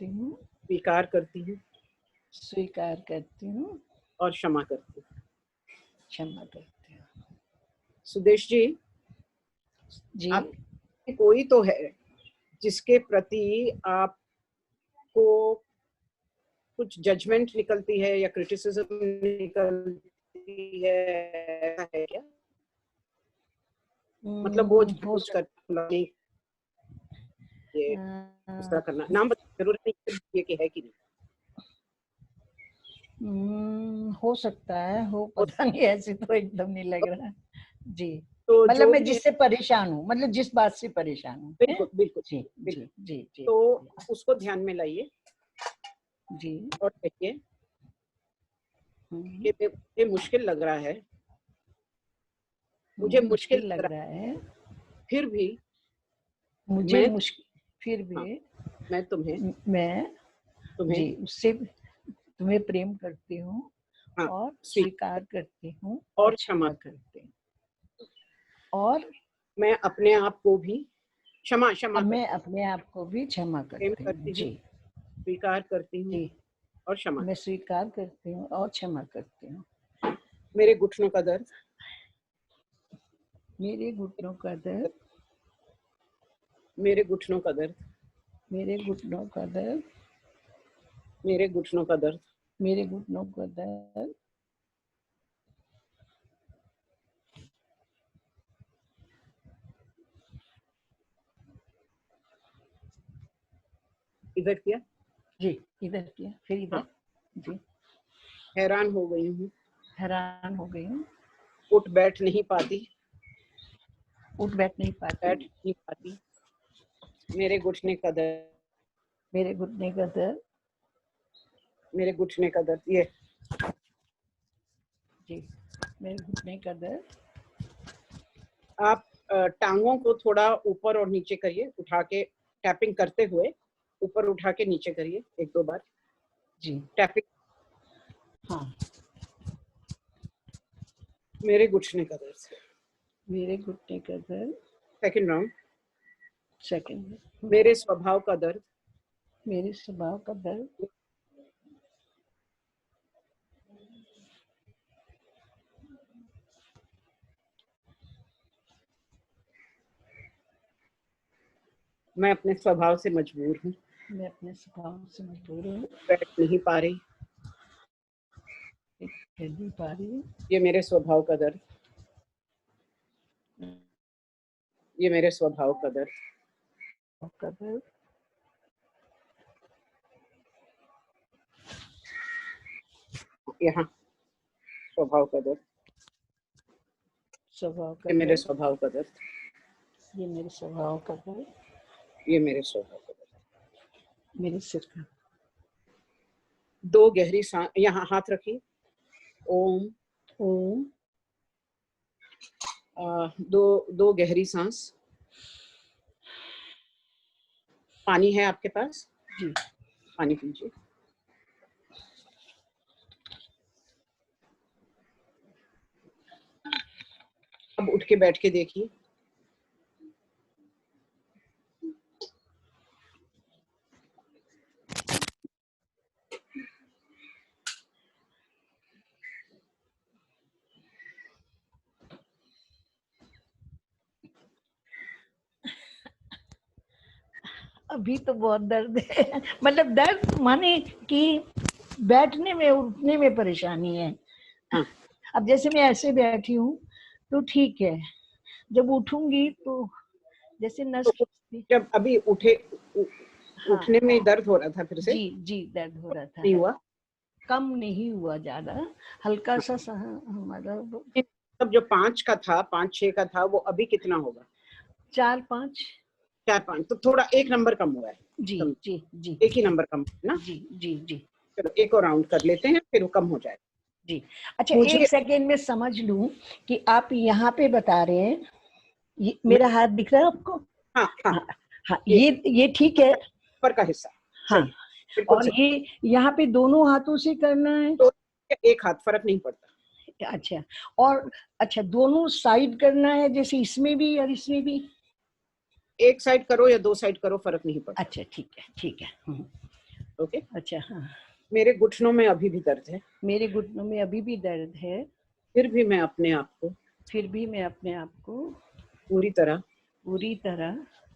हूँ, स्वीकार करती हूँ और क्षमा करती हूँ। सुदेश जी, आप कोई तो है जिसके प्रति आपको कुछ जजमेंट निकलती है या क्रिटिसिज्म निकलती है, ऐसा है क्या? मतलब वो कुछ करना ये इस तरह करना, नाम जरूर नहीं ये कि है कि नहीं? हो सकता है, हो, पता नहीं, ऐसे तो एकदम नहीं लग रहा है जी। तो मतलब मैं जिससे परेशान हूँ, मतलब जिस बात से परेशान हूँ। बिल्कुल बिल्कुल जी जी जी जी। तो उसको ध्यान में लाइए जी और देखिए कि मुझे मुश्किल लग रहा है, मुझे मुश्किल लग रहा है, फिर भी मुझे मुश्किल, फिर भी मैं तुम्हें जी उससे तुम्हें प्रेम करती हूँ और स्वीकार करती हूँ और क्षमा करती हूँ, और मैं अपने आप को भी क्षमा करती हूँ जी, स्वीकार करती हूँ जी, और क्षमा, मैं स्वीकार करती हूँ और क्षमा करती हूँ। मेरे घुटनों का दर्द, मेरे घुटनों का दर्द, मेरे घुटनों का दर्द, मेरे घुटनों का दर्द, मेरे घुटनों का दर्द, मेरे घुटनों का दर्द, इधर किया जी, इधर किया, फिर इधर जी। हैरान हो गई हूँ, हैरान हो गई हूँ, उठ बैठ नहीं पाती, उठ बैठ नहीं पाती, मेरे घुटने का दर्द, मेरे घुटने का दर्द, मेरे घुटने का दर्द, ये जी, मेरे घुटने का दर्द। आप टांगों को थोड़ा ऊपर और नीचे करिए, उठा के टैपिंग करते हुए ऊपर उठा के नीचे करिए 1-2 बार जी, टैपिंग। हाँ, मेरे घुटने का दर्द, मेरे घुटने का दर्द। सेकंड राउंड, सेकंड, मेरे स्वभाव का दर्द, मेरे स्वभाव का दर्द, मैं अपने स्वभाव से मजबूर हूँ, मैं अपने स्वभाव से मजबूर हूँ, बैठ नहीं पा रही, ये मेरे स्वभाव का दर्द, ये मेरे स्वभाव का दर्द, यहाँ स्वभाव का दर्द, ये मेरे स्वभाव का दर्द, ये मेरे स्वभाव का दर्द, ये मेरे स्वभाव का दर्द, मेरे सिर का। 2 गहरी सांस, यहाँ हाथ रखिए, ओम ओम, 2 गहरी सांस। पानी है आपके पास? जी, पानी पीजिए। अब उठ के बैठ के देखिए, अभी तो बहुत दर्द है, मतलब दर्द माने कि बैठने में उठने में परेशानी है। अब जैसे मैं ऐसे बैठी हूँ तो ठीक है, जब उठूंगी तो जैसे नस जब अभी उठने में दर्द हो रहा था फिर से? जी जी, दर्द हो रहा था। नहीं हुआ? कम नहीं हुआ, ज्यादा हल्का सा हमारा। तब जो 5 का था, 5-6 का था, वो अभी कितना होगा? 4-5। 4-5, तो थोड़ा 1 नंबर कम हुआ है। जी जी जी, 1 ही नंबर कम है ना? जी जी जी। चलो 1 और राउंड कर लेते हैं, फिर वो कम हो जाएगा। जी, अच्छा, 1 सेकेंड में समझ लूं कि आप यहाँ पे बता रहे हैं, ये मेरा हाथ दिख रहा है आपको? हाँ हाँ हाँ, ये ठीक है, ऊपर का हिस्सा। हाँ, और ये यहाँ पे दोनों हाथों से करना है? तो 1 हाथ, फर्क नहीं पड़ता। अच्छा, और अच्छा, दोनों साइड करना है, जैसे इसमें भी और इसमें भी? 1 साइड करो या 2 साइड करो, फर्क नहीं पड़ता। अच्छा, ठीक है, ठीक है। ओके, अच्छा, हाँ। मेरे घुटनों में अभी भी दर्द है, मेरे घुटनों में अभी भी दर्द है, फिर भी मैं अपने आप को पूरी तरह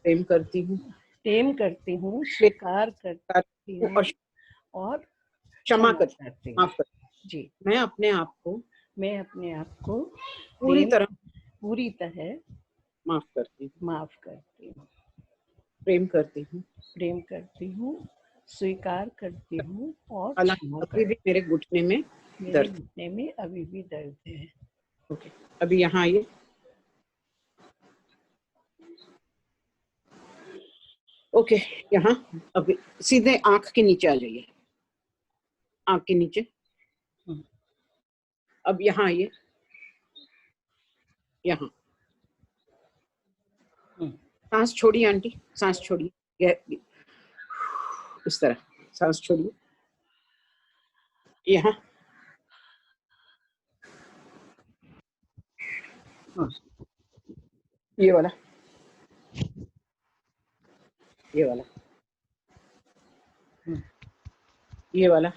प्रेम करती हूँ, प्रेम करती हूँ, स्वीकार करती हूँ और क्षमा करती हूँ। माफ करती जी, मैं अपने आप को पूरी पूरी तरह माफ करती हूँ, प्रेम करती हूँ, स्वीकार करती हूँ और हालांकि अभी भी मेरे घुटने में दर्द घुटने में अभी भी दर्द है। ओके, अभी यहाँ आइए। ओके, यहाँ अभी सीधे आंख के नीचे आ जाइए, आंख के नीचे। अब यहाँ आइए, यहाँ सांस छोड़िए आंटी, सांस छोड़िए, इस तरह सांस छोड़िए। यहाँ ये वाला, ये वाला, ये वाला,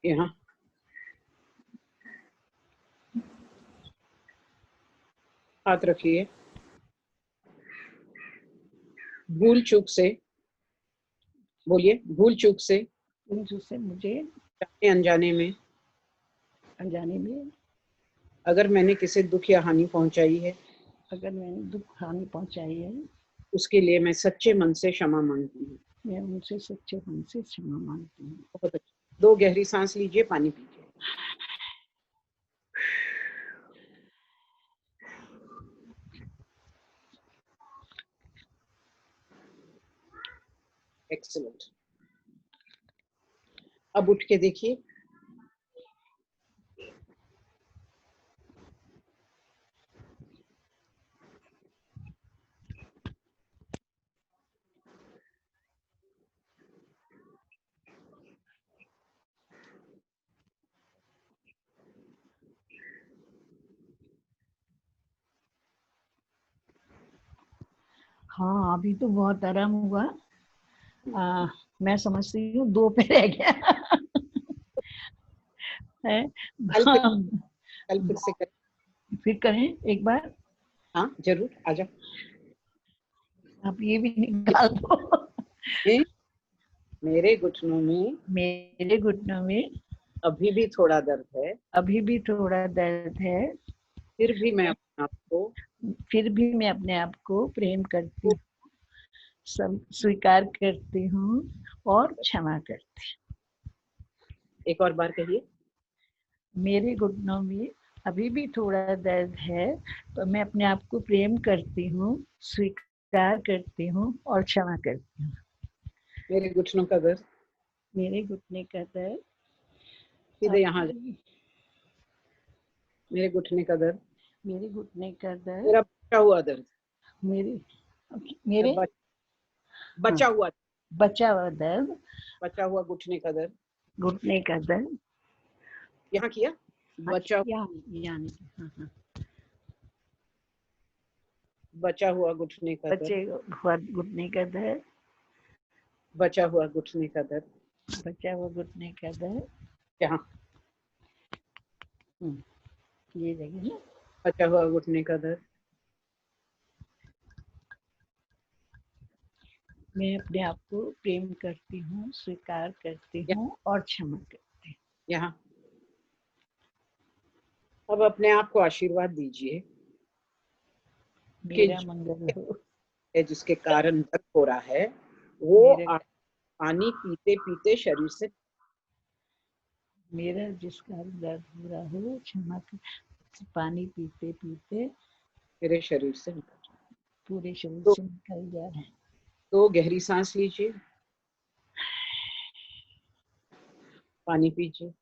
यहाँ हाथ रखिए। भूल चूक से बोलिए, भूल चूक से मुझे अनजाने में अगर मैंने किसी दुख या हानि पहुंचाई है, उसके लिए मैं सच्चे मन से क्षमा मांगती हूँ। मैं उनसे सच्चे मन से क्षमा मांगती हूँ। बहुत अच्छा। 2 गहरी सांस लीजिए, पानी पीजिए। एक्सीलेंट। अब उठ के देखिए, हाँ, अभी तो बहुत आराम हुआ। मैं समझती हूँ 2 पे रह गया है। कल फिर से करें। फिर करें एक बार। हाँ जरूर, आ जाओ। आप ये भी निकाल दो। मेरे घुटनों में अभी भी थोड़ा दर्द है, फिर भी मैं अपने आप को प्रेम करती हूँ, स्वीकार करती हूँ और क्षमा करती हूँ। एक और बार कहिए। मेरे घुटनों में अभी भी थोड़ा दर्द है, तो मैं अपने आप को प्रेम करती हूँ, स्वीकार करती हूँ और क्षमा करती हूँ। मेरे घुटनों का दर्द, मेरे घुटने का दर्द, सीधे यहाँ मेरे घुटने का दर्द, मेरा बचा हुआ दर्द, मेरे बचा हुआ दर्द, बचा हुआ घुटने का दर्द, यहाँ किया, बचा हुआ घुटने का दर्द, बचा हुआ घुटने का दर्द, यहाँ ये जगह ना, बचा हुआ घुटने का दर्द। मैं अपने आप को प्रेम करती हूँ, स्वीकार करती हूँ और क्षमा करती हूँ। यहाँ अब अपने आप को आशीर्वाद दीजिए, मेरा मंगल हो। जिसके कारण दर्द हो रहा है वो पानी पीते पीते शरीर से, मेरा जिस कारण दर्द हो रहा हो क्षमा कर, पानी पीते पीते मेरे शरीर से पूरे शरीर से निकल जा रहा है। 2 गहरी सांस लीजिए, पानी पीजिए,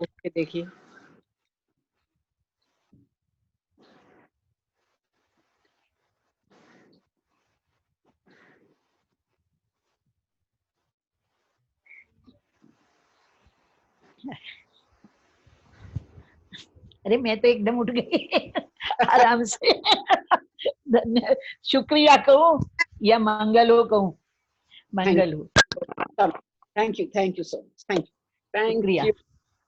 उठ के देखिए, अरे मैं तो एकदम उठ गई आराम से। धन्यवाद, शुक्रिया कहूँ या मंगल हो कहूँ? मंगल हो। Thank you so much, thank शुक्रिया। यू।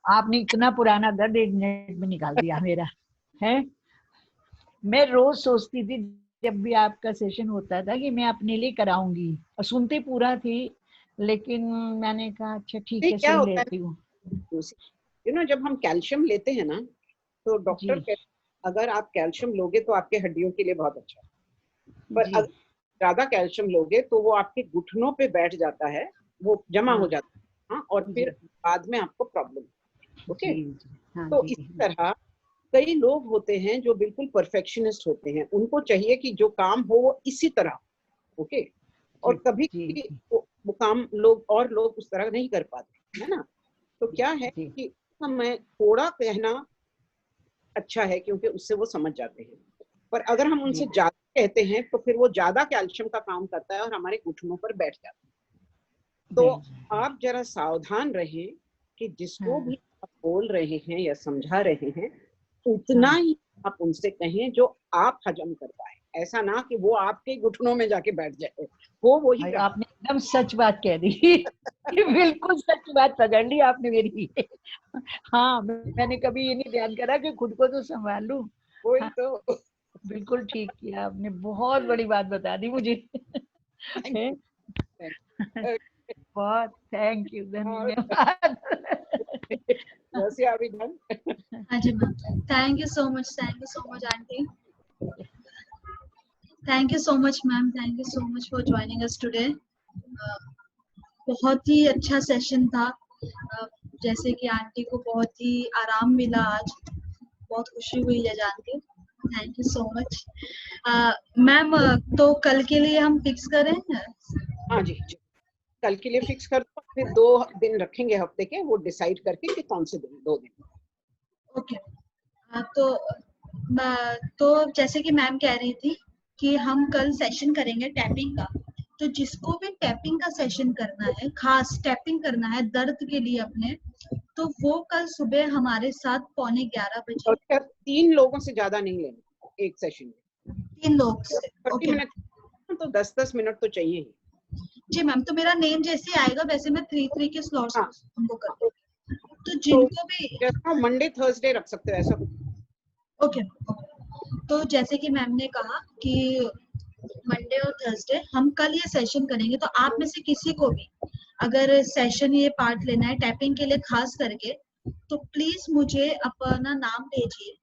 आपने इतना पुराना दर्द 1 मिनट में निकाल दिया मेरा है। मैं रोज सोचती थी जब भी आपका सेशन होता था कि मैं अपने लिए कराऊंगी, और सुनते पूरा थी, लेकिन मैंने कहा अच्छा ठीक है क्या सुन होता लेती हूँ। जब हम कैल्शियम लेते हैं ना, तो डॉक्टर कहते हैं अगर आप कैल्शियम लोगे तो आपके हड्डियों के लिए बहुत अच्छा है, पर अगर ज्यादा कैल्शियम लोगे तो वो आपके घुटनों पे बैठ जाता है, वो जमा हो जाता है, हाँ, और फिर बाद में आपको प्रॉब्लम। ओके, तो इस तरह कई लोग होते हैं जो बिल्कुल परफेक्शनिस्ट होते हैं, उनको चाहिए कि जो काम हो वो इसी तरह, ओके, और कभी वो काम लोग उस तरह नहीं कर पाते, है ना। तो क्या है कि मैं थोड़ा कहना अच्छा है, क्योंकि उससे वो समझ जाते हैं, पर अगर हम उनसे ज्यादा कहते हैं तो फिर वो ज्यादा कैल्शियम का काम करता है और हमारे घुटनों पर बैठ जाता है। तो आप जरा सावधान रहें कि जिसको भी आप बोल रहे हैं या समझा रहे हैं उतना ही आप उनसे कहें जो आप हजम कर पाए, ऐसा ना कि वो आपके घुटनों में जाके बैठ जाए। वो वही आपने एकदम सच बात कह दी बिल्कुल सच बात पकड़ ली आपने मेरी हाँ, मैंने कभी ये नहीं ध्यान करा कि खुद को तो संभाल लूं। वही तो बिल्कुल ठीक किया आपने, बहुत बड़ी बात बता दी मुझे बहुत थैंक यू, धन्यवाद। हाँ जी ma'am, thank you so much aunty, thank you so much ma'am, thank you so much for joining us today. बहुत ही अच्छा सेशन था। जैसे कि आंटी को बहुत ही आराम मिला आज, बहुत खुशी हुई है जान के। Thank you so much ma'am. तो कल के लिए हम फिक्स करें? हाँ जी, कल के लिए फिक्स कर दो, फिर 2 दिन रखेंगे हफ्ते के, वो डिसाइड करके कि कौन से दिन, 2 दिन। ओके, तो जैसे कि मैम कह रही थी कि हम कल सेशन करेंगे टैपिंग का, तो जिसको भी टैपिंग का सेशन करना है, खास टैपिंग करना है दर्द के लिए अपने, तो वो कल सुबह हमारे साथ 11:45 बजे। और 3 लोगों से ज्यादा नहीं लेना एक सेशन में, 3 लोग से। 30 मिनट तो 10-10 मिनट तो चाहिए ही। जी मैम, तो मेरा नेम जैसे आएगा वैसे मैं 3 के स्लॉट्स हमको कर दूंगी। तो जिनको भी जैसा मंडे थर्सडे रख सकते हो ऐसा कुछ। ओके, तो जैसे कि मैम ने कहा कि मंडे और थर्सडे हम कल ये सेशन करेंगे, तो आप में से किसी को भी अगर सेशन ये पार्ट लेना है टैपिंग के लिए खास करके, तो प्लीज मुझे अपना नाम भेजिए।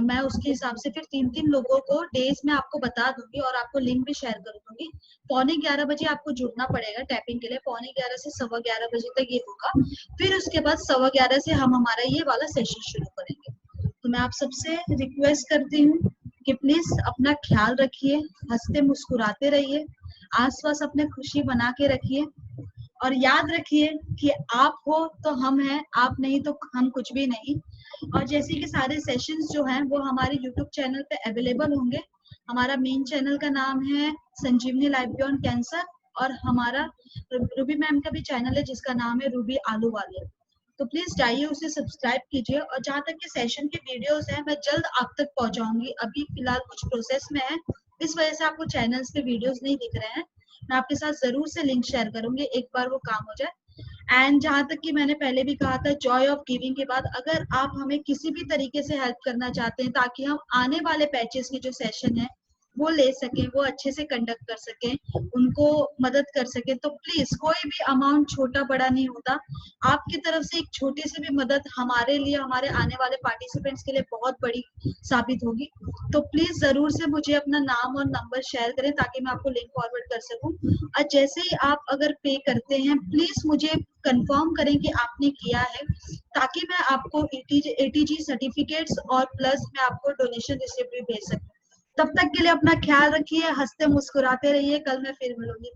मैं उसके हिसाब से फिर 3 लोगों को डेज में आपको बता दूंगी और आपको लिंक भी शेयर कर दूंगी। 11:45 बजे आपको जुड़ना पड़ेगा टैपिंग के लिए, 11:15 से 11:15 बजे तक ये होगा। फिर उसके बाद 11:15 से हम हमारा ये वाला सेशन शुरू करेंगे। तो मैं आप सबसे रिक्वेस्ट करती हूँ कि प्लीज अपना ख्याल रखिए, हंसते मुस्कुराते रहिए, आसपास अपने खुशी बना के रखिए, और याद रखिए कि आप हो तो हम हैं, आप नहीं तो हम कुछ भी नहीं। और जैसे कि सारे सेशंस जो हैं वो हमारे यूट्यूब चैनल पे अवेलेबल होंगे। हमारा मेन चैनल का नाम है संजीवनी लाइफ बियॉन्ड कैंसर, और हमारा रूबी मैम का भी चैनल है जिसका नाम है रूबी आलू वाले। तो प्लीज जाइए, उसे सब्सक्राइब कीजिए, और जहाँ तक के सेशन के वीडियोस हैं मैं जल्द आप तक पहुंचाऊंगी। अभी फिलहाल कुछ प्रोसेस में है, इस वजह से आपको चैनल्स पे वीडियोस नहीं दिख रहे हैं। मैं आपके साथ जरूर से लिंक शेयर करूंगी एक बार वो काम हो जाए। एंड जहाँ तक कि मैंने पहले भी कहा था, जॉय ऑफ गिविंग के बाद अगर आप हमें किसी भी तरीके से हेल्प करना चाहते हैं ताकि हम आने वाले पैचेस के जो सेशन है वो ले सकें, वो अच्छे से कंडक्ट कर सकें, उनको मदद कर सकें, तो प्लीज कोई भी अमाउंट छोटा बड़ा नहीं होता। आपकी तरफ से एक छोटी सी भी मदद हमारे लिए, हमारे आने वाले पार्टिसिपेंट्स के लिए बहुत बड़ी साबित होगी। तो प्लीज जरूर से मुझे अपना नाम और नंबर शेयर करें ताकि मैं आपको लिंक फॉरवर्ड कर सकूं। और जैसे ही आप अगर पे करते हैं प्लीज मुझे कंफर्म करें कि आपने किया है, ताकि मैं आपको ATG सर्टिफिकेट्स और प्लस मैं आपको डोनेशन रिसिप्ट भी भेज सकूं। तब तक के लिए अपना ख्याल रखिए, हंसते मुस्कुराते रहिए। कल मैं फिर मिलूंगी।